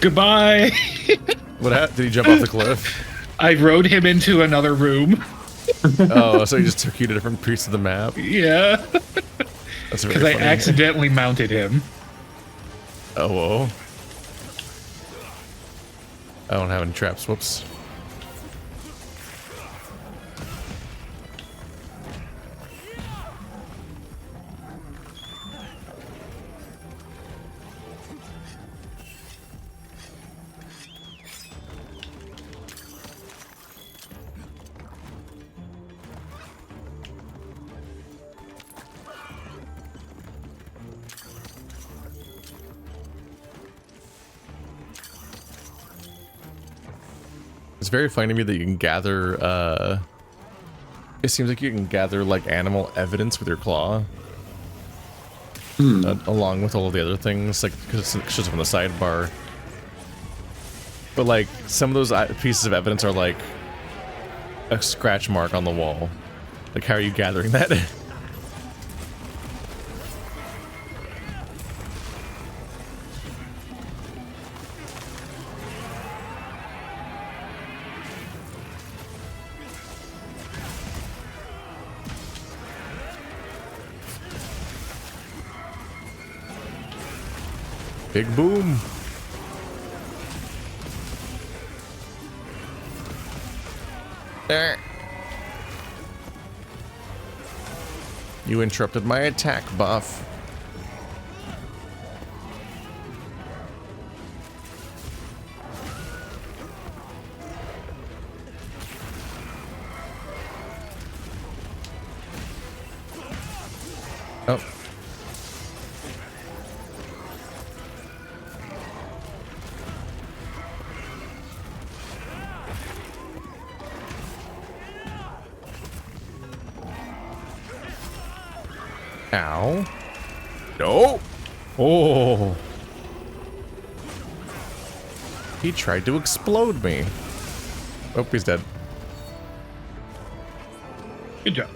Goodbye. What happened? Did he jump off the cliff? I rode him into another room. Oh, so he just took you to different pieces of the map? Yeah. That's very Because I funny. accidentally mounted him. Oh, whoa. I don't have any traps. Whoops. It's very funny to me that you can gather, it seems like you can gather, like, animal evidence with your claw. Along with all of the other things, like, because it's just on the sidebar. But, like, some of those pieces of evidence are, like, a scratch mark on the wall. Like, how are you gathering that? Big boom. There. You interrupted my attack, buff. Oh. Ow. No. Oh. He tried to explode me. Oh, he's dead. Good job.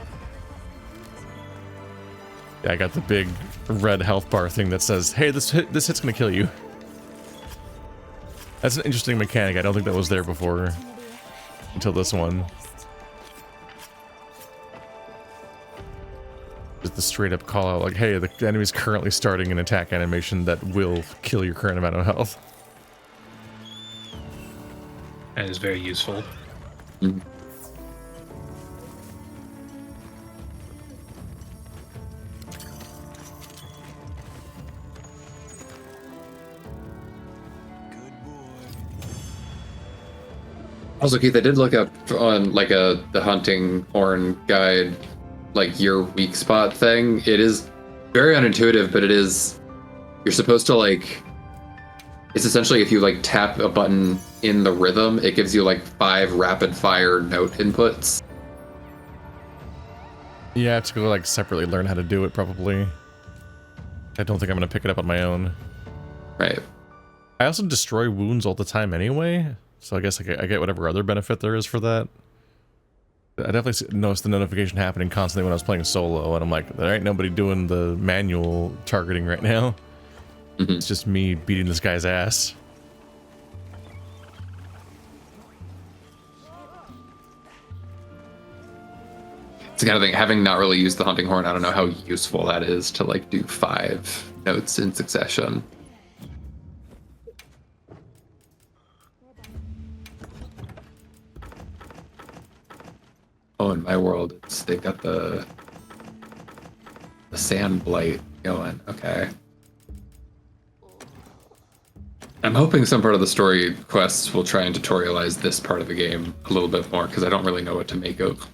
Yeah, I got the big red health bar thing that says, hey, this hit's gonna kill you. That's an interesting mechanic. I don't think that was there before. Until this one. Just the straight up call out like, hey, the enemy's currently starting an attack animation that will kill your current amount of health. That is very useful. Also, Keith, I did look up on like the hunting horn guide, like your weak spot thing. It is very unintuitive, but it is, you're supposed to like, it's essentially if you like tap a button in the rhythm, it gives you like 5 rapid fire note inputs. Yeah, I have to go like separately learn how to do it probably. I don't think I'm gonna pick it up on my own. Right. I also destroy wounds all the time anyway, so I guess I get whatever other benefit there is for that. I definitely noticed the notification happening constantly when I was playing solo, and I'm like, there ain't nobody doing the manual targeting right now. It's just me beating this guy's ass. It's the kind of thing, having not really used the hunting horn, I don't know how useful that is to like do 5 notes in succession. Oh, in my world, they've got the sand blight going. Okay. I'm hoping some part of the story quests will try and tutorialize this part of the game a little bit more, because I don't really know what to make of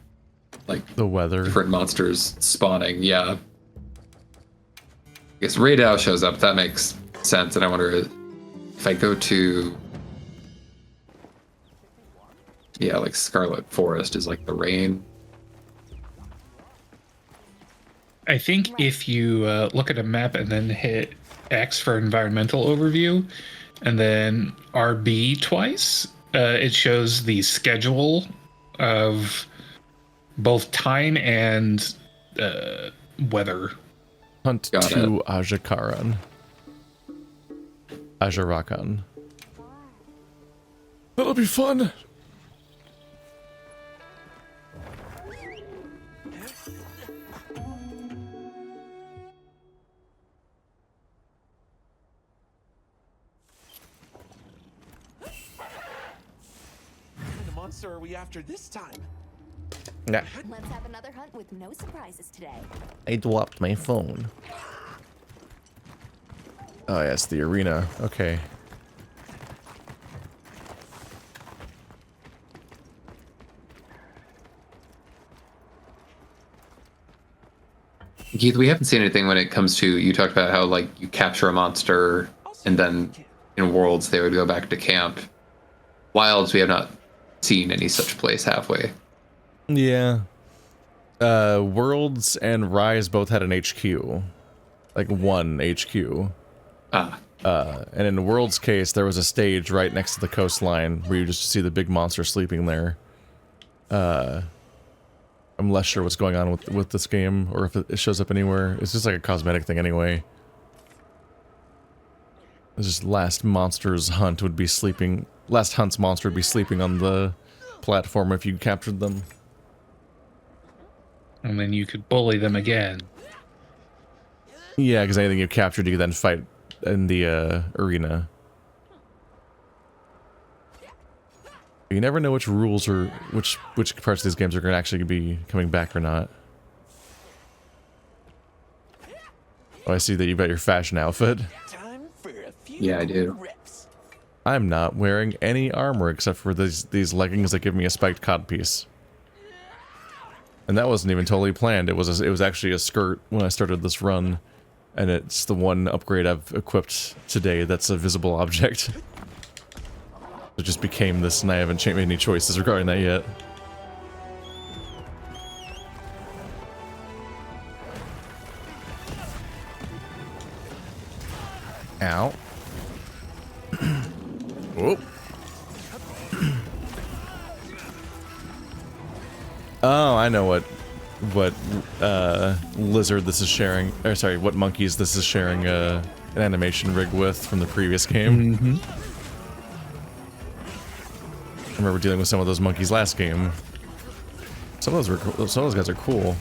like the weather, different monsters spawning. Yeah. I guess Radow shows up. That makes sense. And I wonder if I go to, yeah, like Scarlet Forest is like the rain. I think if you look at a map and then hit X for environmental overview, and then RB twice, it shows the schedule of both time and weather. Hunt to Ajakaran. Ajarakan. That'll be fun. Monster are we after this time? Yeah. Let's have another hunt with no surprises today. I dropped my phone. Oh yes, the arena. Okay. Keith, we haven't seen anything when it comes to, you talked about how like you capture a monster and then in Worlds they would go back to camp. Wilds, we have not seen any such place, have we? Yeah. Worlds and Rise both had an HQ. Like one HQ. Ah. And in the World's case, there was a stage right next to the coastline where you just see the big monster sleeping there. I'm less sure what's going on with this game, or if it shows up anywhere. It's just like a cosmetic thing anyway. It's just last monster's hunt would be sleeping. Last hunt's monster would be sleeping on the platform if you captured them. And then you could bully them again. Yeah, because anything you captured, you could then fight in the arena. You never know which rules or which parts of these games are going to actually be coming back or not. Oh, I see that you've got your fashion outfit. Yeah, I do. I'm not wearing any armor except for these leggings that give me a spiked codpiece. And that wasn't even totally planned. It was actually a skirt when I started this run, and it's the one upgrade I've equipped today that's a visible object. It just became this, and I haven't made any choices regarding that yet. Ow. Whoop. Oh, I know what lizard this is sharing, or sorry, what monkeys this is sharing an animation rig with from the previous game. Mm-hmm. I remember dealing with some of those monkeys last game. Some of those guys are cool.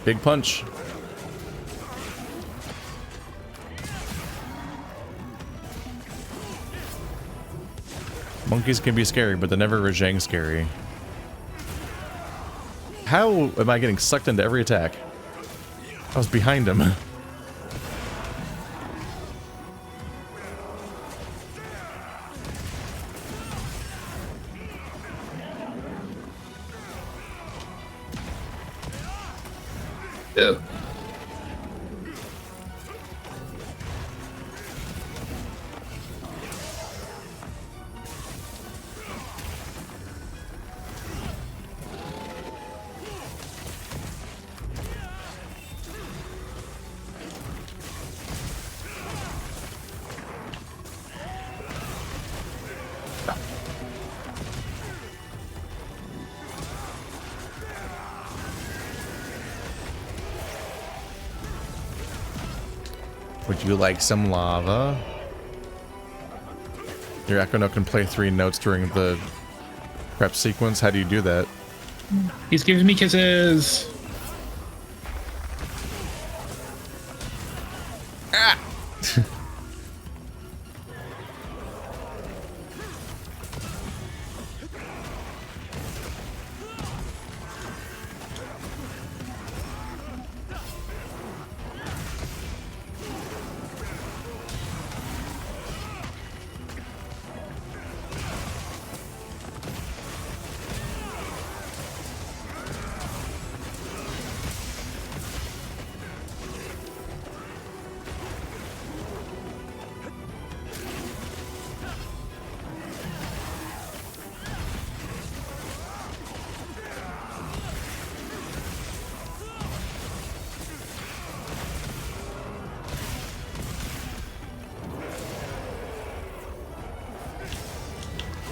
Big punch. Monkeys can be scary, but they're never Rajang scary. How am I getting sucked into every attack? I was behind him. Ew. Would you like some lava? Your Echo Note can play 3 notes during the prep sequence. How do you do that? He's giving me kisses. Ah!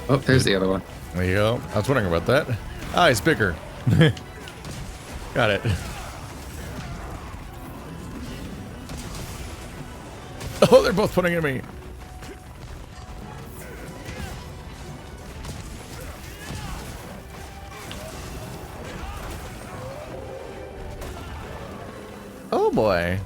Oh, there's the other one. There you go. I was wondering about that. Ah, he's bigger. Got it. Oh, they're both putting at me. Oh boy.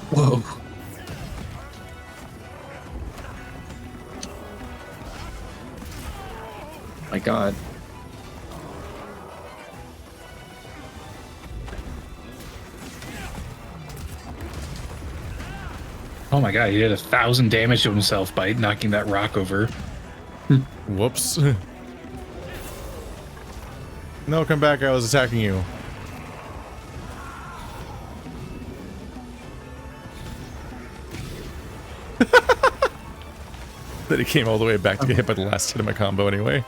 Whoa. My God. Oh my God, he did 1,000 damage to himself by knocking that rock over. Whoops. No, come back. I was attacking you. That he came all the way back to get hit by the last hit of my combo anyway.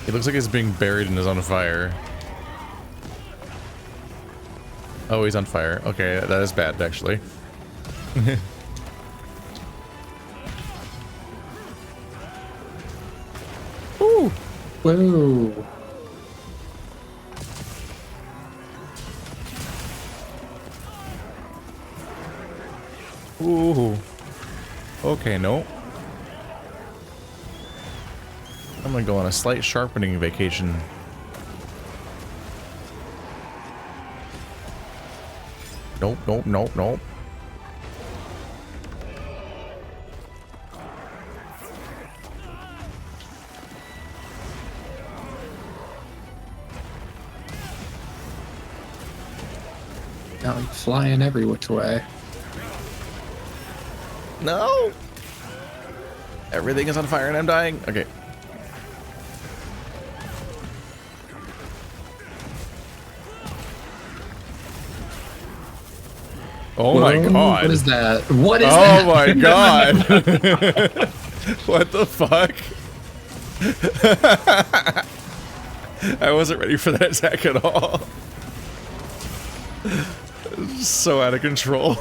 It looks like he's being buried in his own fire. Oh, he's on fire. Okay, that is bad, actually. Ooh. Whoa. Ooh. Okay, no. I'm gonna go on a slight sharpening vacation. Nope, nope, nope, nope. Now I'm flying every which way. No! Everything is on fire and I'm dying. Okay. Oh my god. What is that? What is that? Oh my god. What the fuck? I wasn't ready for that attack at all. So out of control.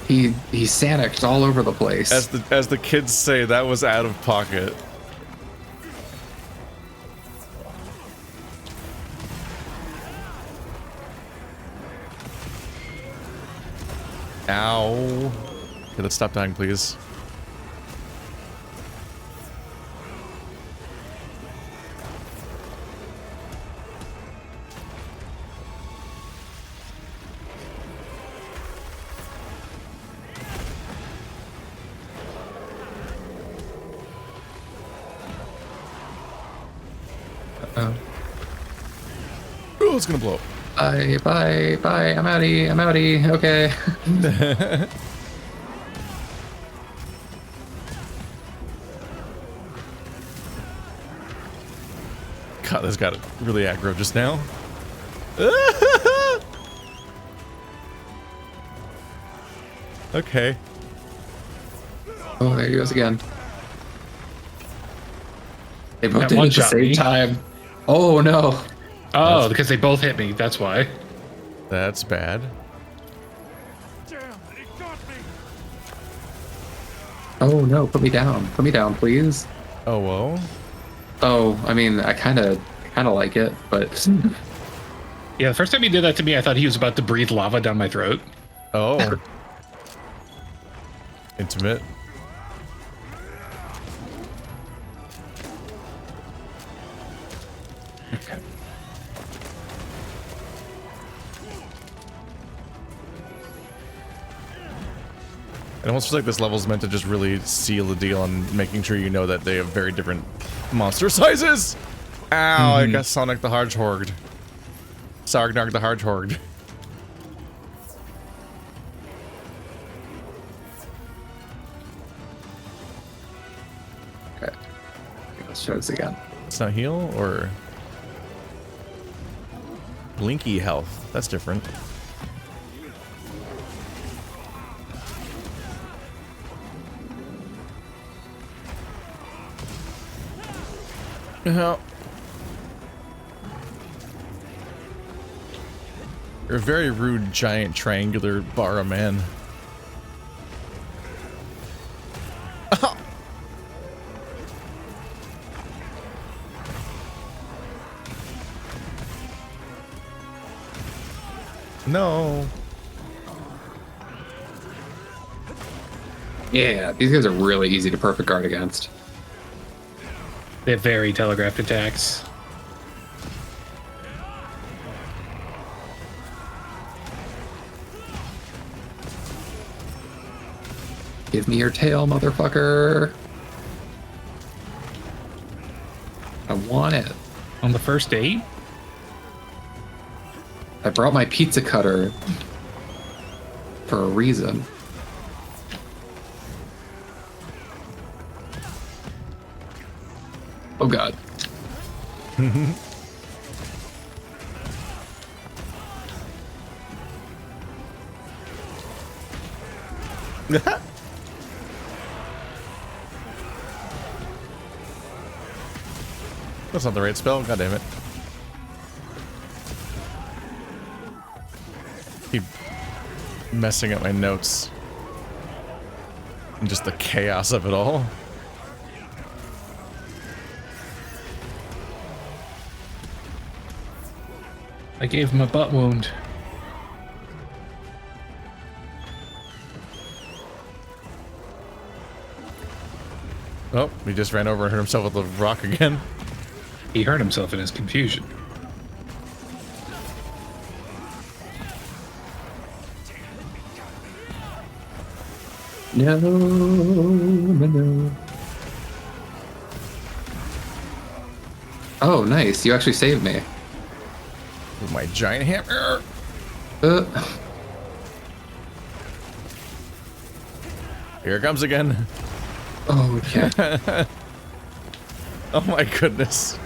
He Sanicked all over the place. As the kids say, that was out of pocket. Ow. Okay, let's stop dying, please. Oh, it's gonna blow up. Bye, bye, bye. I'm outie. I'm outie. Okay. God, this got really aggro just now. Okay. Oh, there he goes again. They both That did it one at the shot same me. time. Oh no. Oh, because they both hit me. That's why. That's bad. Oh no, put me down. Put me down, please. Oh, whoa. Oh, I mean, I kind of like it, but Yeah, the first time he did that to me, I thought he was about to breathe lava down my throat. Oh. Intimate. Okay. It almost feels like this level is meant to just really seal the deal on making sure you know that they have very different monster sizes. Ow, I got Sonic the Hedgehog. Sargnarg the Hedgehog. Okay. Let's try this again. It's not heal or Blinky health. That's different. You're a very rude, giant, triangular bar of man. No. Yeah, these guys are really easy to perfect guard against. They have very telegraphed attacks. Give me your tail, motherfucker. I want it. On the first date? I brought my pizza cutter for a reason. Oh god. That's not the right spell. God damn it. Keep messing up my notes. And just the chaos of it all. I gave him a butt wound. Oh, he just ran over and hurt himself with a rock again. He hurt himself in his confusion. No. Oh, nice. You actually saved me. With my giant hammer. Here it comes again. Oh, okay. Oh my goodness.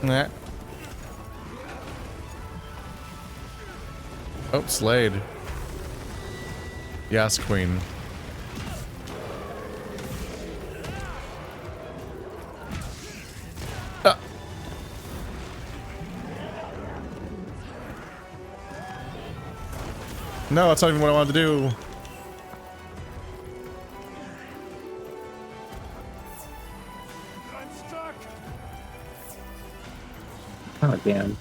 Nah. Oh, Slade. Yes, Queen. No, that's not even what I wanted to do. I'm stuck. Oh, damn.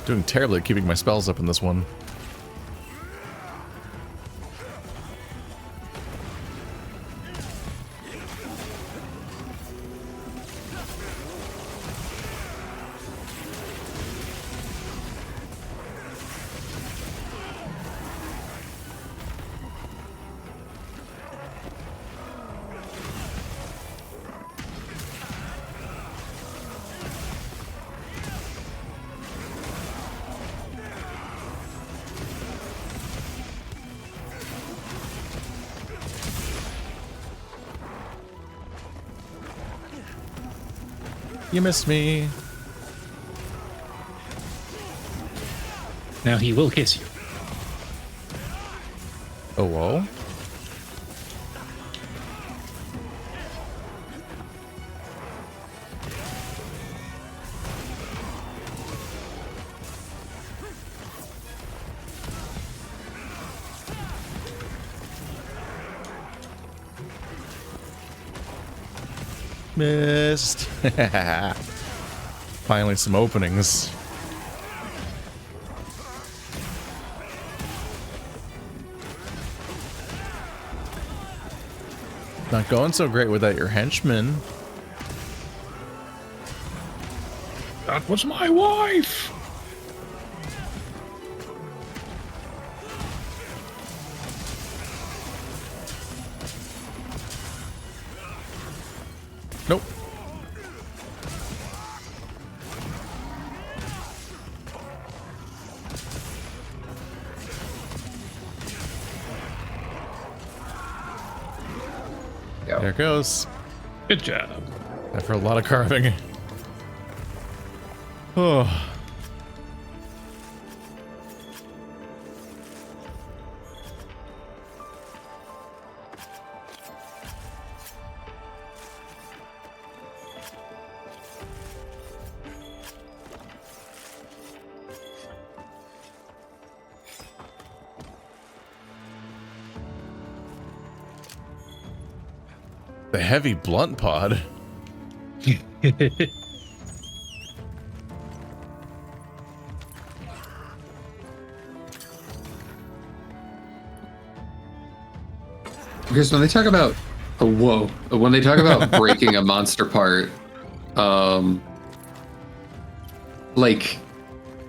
Doing terribly at keeping my spells up in this one. You missed me. Now he will kiss you. Oh, whoa. Missed. Finally some openings. Not going so great without your henchman. That was my wife. Nope. There it goes. Good job. After a lot of carving. Oh. The heavy blunt pod. Because when they talk about when they talk about breaking a monster part, like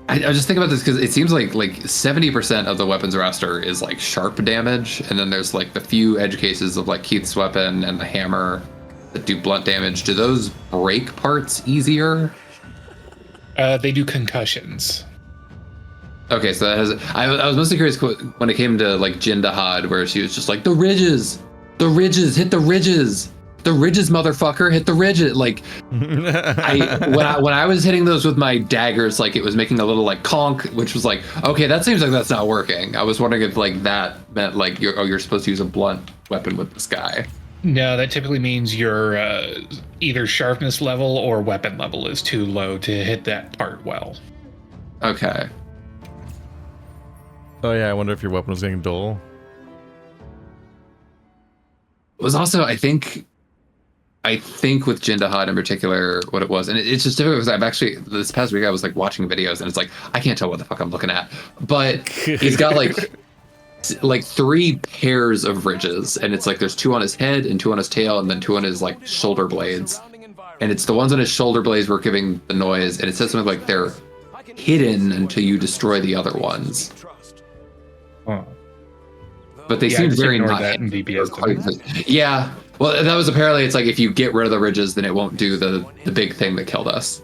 I just think about this because it seems like 70% of the weapons roster is like sharp damage, and then there's like the few edge cases of like Keith's weapon and the hammer that do blunt damage. Do those break parts easier? They do concussions. Okay, so that has. I was mostly curious when it came to like Jindahad, where she was just like the ridges, hit the ridges. the ridges, motherfucker, hit the ridges. Like, when I was hitting those with my daggers, like it was making a little like conk, which was like, okay, that seems like that's not working. I was wondering if like that meant like you're supposed to use a blunt weapon with this guy. No, that typically means your either sharpness level or weapon level is too low to hit that part well. Okay. Oh yeah, I wonder if your weapon was getting dull. It was also, I think with Jindahad in particular, what it was, and it's just difficult because I've actually, this past week I was like watching videos and it's like, I can't tell what the fuck I'm looking at. But he's got like 3 pairs of ridges, and it's like there's 2 on his head and 2 on his tail and then 2 on his like shoulder blades. And it's the ones on his shoulder blades were giving the noise, and it says something like they're hidden until you destroy the other ones. Huh. But they seem very not that in DPS. Yeah. Well, that was apparently, it's like if you get rid of the ridges, then it won't do the big thing that killed us.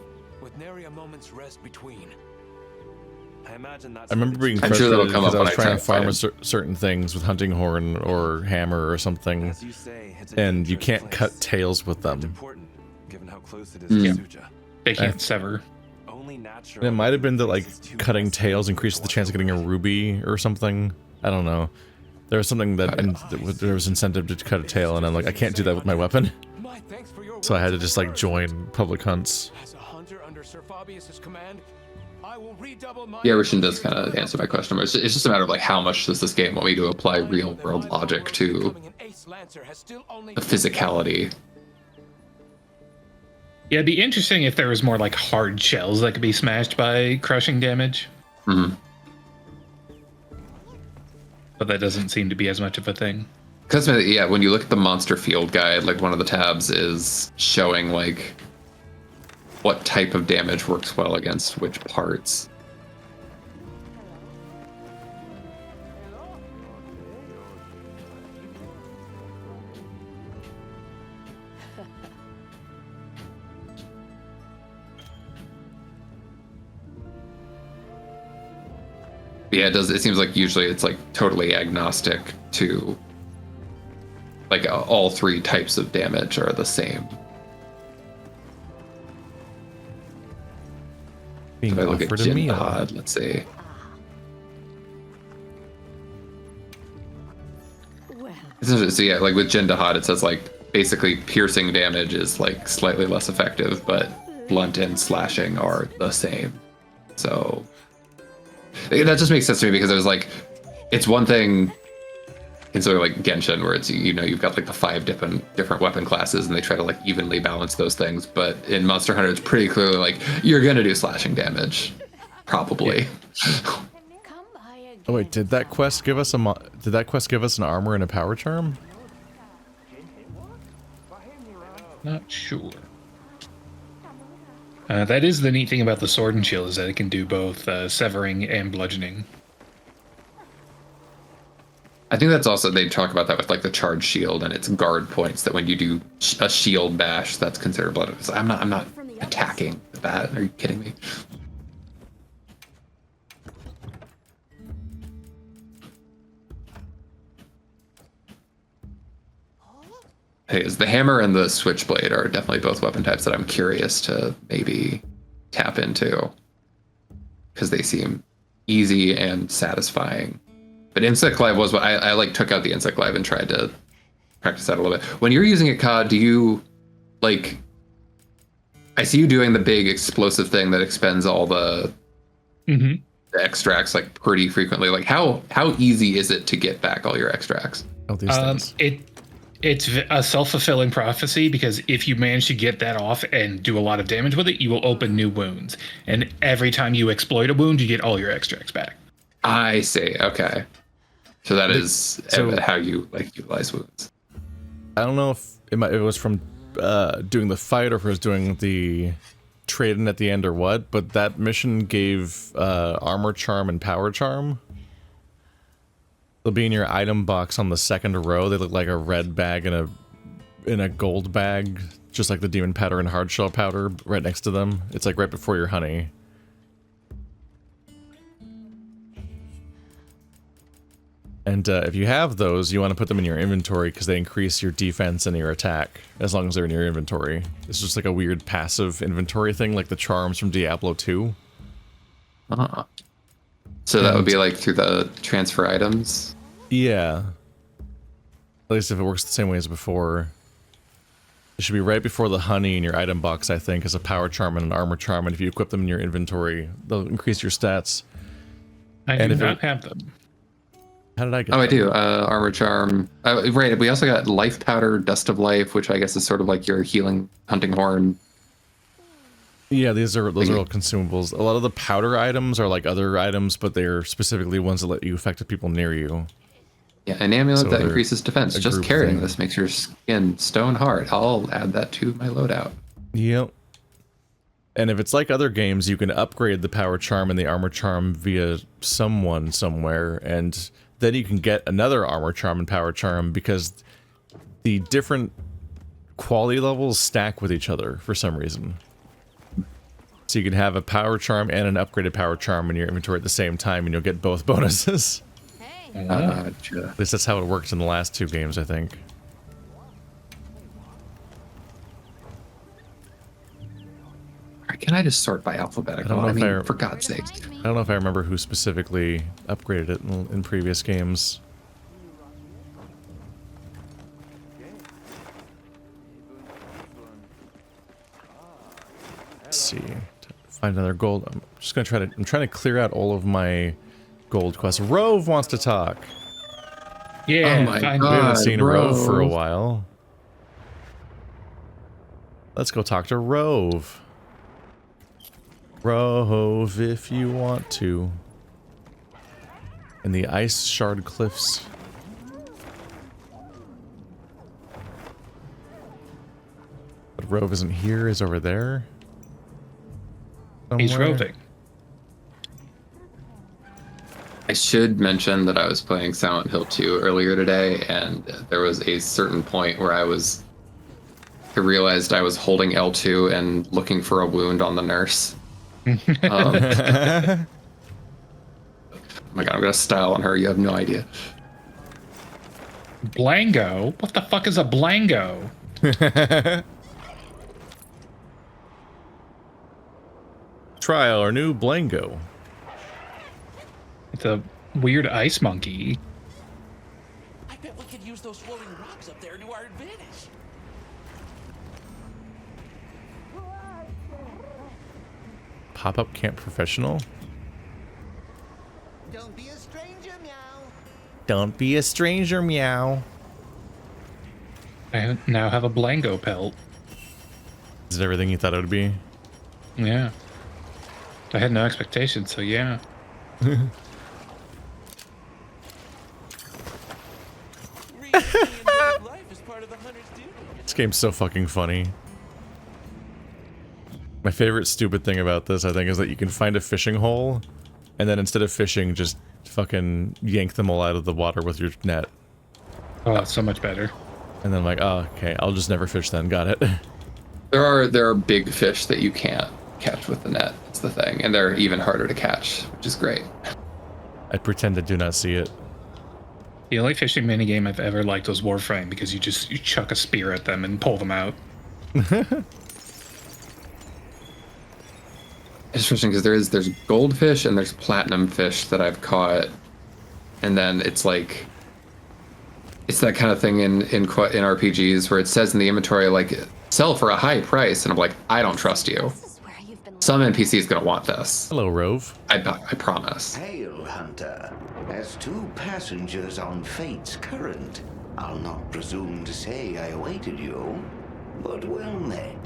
I remember being frustrated because I was trying to farm certain things with hunting horn or hammer or something, and you can't cut tails with them. Yeah. They can't sever. And it might have been that like cutting tails increased the chance of getting a ruby or something. I don't know. There was something that there was incentive to cut a tail, and I'm like, I can't do that with my weapon. So I had to just like join public hunts. Yeah, Rishin does kind of answer my question. It's just a matter of like how much does this game want me to apply real world logic to the physicality. Yeah, it'd be interesting if there was more like hard shells that could be smashed by crushing damage. Mm-hmm. But that doesn't seem to be as much of a thing. Because yeah, when you look at the monster field guide, like one of the tabs is showing like what type of damage works well against which parts. Yeah, it seems like usually it's like totally agnostic to like all 3 types of damage are the same. If I look at Jindahad, let's see. So yeah, like with Jindahad, it says like basically piercing damage is like slightly less effective, but blunt and slashing are the same. So that just makes sense to me because there's like, it's one thing in something like Genshin where it's, you know, you've got like the 5 different weapon classes and they try to like evenly balance those things. But in Monster Hunter, it's pretty clearly like you're gonna do slashing damage, probably. Oh wait, did that quest give us an armor and a power charm? Not sure. That is the neat thing about the sword and shield is that it can do both severing and bludgeoning. I think that's also, they talk about that with like the charged shield and its guard points, that when you do a shield bash, that's considered blood. I'm not attacking that. Are you kidding me? Hey, the hammer and the switchblade are definitely both weapon types that I'm curious to maybe tap into because they seem easy and satisfying. But Insect Glaive was what I like took out the Insect Glaive and tried to practice that a little bit. When you're using it, Cod, do you like, I see you doing the big explosive thing that expends all the extracts like pretty frequently. Like how easy is it to get back all your extracts? Oh, these things. It's a self-fulfilling prophecy because if you manage to get that off and do a lot of damage with it, you will open new wounds. And every time you exploit a wound, you get all your extracts back. I see. Okay. So that is how you like utilize wounds. I don't know if it was from doing the fight or if it was doing the trade-in at the end or what, but that mission gave armor charm and power charm. They'll be in your item box on the second row. They look like a red bag and a gold bag, just like the demon powder and hard shell powder right next to them. It's like right before your honey. And if you have those, you want to put them in your inventory because they increase your defense and your attack as long as they're in your inventory. It's just like a weird passive inventory thing, like the charms from Diablo 2. So that would be like through the transfer items? Yeah. At least if it works the same way as before. It should be right before the honey in your item box, I think, as a power charm and an armor charm, and if you equip them in your inventory, they'll increase your stats. I do not have them. How did I get them? I do. Armor charm. Right, we also got life powder, dust of life, which I guess is sort of like your healing hunting horn. Yeah, those are all consumables. A lot of the powder items are like other items, but they're specifically ones that let you affect people near you. Yeah, an amulet that increases defense. Just carrying this makes your skin stone hard. I'll add that to my loadout. Yep. And if it's like other games, you can upgrade the power charm and the armor charm via someone somewhere, and then you can get another armor charm and power charm because the different quality levels stack with each other for some reason. So you can have a power charm and an upgraded power charm in your inventory at the same time, and you'll get both bonuses. At least that's how it worked in the last 2 games, I think. Can I just sort by alphabetical? I mean, for God's sake. I don't know if I remember who specifically upgraded it in previous games. Let's see. Find another gold. I'm just gonna I'm trying to clear out all of my gold quests. Rove wants to talk. Yeah, oh my God, we haven't seen Rove. Rove for a while. Let's go talk to Rove. Rove, if you want to. In the ice shard cliffs. But Rove isn't here, is over there. He's Somewhere. roving. I should mention that I was playing Silent Hill 2 earlier today, and there was a certain point where I realized I was holding L2 and looking for a wound on the nurse. Oh my God, I'm gonna style on her. You have no idea. Blango? What the fuck is a Blango? Try our new Blango. It's a weird ice monkey. I bet we could use those floating rocks up there to our advantage. Pop-up camp professional? Don't be a stranger, meow. Don't be a stranger, meow. I now have a Blango pelt. Is it everything you thought it would be? Yeah. I had no expectations, so yeah. This game's so fucking funny. My favorite stupid thing about this, I think, is that you can find a fishing hole, and then instead of fishing, just fucking yank them all out of the water with your net. Oh, that's so much better. And then I'm like, oh, okay, I'll just never fish then. Got it. There are big fish that you can't catch with the net. That's the thing, and they're even harder to catch, which is great. I pretend I do not see it. The only fishing minigame I've ever liked was Warframe, because you chuck a spear at them and pull them out. It's interesting because there's goldfish and there's platinum fish that I've caught, and then it's like it's that kind of thing in RPGs where it says in the inventory like sell for a high price, and I'm like, I don't trust you. Some NPC is gonna want this. Hello, Rove. I promise. Hail, Hunter. As 2 passengers on Fate's current, I'll not presume to say I awaited you, but well met.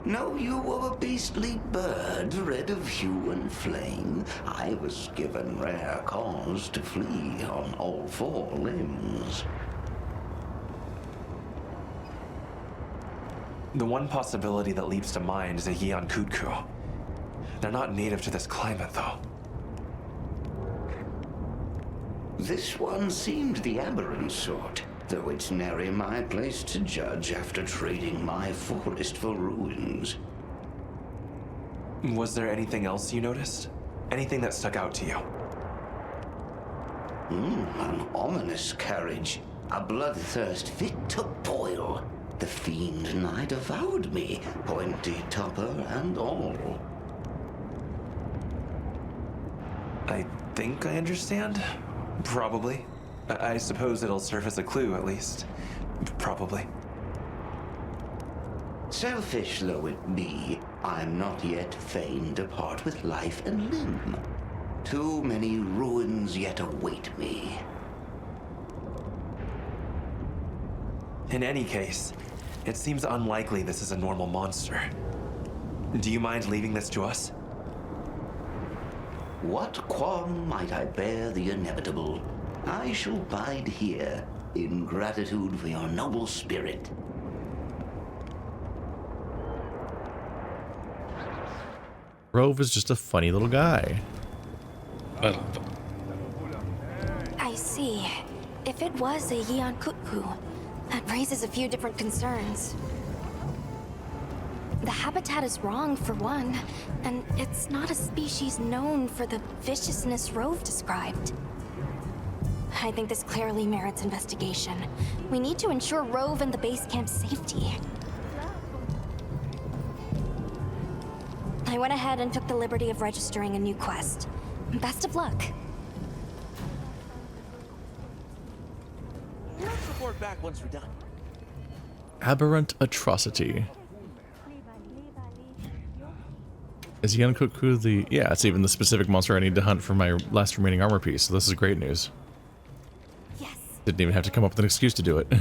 Know you were a beastly bird, red of hue and flame. I was given rare cause to flee on all 4 limbs. The one possibility that leaps to mind is a Yeon Kutku. They're not native to this climate, though. This one seemed the aberrant sort, though it's nary my place to judge after trading my forest for ruins. Was there anything else you noticed? Anything that stuck out to you? An ominous carriage. A bloodthirst fit to boil. The fiend nigh devoured me, pointy topper and all. I think I understand. Probably. I suppose it'll serve as a clue, at least. Probably. Selfish though it be, I'm not yet fain to part with life and limb. Too many ruins yet await me. In any case, it seems unlikely this is a normal monster. Do you mind leaving this to us? What qualm might I bear the inevitable? I shall bide here in gratitude for your noble spirit. Rove is just a funny little guy. I see. If it was a Yian-kutku, that raises a few different concerns. The habitat is wrong, for one, and it's not a species known for the viciousness Rove described. I think this clearly merits investigation. We need to ensure Rove and the base camp's safety. I went ahead and took the liberty of registering a new quest. Best of luck. Let's report back once we're done. Aberrant atrocity. Is Yian-kutku the... Yeah, it's even the specific monster I need to hunt for my last remaining armor piece, so this is great news. Yes. Didn't even have to come up with an excuse to do it.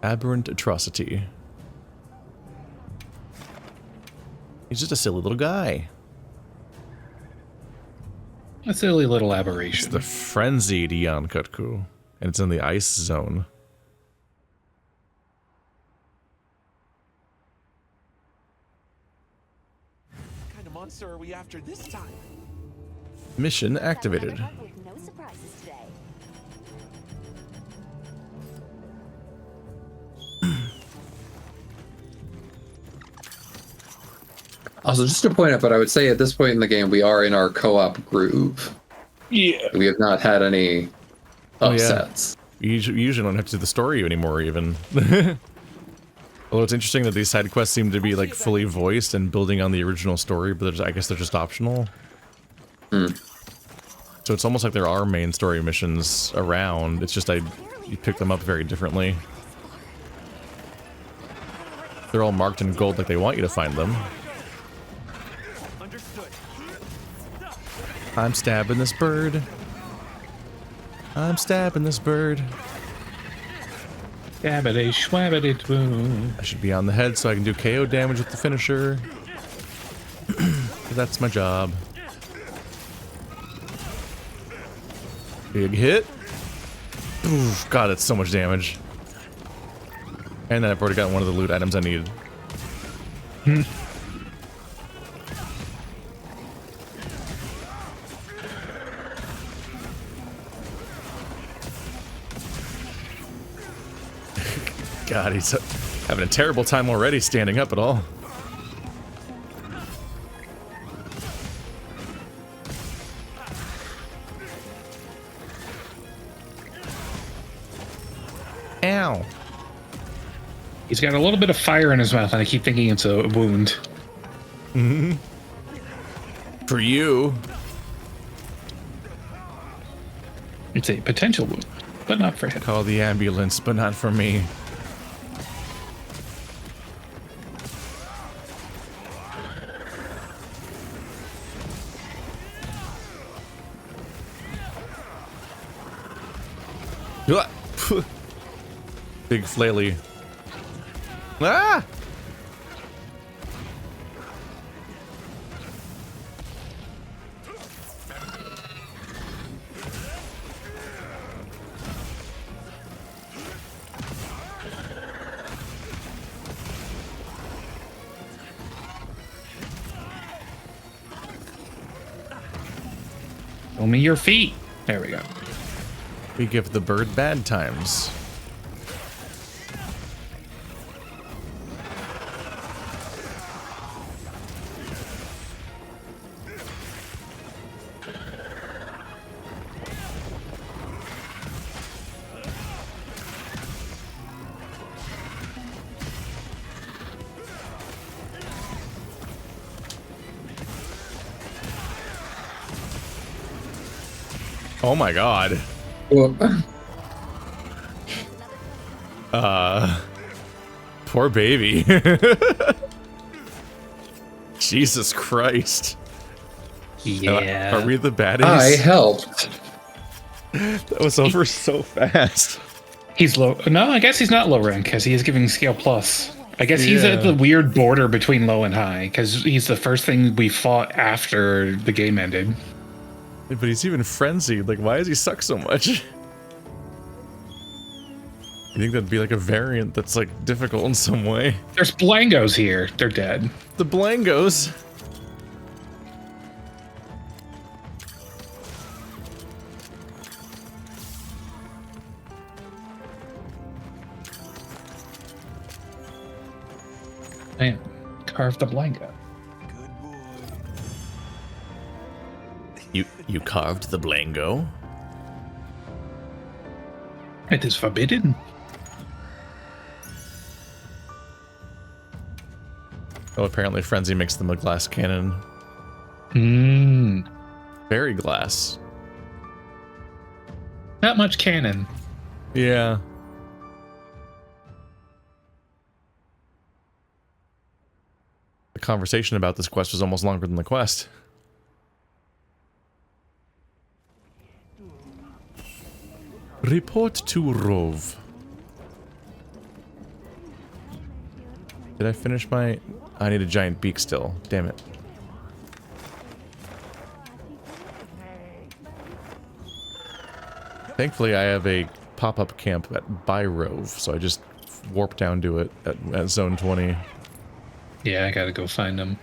Aberrant atrocity. He's just a silly little guy. A silly little aberration. It's the Frenzied Yian-kutku, and it's in the ice zone. What kind of monster are we after this time? Mission activated. No surprises today. Also, just to point out, but I would say at this point in the game, we are in our co-op groove. Yeah. We have not had any upsets. You usually don't have to do the story anymore, even. Although it's interesting that these side quests seem to be like fully voiced and building on the original story, but I guess they're just optional. So it's almost like there are main story missions around. It's just you pick them up very differently. They're all marked in gold like they want you to find them. I'm stabbing this bird. I'm stabbing this bird. Stabbity schwabbity boom. I should be on the head so I can do KO damage with the finisher. That's my job. Big hit. Oof, God, that's so much damage. And then I've already got one of the loot items I needed. God, he's having a terrible time already standing up at all. Ow. He's got a little bit of fire in his mouth, and I keep thinking it's a wound. For you. It's a potential wound, but not for him. Call the ambulance, but not for me. Big flaily. Ah! Show me your feet. There we go. We give the bird bad times. Oh my god. Poor baby. Jesus Christ. Yeah. Are we the baddies? I helped. That was over so fast. He's low. No, I guess he's not low rank because he is giving scale plus. I guess he's at Yeah. the weird border between low and high because he's the first thing we fought after the game ended. But he's even frenzied. Like, why does he suck so much? You think that'd be like a variant that's like difficult in some way? There's Blangos here. They're dead. The Blangos. Man, carved the Blango. You carved the Blango? It is forbidden. Oh, apparently Frenzy makes them a glass cannon. Mmm. Very glass. Not much cannon. Yeah. The conversation about this quest was almost longer than the quest. Report to Rove. Did I finish my... I need a giant beak still. Damn it. Thankfully, I have a pop-up camp by Rove, so I just warp down to it at zone 20. Yeah, I gotta go find them.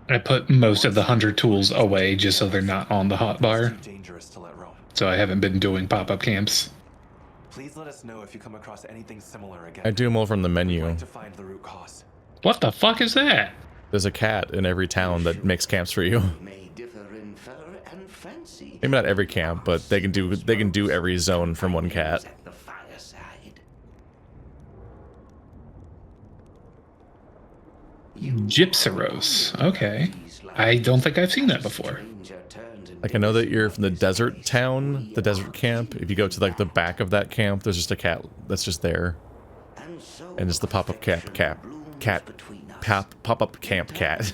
I put most of the 100 tools away just so they're not on the hotbar. So I haven't been doing pop-up camps. Please let us know if you come across anything similar again. I do them all from the menu. To find the root cause. What the fuck is that? There's a cat in every town that makes camps for you. Maybe not every camp, but they can do every zone from one cat. Gypseros. Okay. I don't think I've seen that before. Like, I know that you're from the desert town, the desert camp. If you go to like the back of that camp, there's just a cat that's just there. And it's the pop-up pop-up camp cat.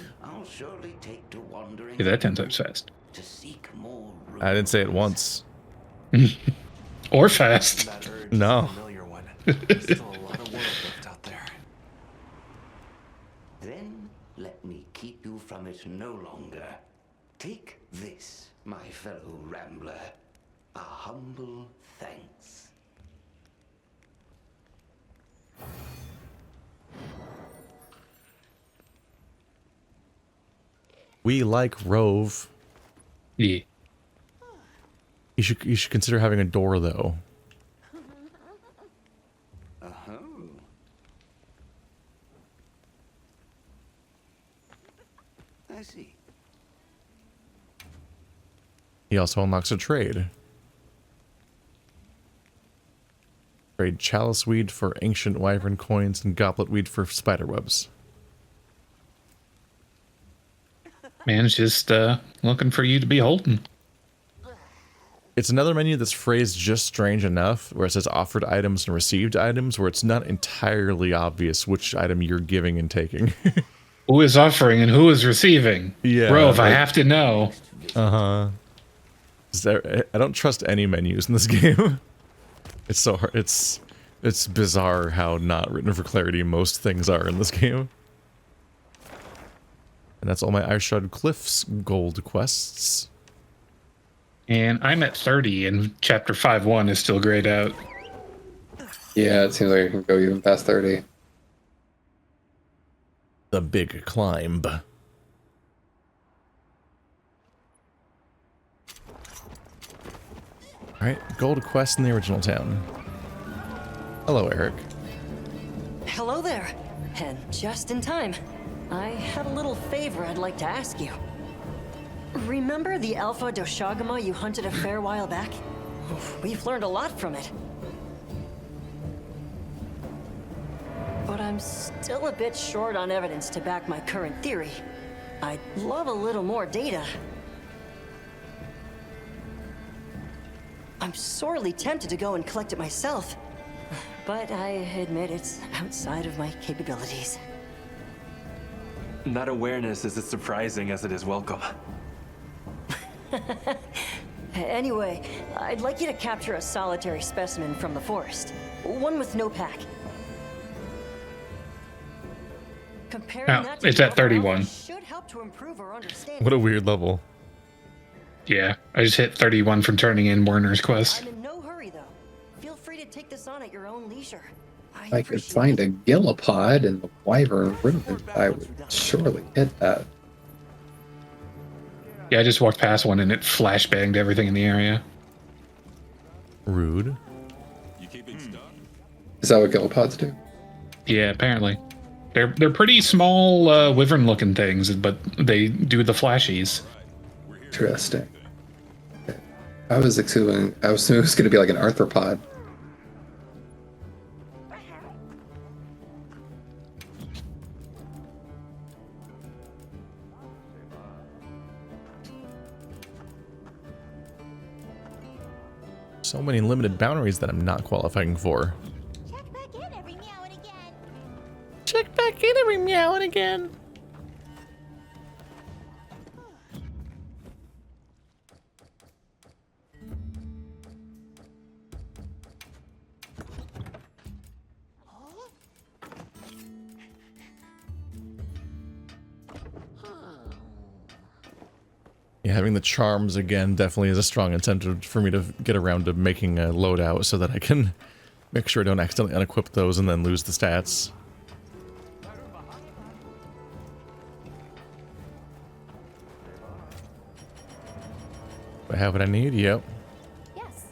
Yeah, that 10 times fast. I didn't say it once. Or fast. No. Then let me keep you from it no longer. Take this, my fellow rambler. A humble thanks. We like Rove. Yeah. You should consider having a door though. I see. He also unlocks a trade. Trade chalice weed for ancient wyvern coins and goblet weed for spider webs. Man's just looking for you to be holding. It's another menu that's phrased just strange enough, where it says offered items and received items, where it's not entirely obvious which item you're giving and taking. Who is offering and who is receiving? Yeah. Rove, I have to know. Uh-huh. I don't trust any menus in this game. It's so hard. It's bizarre how not written for clarity most things are in this game. And that's all my Ireshard Cliffs gold quests. And I'm at 30, and Chapter 5.1 is still grayed out. Yeah, it seems like I can go even past 30. The big climb. Alright, gold quest in the original town. Hello, Eric. Hello there. And just in time. I have a little favor I'd like to ask you. Remember the Alpha Doshagama you hunted a fair while back? We've learned a lot from it. But But I'm still a bit short on evidence to back my current theory. I'd love a little more data. I'm sorely tempted to go and collect it myself, but I admit it's outside of my capabilities. That awareness is as surprising as it is welcome. Anyway, I'd like you to capture a solitary specimen from the forest. One with no pack. Comparing that to It's at 31. should help to improve our understanding. What a weird level. Yeah, I just hit 31 from turning in Werner's quest. I'm in no hurry though. Feel free to take this on at your own leisure. If I could find a gillipod in the wyvern ruin, I would surely hit that. Yeah, I just walked past one and it flashbanged everything in the area. Rude. Is that what gillipods do? Yeah, apparently. They're pretty small wyvern-looking things, but they do the flashies. Interesting. I was assuming it was going to be like an arthropod. So many limited boundaries that I'm not qualifying for. Check back in every meow and again. Yeah, having the charms again definitely is a strong incentive for me to get around to making a loadout so that I can make sure I don't accidentally unequip those and then lose the stats. Do I have what I need? Yep. Yes.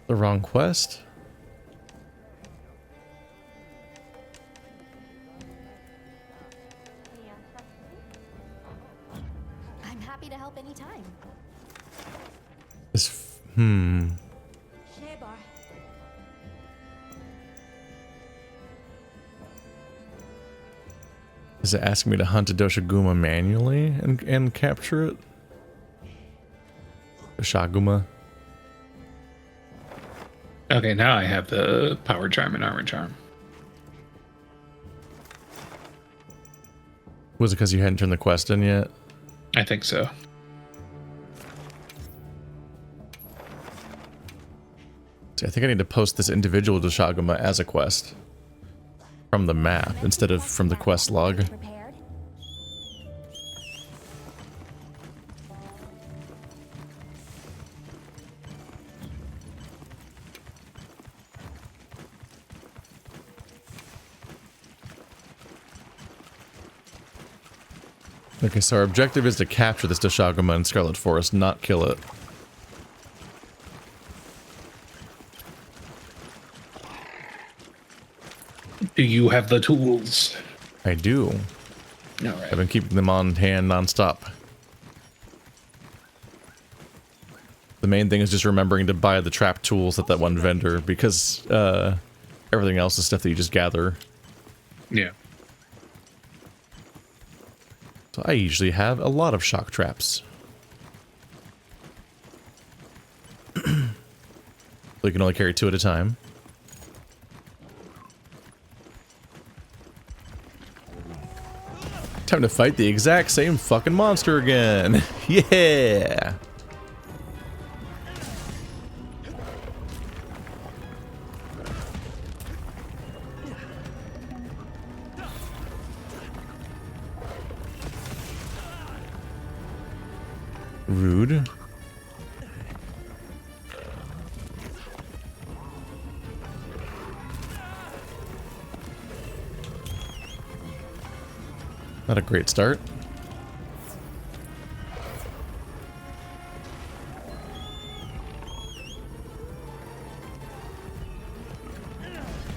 The wrong quest? I'm happy to help anytime. Is it asking me to hunt a Doshaguma manually and capture it? Doshaguma. Okay, now I have the power charm and armor charm. Was it because you hadn't turned the quest in yet? I think so. See, I think I need to post this individual Doshaguma as a quest from the map instead of from the quest log. Okay, so our objective is to capture this Doshaguma in Scarlet Forest, not kill it. Do you have the tools? I do. All right. I've been keeping them on hand non-stop. The main thing is just remembering to buy the trap tools at that one vendor, because everything else is stuff that you just gather. Yeah. So I usually have a lot of shock traps. So you can only carry 2 at a time. Time to fight the exact same fucking monster again. Yeah! Rude. Not a great start.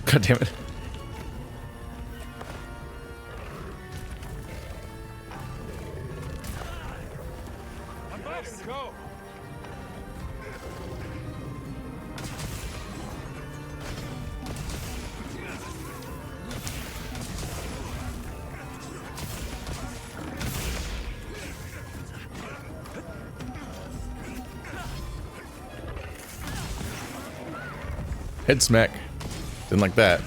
God damn it. Go. Head smack. Didn't like that.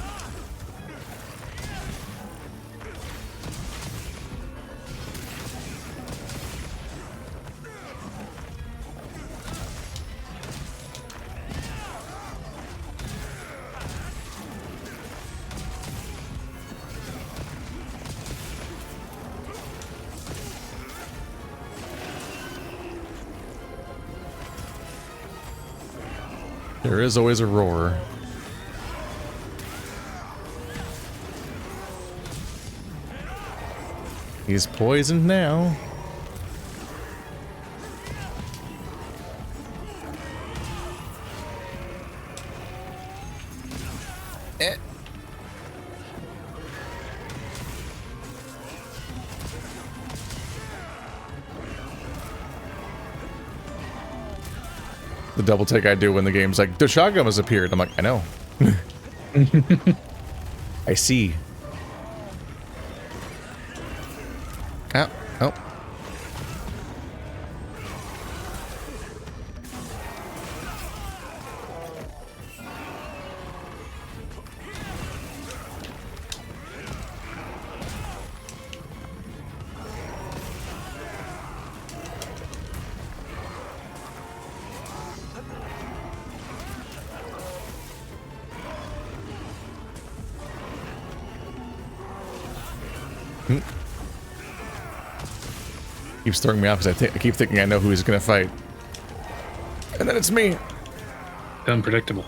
There is always a roar. He's poisoned now. Eh. The double take I do when the game's like, the shotgun has appeared. I'm like, I know. I see. Oh, oh. Keeps throwing me off because I keep thinking I know who he's gonna fight, and then it's me. Unpredictable.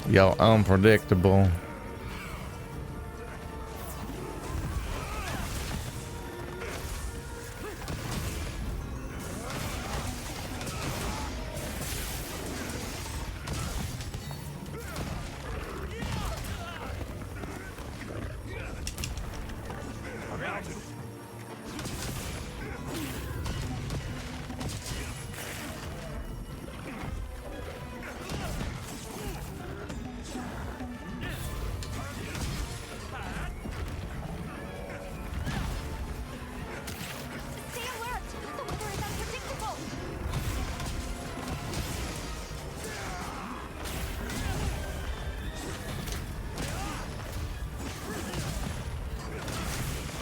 Yo, unpredictable.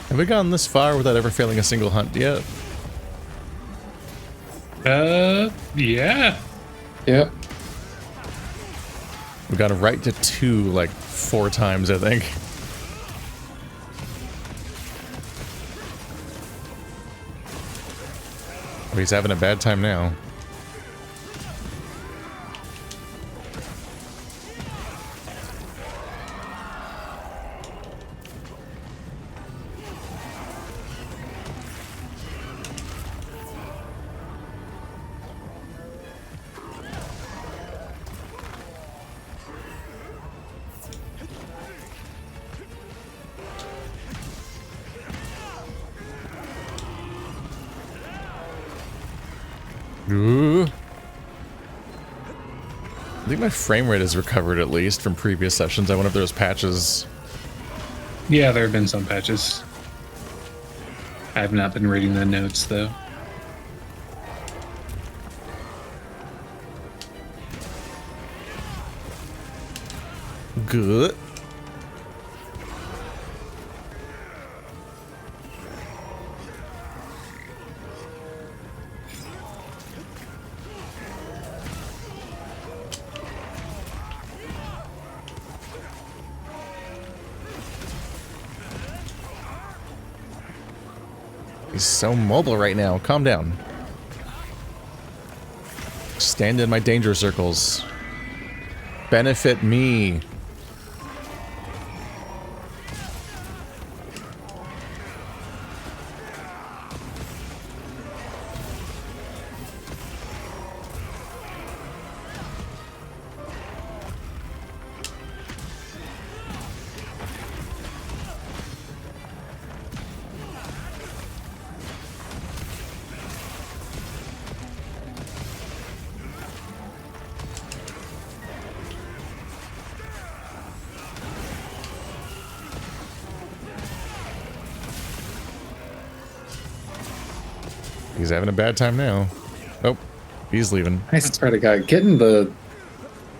Have we gotten this far without ever failing a single hunt yet? Yeah. Yep. We got it right to 2 like 4 times, I think. Oh, he's having a bad time now. Ooh. I think my frame rate has recovered at least from previous sessions. I wonder if there's patches. Yeah, there have been some patches. I have not been reading the notes though. Good. He's so mobile right now. Calm down. Stand in my danger circles. Benefit me. He's having a bad time now. Oh, he's leaving. I swear to God, getting the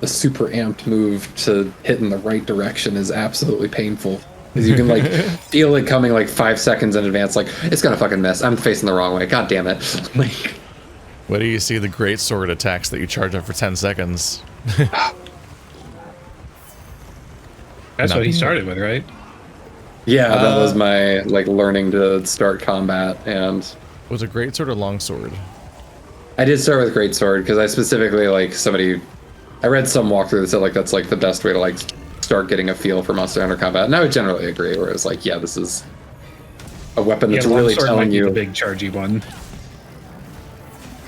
super amped move to hit in the right direction is absolutely painful. Because you can like feel it coming like 5 seconds in advance. Like it's gonna fucking miss. I'm facing the wrong way. God damn it! Like, what do you see the great sword attacks that you charge up for 10 seconds? That's what he started with, right? Yeah, that was my like learning to start combat. And was it great sword or long sword? I did start with great sword because I specifically like I read some walkthrough that said like that's like the best way to like start getting a feel for Monster Hunter combat, and I would generally agree. Where it's like, yeah, this is a weapon that's really telling you. The big chargy one.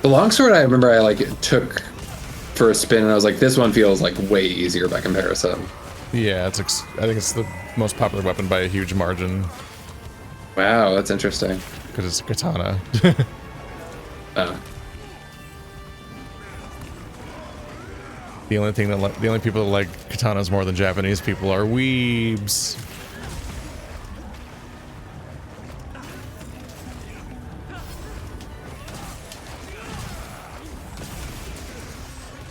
The longsword, I remember I like took for a spin, and I was like, this one feels like way easier by comparison. Yeah, I think it's the most popular weapon by a huge margin. Wow, that's interesting. Because it's a katana. The only people that like katanas more than Japanese people are weebs.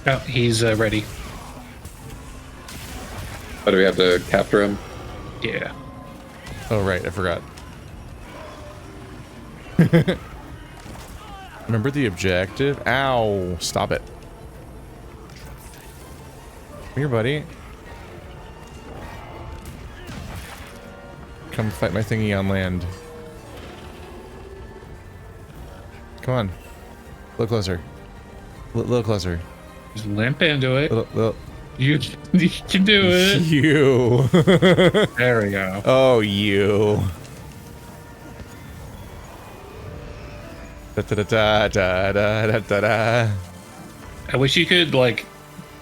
Oh, he's ready. Oh, do we have to capture him? Yeah. Oh, right, I forgot. Remember the objective? Ow! Stop it. Come here, buddy. Come fight my thingy on land. Come on. A little closer. A little closer. Just limp into it. Little. You can do it. You. There we go. Oh, you. Da da da da da da da da. I wish you could like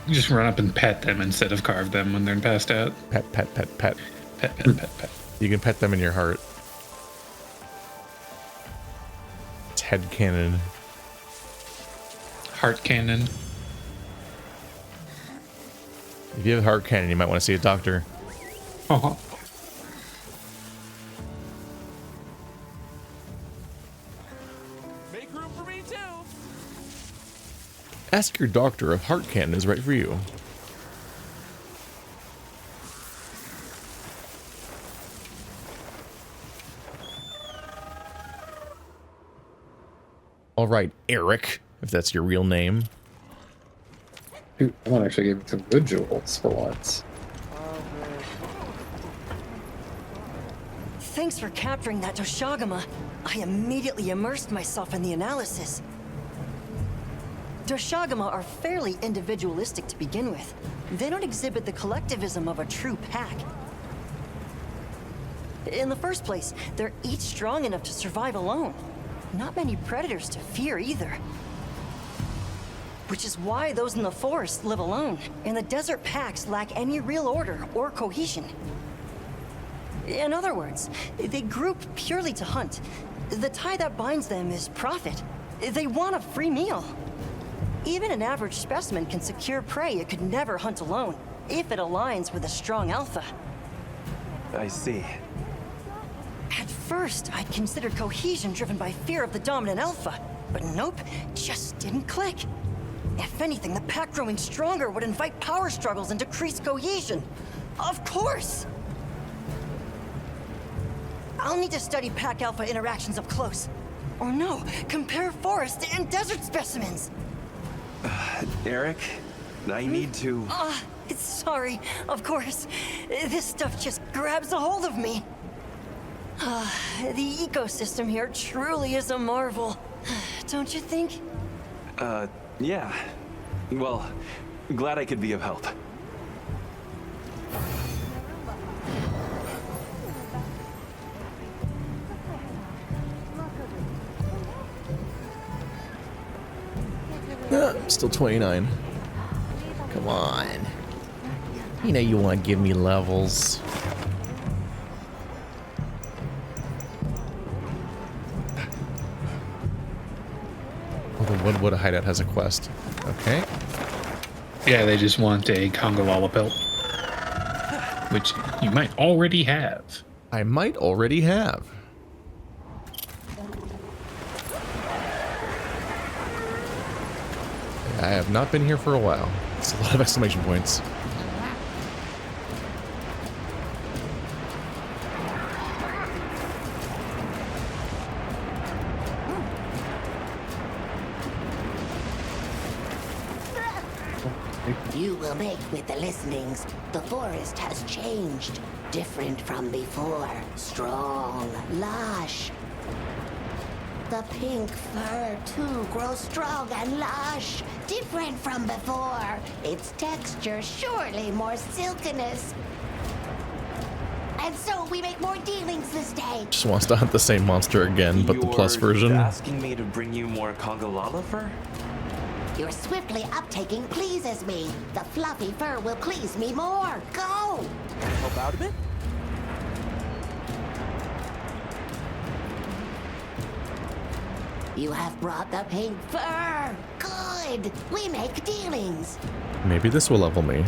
just run up and pet them instead of carve them when they're passed out. Pet, pet, pet, pet. Pet, pet, pet, pet. You can pet them in your heart. It's head cannon. Heart cannon. If you have a heart cannon, you might want to see a doctor. Uh-huh. Make room for me too. Ask your doctor if heart cannon is right for you. All right, Eric, if that's your real name. Dude, I want to actually give you some good jewels for once. Thanks for capturing that Doshagama. I immediately immersed myself in the analysis. Doshagama are fairly individualistic to begin with. They don't exhibit the collectivism of a true pack. In the first place, they're each strong enough to survive alone. Not many predators to fear either. Which is why those in the forest live alone, and the desert packs lack any real order or cohesion. In other words, they group purely to hunt. The tie that binds them is profit. They want a free meal. Even an average specimen can secure prey it could never hunt alone, if it aligns with a strong alpha. I see. At first, I'd considered cohesion driven by fear of the dominant alpha, but nope, just didn't click. If anything, the pack growing stronger would invite power struggles and decrease cohesion. Of course! I'll need to study pack alpha interactions up close. Or no, compare forest and desert specimens. Eric, I need to... Sorry, of course. This stuff just grabs a hold of me. The ecosystem here truly is a marvel. Don't you think? Yeah. Well, glad I could be of help. Still 29. Come on. You know you want to give me levels. Oh, the Woodwood hideout has a quest. Okay. Yeah, they just want a Congalala belt. Which you might already have. I might already have. I have not been here for a while. It's a lot of exclamation points. You will make with the listenings. The forest has changed. Different from before. Strong, lush. The pink fur, too, grows strong and lush. Different from before. Its texture surely more silkiness. And so we make more dealings this day. Just wants to hunt the same monster again, but the plus version. Asking me to bring you more Congalala fur? Your swiftly uptaking pleases me. The fluffy fur will please me more. Go! Help out a bit? You have brought the pink fur. Good. We make dealings. Maybe this will level me.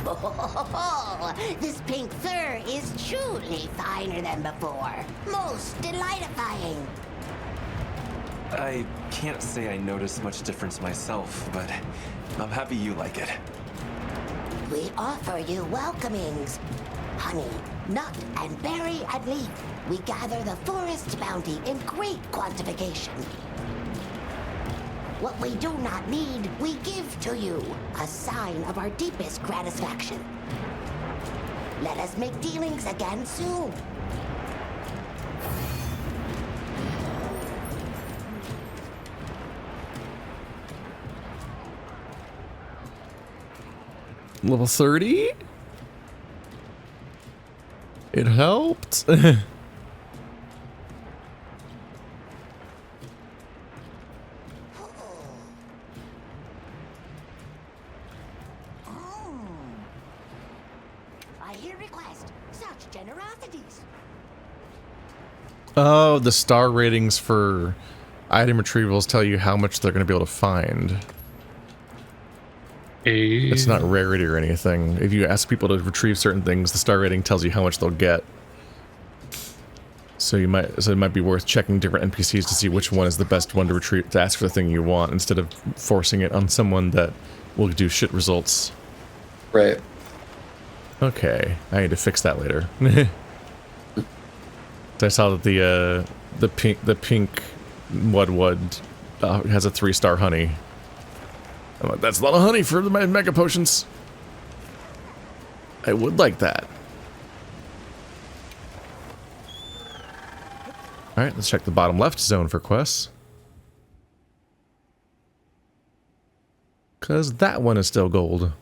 Oh, this pink fur is truly finer than before. Most delightfying. I can't say I noticed much difference myself, but I'm happy you like it. We offer you welcomings. Honey, nut, and berry and leaf. We gather the forest bounty in great quantification. What we do not need, we give to you. A sign of our deepest gratification. Let us make dealings again soon. Level 30? It helped. I hear request. Such generosities. Oh, the star ratings for item retrievals tell you how much they're going to be able to find. It's not rarity or anything. If you ask people to retrieve certain things, the star rating tells you how much they'll get. So it might be worth checking different NPCs to see which one is the best one to retrieve, to ask for the thing you want, instead of forcing it on someone that will do shit results. Right. Okay, I need to fix that later. I saw that the pink Wud has a 3-star honey. I'm like, that's a lot of honey for my mega potions. I would like that. Alright, let's check the bottom left zone for quests. Because that one is still gold.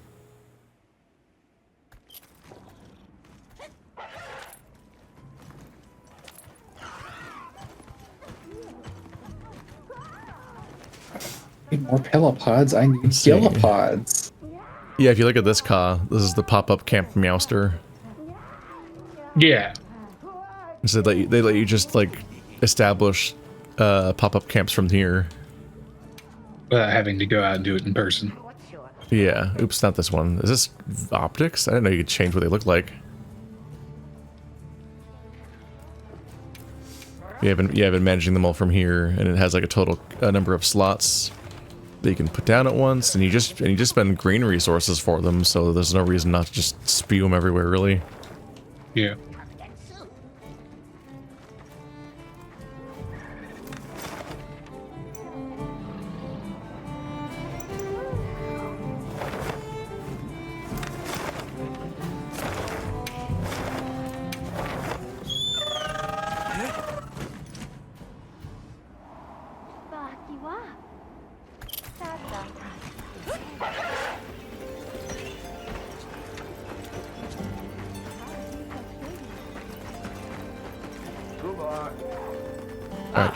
Need more pelopods. I need gillipods. Yeah, if you look at this car, this is the pop-up Camp Meowster. Yeah. So they let you just like establish pop-up camps from here without having to go out and do it in person. Yeah. Oops, not this one. Is this optics? I didn't know you could change what they look like. You have been managing them all from here, and it has like a total number of slots that you can put down at once, and you just spend green resources for them, so there's no reason not to just spew them everywhere, really. Yeah.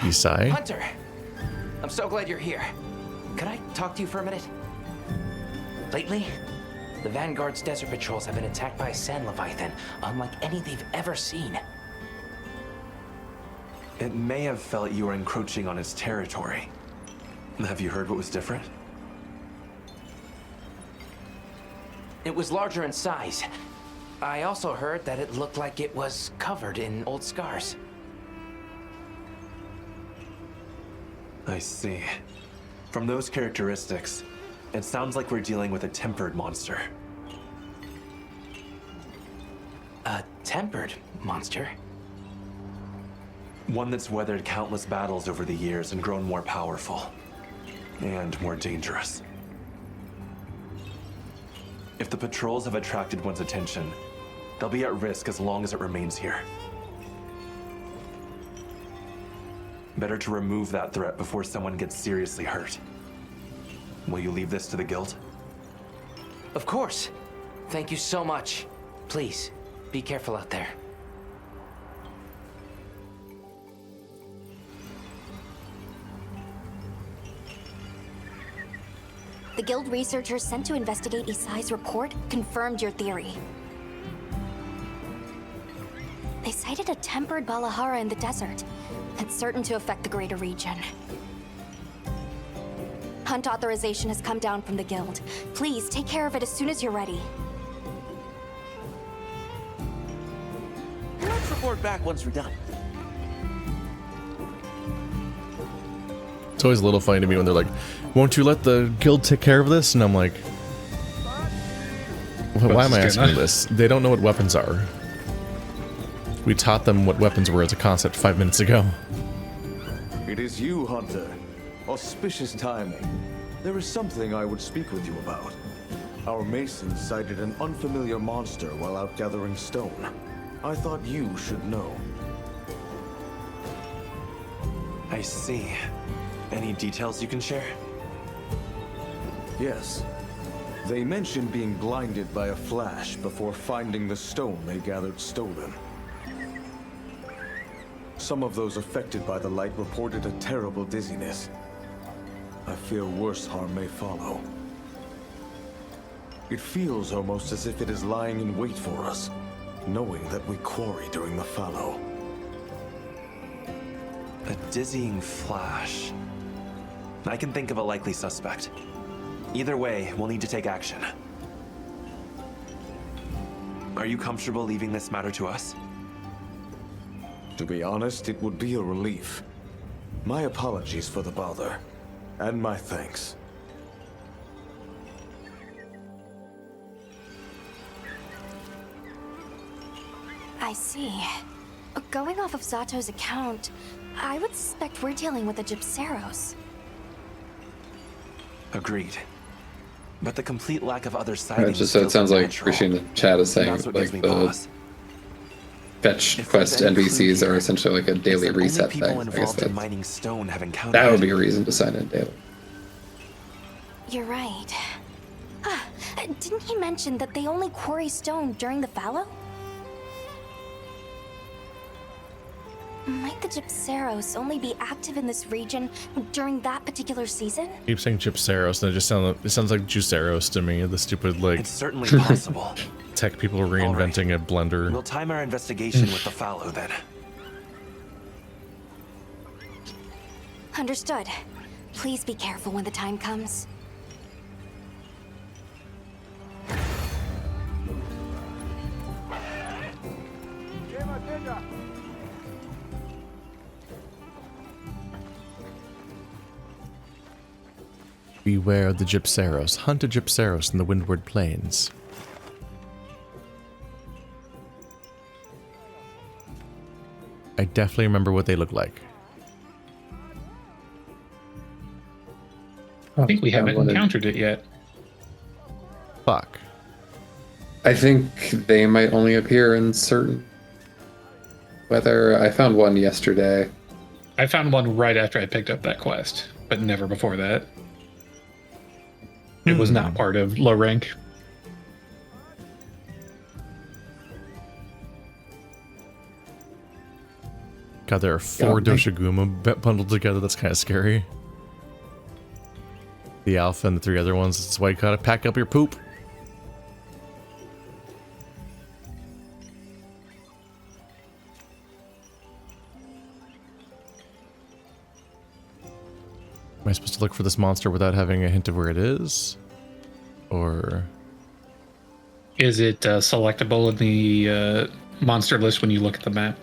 Isai. Hunter! I'm so glad you're here. Could I talk to you for a minute? Lately, the Vanguard's desert patrols have been attacked by a sand leviathan, unlike any they've ever seen. It may have felt you were encroaching on its territory. Have you heard what was different? It was larger in size. I also heard that it looked like it was covered in old scars. I see. From those characteristics, it sounds like we're dealing with a tempered monster. A tempered monster? One that's weathered countless battles over the years and grown more powerful. And more dangerous. If the patrols have attracted one's attention, they'll be at risk as long as it remains here. Better to remove that threat before someone gets seriously hurt. Will you leave this to the guild? Of course. Thank you so much. Please, be careful out there. The guild researchers sent to investigate Isai's report confirmed your theory. They cited a tempered Balahara in the desert. It's certain to affect the greater region. Hunt authorization has come down from the guild. Please take care of it as soon as you're ready. Let's report back once we're done. It's always a little funny to me when they're like, won't you let the guild take care of this? And I'm like, why am I asking this? They don't know what weapons are. We taught them what weapons were as a concept 5 minutes ago. It is you, Hunter. Auspicious timing. There is something I would speak with you about. Our masons sighted an unfamiliar monster while out gathering stone. I thought you should know. I see. Any details you can share? Yes. They mentioned being blinded by a flash before finding the stone they gathered stolen. Some of those affected by the light reported a terrible dizziness. I fear worse harm may follow. It feels almost as if it is lying in wait for us, knowing that we quarry during the fallow. A dizzying flash. I can think of a likely suspect. Either way, we'll need to take action. Are you comfortable leaving this matter to us? To be honest, it would be a relief. My apologies for the bother, and my thanks. I see. Going off of Zato's account, I would suspect we're dealing with the Gypceros. Agreed. But the complete lack of other sightings Just so it sounds like Rishi in the chat is saying like the fetch quest NPCs are essentially like a daily reset thing. I guess that would be a reason to sign in daily. You're right. Didn't he mention that they only quarry stone during the fallow? Might the Gypceros only be active in this region during that particular season? Keep saying Gypceros, and it sounds like Juiceros to me. The stupid like. It's certainly possible. Tech people reinventing a blender. We'll time our investigation with the fallow then. Understood. Please be careful when the time comes. Beware of the Gypceros. Hunt a Gypceros in the Windward Plains. I definitely remember what they look like. I think we haven't encountered it yet. Fuck. I think they might only appear in certain weather. I found one yesterday. I found one right after I picked up that quest, but never before that. It was not part of low rank. God, there are 4 Doshiguma bundled together. That's kind of scary. The alpha and the 3 other ones. That's why you gotta pack up your poop. Am I supposed to look for this monster without having a hint of where it is? Or... Is it selectable in the monster list when you look at the map?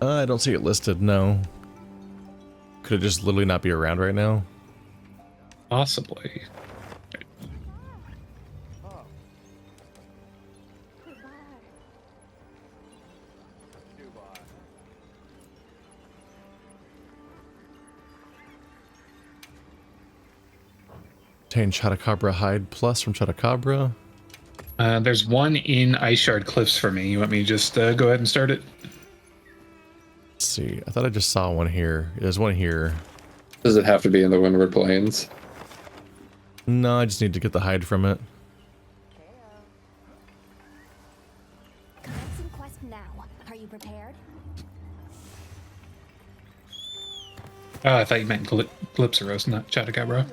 I don't see it listed, no. Could it just literally not be around right now? Possibly. Obtain Chotacabra hide plus from Chotacabra. There's one in Ice Shard Cliffs for me. You want me to just go ahead and start it? Let's see. I thought I just saw one here. There's one here. Does it have to be in the Windward Plains? No, I just need to get the hide from it. Commencing quest now. Are you prepared? Oh, I thought you meant Glypsaros, not Chotacabra.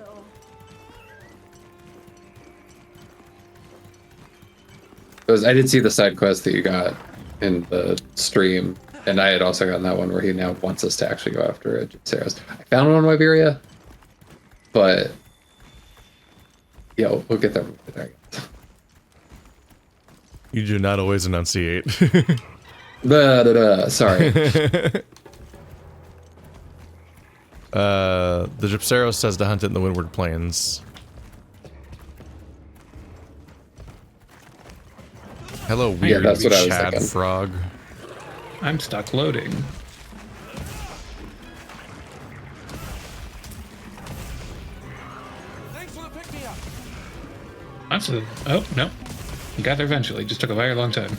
I did see the side quest that you got in the stream, and I had also gotten that one where he now wants us to actually go after a Gypceros. I found one in Iberia, but yeah, we'll get there. You do not always enunciate. Sorry. The Gypceros says to hunt it in the Windward Plains. Hello, weird that's what I was Chad thinking. frog. I'm stuck loading. That's a... Oh, no. You got there eventually. Just took a very long time.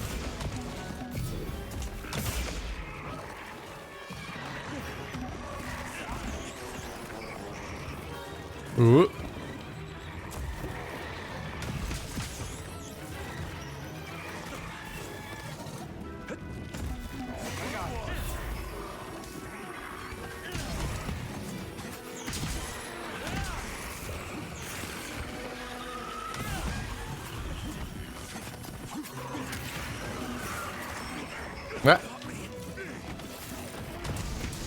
Ooh. Ah.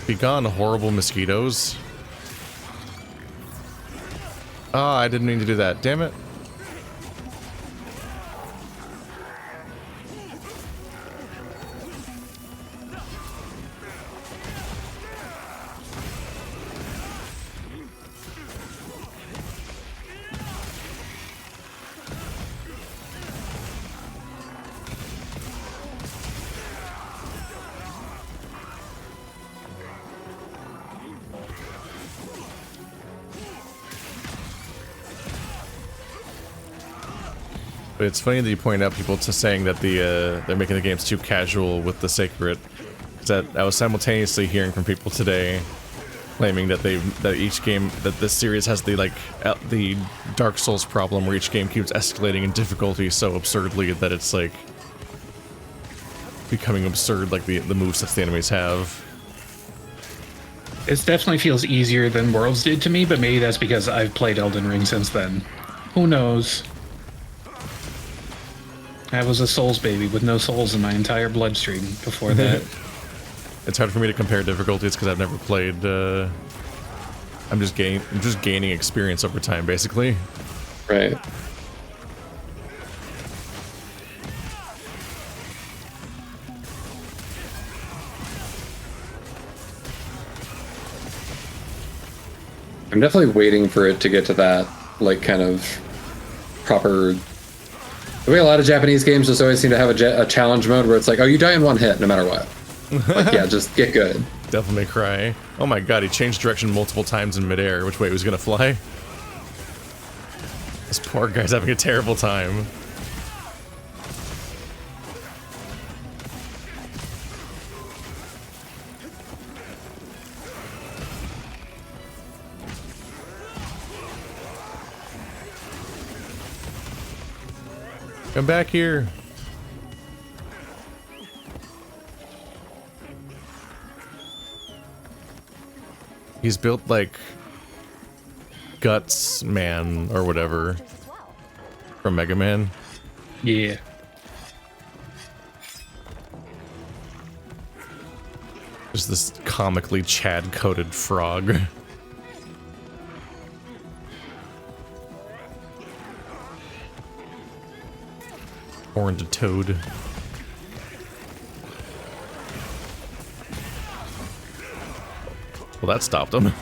Be gone, horrible mosquitoes. Oh, I didn't mean to do that. Damn it. But it's funny that you point out people to saying that they're making the games too casual with the sacred. That I was simultaneously hearing from people today claiming that each game that this series has the Dark Souls problem where each game keeps escalating in difficulty so absurdly that it's like becoming absurd, like the movesets the enemies have. It definitely feels easier than Worlds did to me, but maybe that's because I've played Elden Ring since then. Who knows? I was a Souls baby with no souls in my entire bloodstream before that. It's hard for me to compare difficulties because I've never played. I'm just gaining experience over time, basically. Right. I'm definitely waiting for it to get to that, like, kind of proper. The way a lot of Japanese games just always seem to have a challenge mode where it's like, oh, you die in one hit no matter what. Like, yeah, just get good. Devil May Cry. Oh my god, he changed direction multiple times in midair. Which way he was gonna fly? This poor guy's having a terrible time. Come back here. He's built like Guts Man or whatever from Mega Man. Yeah. Just this comically Chad-coated frog. Horned toad. Well, that stopped him.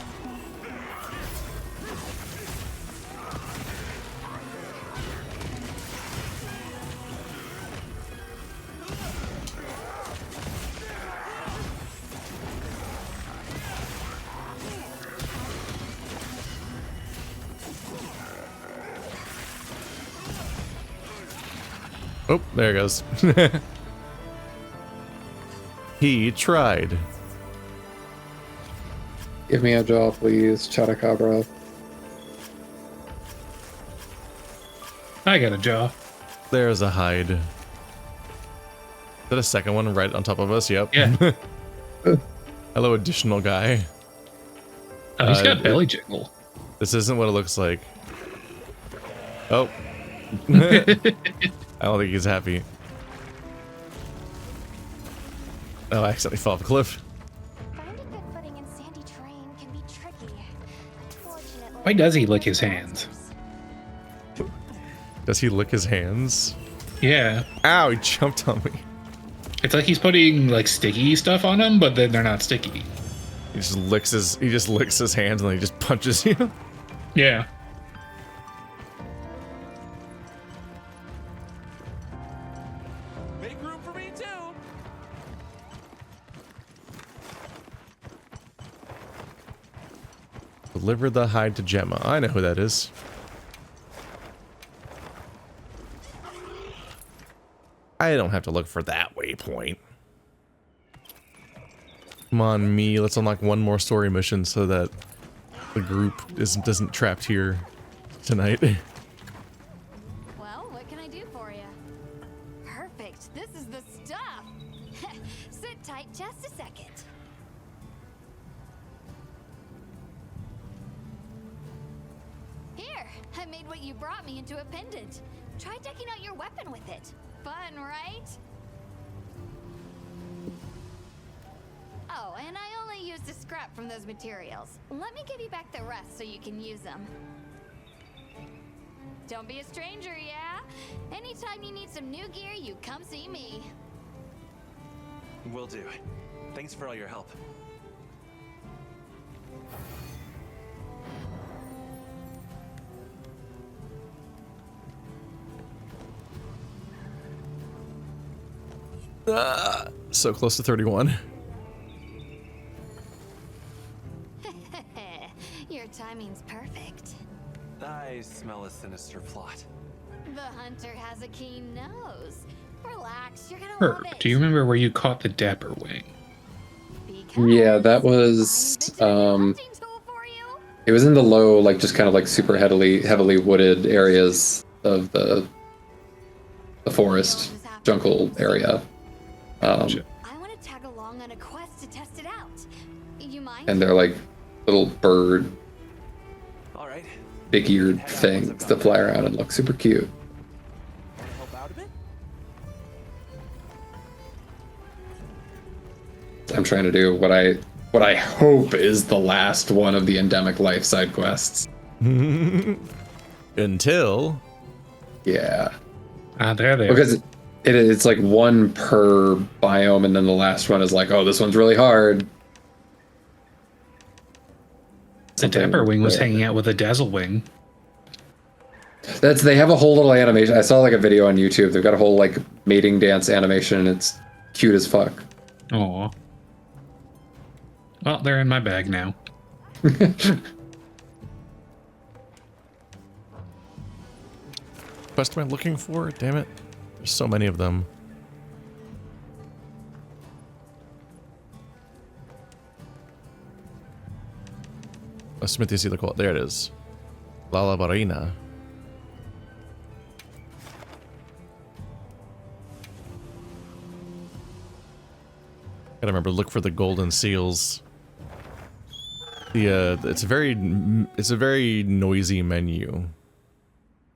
Oh, there it goes. He tried. Give me a jaw, please, Chotacabra. I got a jaw. There's a hide. Is that a second one right on top of us? Yep. Yeah. Hello, additional guy. Oh, he's got belly jiggle. This isn't what it looks like. Oh. I don't think he's happy. Oh, I accidentally fell off a cliff. Why does he lick his hands? Does he lick his hands? Yeah. Ow, he jumped on me. It's like he's putting like sticky stuff on them, but then they're not sticky. He just licks his hands and then he just punches you. Yeah. Make room for me too. Deliver the hide to Gemma. I know who that is. I don't have to look for that waypoint. Come on, me. Let's unlock one more story mission so that the group isn't trapped here tonight. Well, what can I do for you? Perfect. This is the stuff. Sit tight just a second. Here, I made what you brought me into a pendant. Try decking out your weapon with it. Fun, right? Oh, and I only used a scrap from those materials. Let me give you back the rest so you can use them. Don't be a stranger, yeah? Anytime you need some new gear, you come see me. Will do. Thanks for all your help. So close to 31. Your timing's perfect. I smell a sinister plot. The hunter has a keen nose. Relax, you're gonna Herb, love it. do you remember where you caught the dapper wing? Yeah, that was it was in the low, like just kind of like super heavily wooded areas of the forest jungle area. I want to tag along on a quest to test it out. You mind? And they're like little bird, all right, big-eared things that fly around and look super cute. Help out a bit? I'm trying to do what I hope is the last one of the endemic life side quests. Until. Yeah. There they are. Because it's like one per biome, and then the last one is like, oh, this one's really hard. The dapper wing was hanging out with a dazzle wing. They have a whole little animation. I saw like a video on YouTube. They've got a whole like mating dance animation, and it's cute as fuck. Aw. Well, they're in my bag now. Quest am I looking for? Damn it. There's so many of them. Smithy, see the quote. There it is. Lala barina. Gotta remember to look for the golden seals. It's a very noisy menu.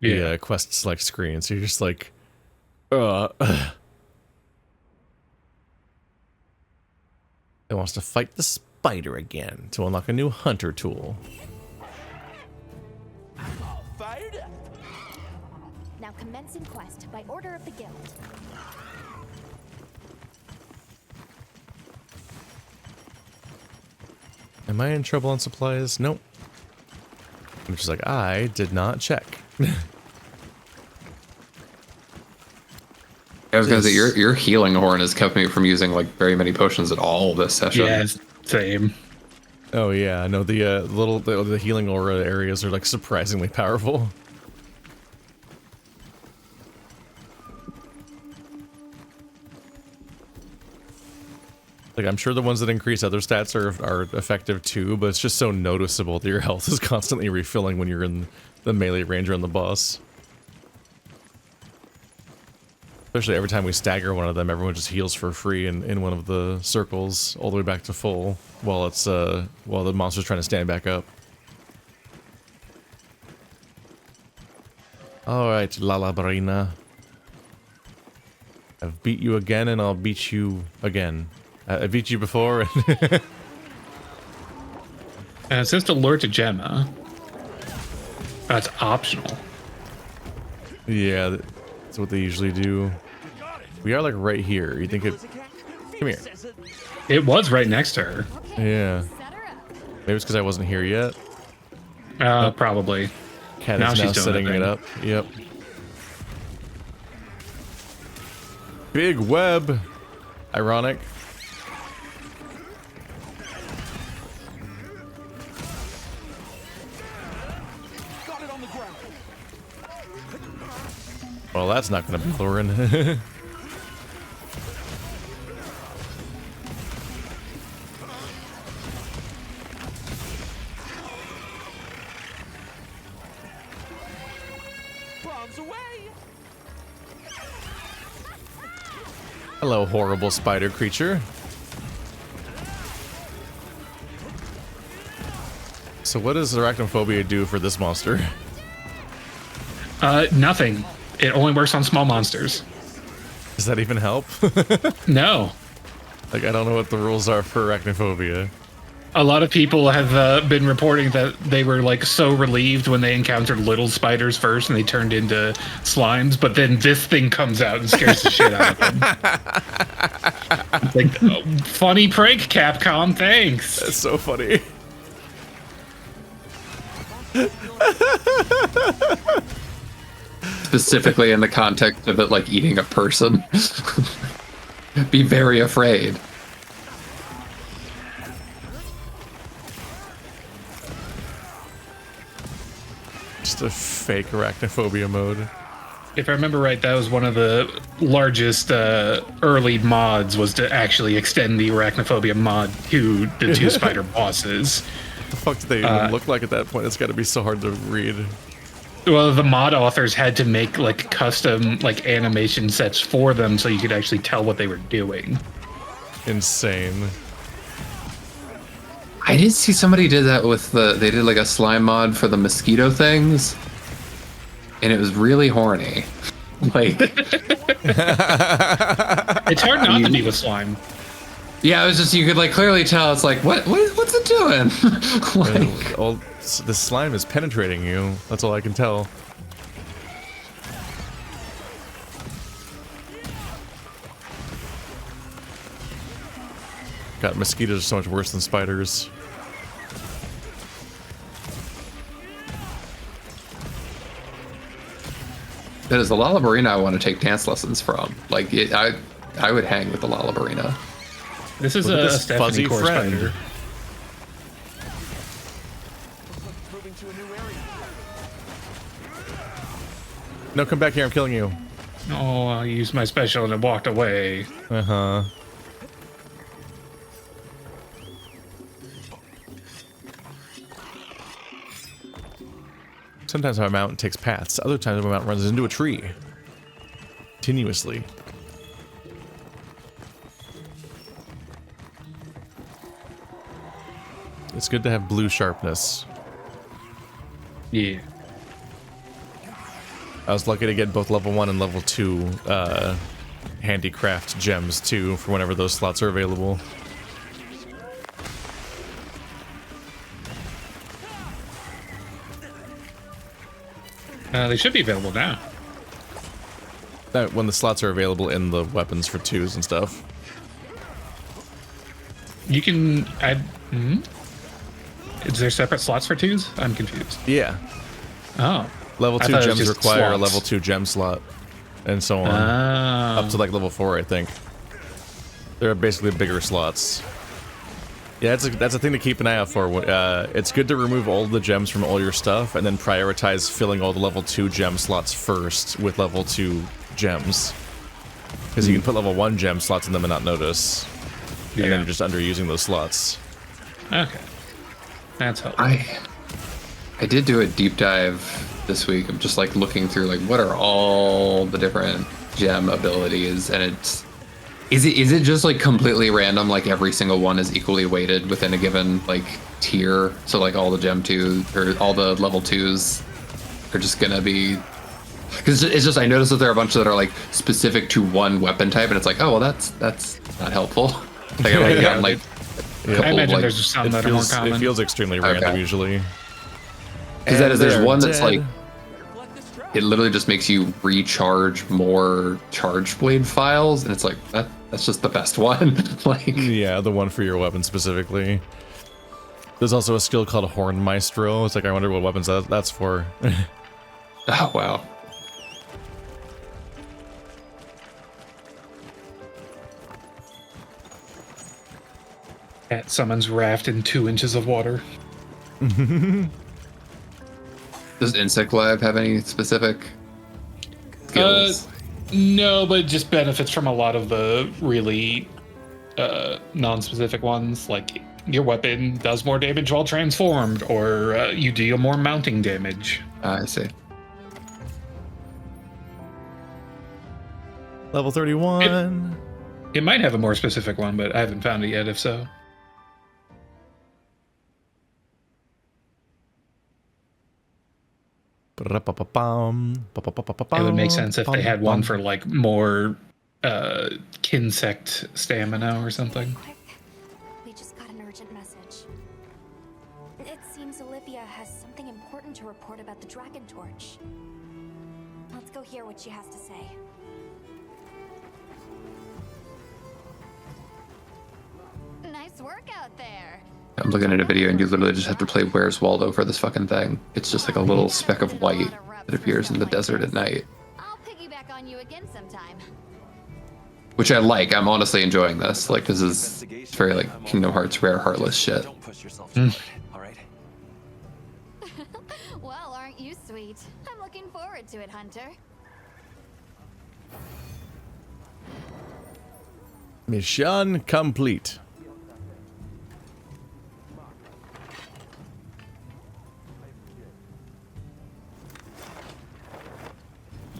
Yeah. The quest select screen. So you're just like, It wants to fight the spider again to unlock a new hunter tool. Fired up. Now commencing quest by order of the guild. Am I in trouble on supplies? Nope. I'm just like, I did not check. I was gonna say your healing horn has kept me from using like very many potions at all this session. Yeah, same. Oh yeah, no, the healing aura areas are like surprisingly powerful. Like, I'm sure the ones that increase other stats are effective too, but it's just so noticeable that your health is constantly refilling when you're in the melee range or on the boss. Especially every time we stagger one of them, everyone just heals for free in one of the circles all the way back to full while it's while the monster's trying to stand back up. Alright, Lala barina. I've beat you again and I'll beat you again. I beat you before and it says to lure to Gemma. That's optional. Yeah, that's what they usually do. We are like right here. You think it... Come here. It was right next to her. Yeah. Maybe it's because I wasn't here yet. Probably. Cat is now setting it up. Yep. Big web. Ironic. Well, that's not going to be luring. Hello, horrible spider creature. So what does arachnophobia do for this monster? Nothing. It only works on small monsters. Does that even help? No. Like, I don't know what the rules are for arachnophobia. A lot of people have been reporting that they were like so relieved when they encountered little spiders first and they turned into slimes, but then this thing comes out and scares the shit out of them. It's like, oh, funny prank, Capcom, thanks. That's so funny. Specifically in the context of it like eating a person. Be very afraid. Just a fake arachnophobia mode. If I remember right, that was one of the largest early mods, was to actually extend the arachnophobia mod to the two spider bosses. What the fuck do they even look like at that point? It's got to be so hard to read. Well, the mod authors had to make like custom like animation sets for them so you could actually tell what they were doing. Insane. I did see somebody did that with they did like a slime mod for the mosquito things, and it was really horny. Like, it's hard not to be with slime. Yeah, it was just, you could like clearly tell. It's like, what's it doing? Like, the slime is penetrating you. That's all I can tell. God, mosquitoes are so much worse than spiders. That is the Lala barina I want to take dance lessons from. Like, I would hang with the Lala barina. This is a Stephanie core spider. No, come back here. I'm killing you. Oh, I used my special and it walked away. Uh-huh. Sometimes my mountain takes paths. Other times my mountain runs into a tree. Continuously. It's good to have blue sharpness. Yeah. I was lucky to get both level 1 and level 2 handicraft gems too for whenever those slots are available. They should be available now. When the slots are available in the weapons for 2s and stuff. You can add... Is there separate slots for 2s? I'm confused. Yeah. Oh. Level I 2 thought it was gems just require a slots. level 2 gem slot, and so on. Up to like level 4, I think. They're basically bigger slots. Yeah, that's a thing to keep an eye out for. It's good to remove all the gems from all your stuff, and then prioritize filling all the level 2 gem slots first with level 2 gems. Because you can put level 1 gem slots in them and not notice. And then you're just underusing those slots. Okay. That's helpful. I did do a deep dive this week. I'm just like looking through like what are all the different gem abilities, and is it just like completely random, like every single one is equally weighted within a given like tier, so like all the gem 2s or all the level 2s are just gonna be, because it's just I noticed that there are a bunch that are like specific to one weapon type, and it's like, oh well, that's not helpful. Like, I imagine there's just some that are more common. It feels extremely random usually. Because there's one that's like, it literally just makes you recharge more charge blade files, and it's like that's just the best one. Like, yeah, the one for your weapon specifically. There's also a skill called Horn Maestro. It's like, I wonder what weapons that's for. Oh wow. Cat summons raft in 2 inches of water. Does Insect Live have any specific skills? No, but it just benefits from a lot of the really non-specific ones, like your weapon does more damage while transformed, or you deal more mounting damage. I see. Level 31. It might have a more specific one, but I haven't found it yet, if so. It would make sense if they had one for like more kinsect stamina or something. We just got an urgent message. It seems Olivia has something important to report about the Dragon Torch. Let's go hear what she has to say. Nice work out there. I'm looking at a video, and you literally just have to play Where's Waldo for this fucking thing. It's just like a little speck of white that appears in the desert at night. I'll piggyback on you again sometime. Which I like. I'm honestly enjoying this. Like, this is very like Kingdom Hearts rare heartless shit. Well, aren't you sweet? I'm looking forward to it, Hunter. Mission complete.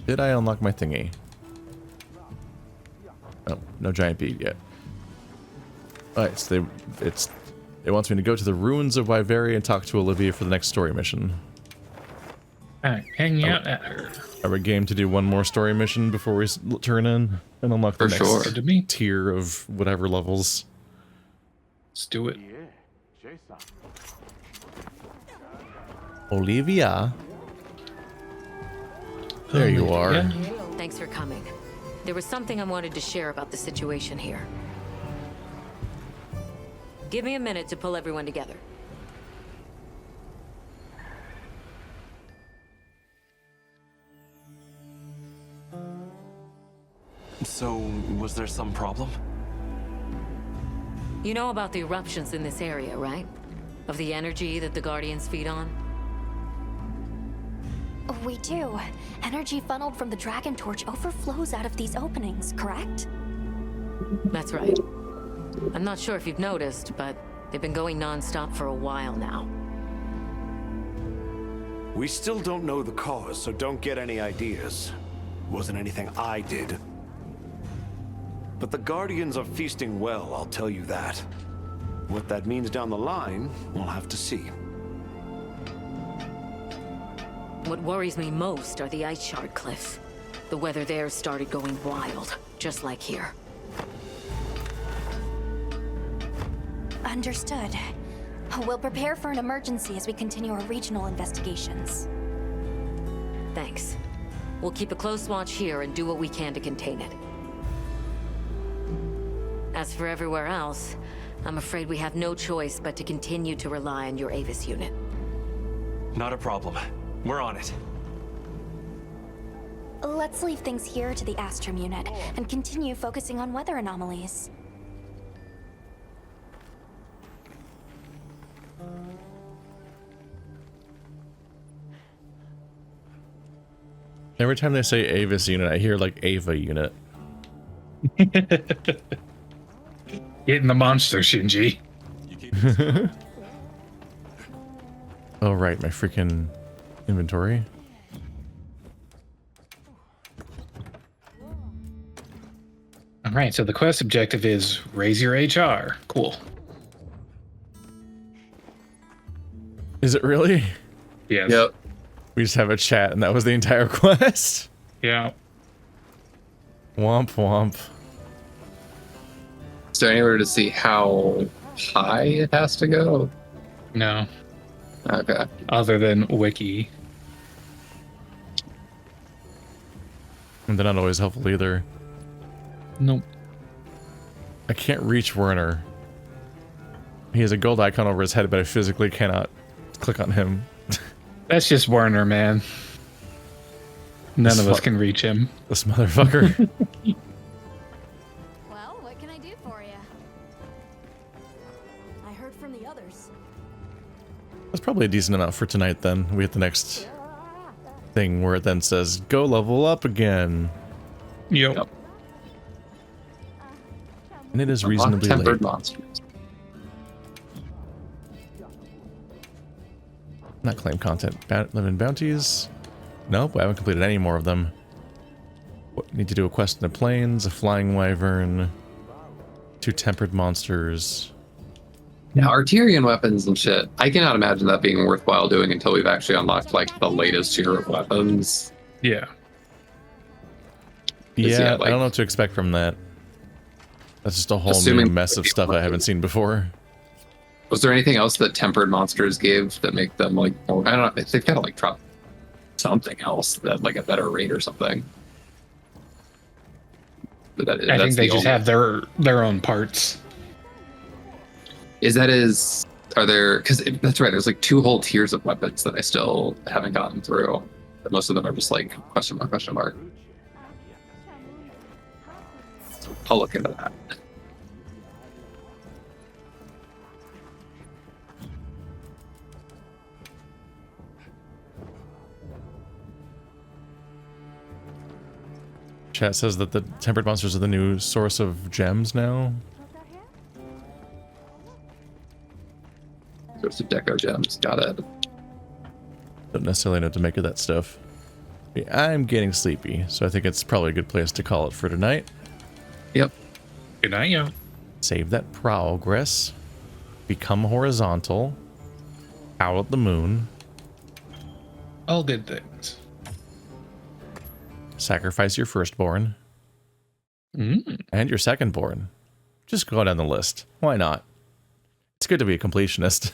Did I unlock my thingy? Oh, no giant bead yet. Alright, so it wants me to go to the ruins of Wyveri and talk to Olivia for the next story mission. Alright, hang out at her. Are we game to do one more story mission before we turn in and unlock the next tier of whatever levels? Let's do it. Olivia? There you are. Thanks for coming. There was something I wanted to share about the situation here. Give me a minute to pull everyone together. So, was there some problem? You know about the eruptions in this area, right? Of the energy that the Guardians feed on? We do. Energy funneled from the Dragon Torch overflows out of these openings, correct? That's right. I'm not sure if you've noticed, but they've been going non-stop for a while now. We still don't know the cause, so don't get any ideas. Wasn't anything I did. But the Guardians are feasting well, I'll tell you that. What that means down the line, we'll have to see. What worries me most are the ice shard cliffs. The weather there started going wild, just like here. Understood. We'll prepare for an emergency as we continue our regional investigations. Thanks. We'll keep a close watch here and do what we can to contain it. As for everywhere else, I'm afraid we have no choice but to continue to rely on your Avis unit. Not a problem. We're on it. Let's leave things here to the Astrum unit and continue focusing on weather anomalies. Every time they say Avis unit, I hear like Ava unit. Getting the monster, Shinji. Oh, right, my freaking inventory. All right, so the quest objective is raise your HR. Cool. Is it really? Yes. Yep. We just have a chat and that was the entire quest? Yeah. Womp womp. Is there anywhere to see how high it has to go? No. Okay. Other than wiki. And they're not always helpful either. Nope. I can't reach Werner. He has a gold icon over his head, but I physically cannot click on him. That's just Werner, man. None of us can reach him. This motherfucker. Well, what can I do for you? I heard from the others. That's probably a decent amount for tonight then. We hit the next thing where it then says, go level up again. Yep. And it is reasonably tempered late. Monsters. Not claim content. Lemon bounties. Nope, I haven't completed any more of them. Need to do a quest in the plains, a flying wyvern, 2 tempered monsters. Now, Arterian weapons and shit, I cannot imagine that being worthwhile doing until we've actually unlocked, like, the latest tier of weapons. Yeah. Yeah, I don't know what to expect from that. That's just a whole new mess of stuff I haven't seen before. Was there anything else that tempered monsters gave that make them, like, more, I don't know, they've got to, like, drop something else that, like, a better rate or something. But I think they just have their own parts. Are there, because that's right, there's like 2 whole tiers of weapons that I still haven't gotten through. But most of them are just like question mark, question mark. I'll look into that. Chat says that the tempered monsters are the new source of gems now. Source of deco gems, got it. Don't necessarily know what to make of that stuff. Yeah, I'm getting sleepy, so I think it's probably a good place to call it for tonight. Yep. Good night, yo. Save that progress. Become horizontal. Howl at the moon. All good things. Sacrifice your firstborn. And your secondborn. Just go down the list. Why not? It's good to be a completionist.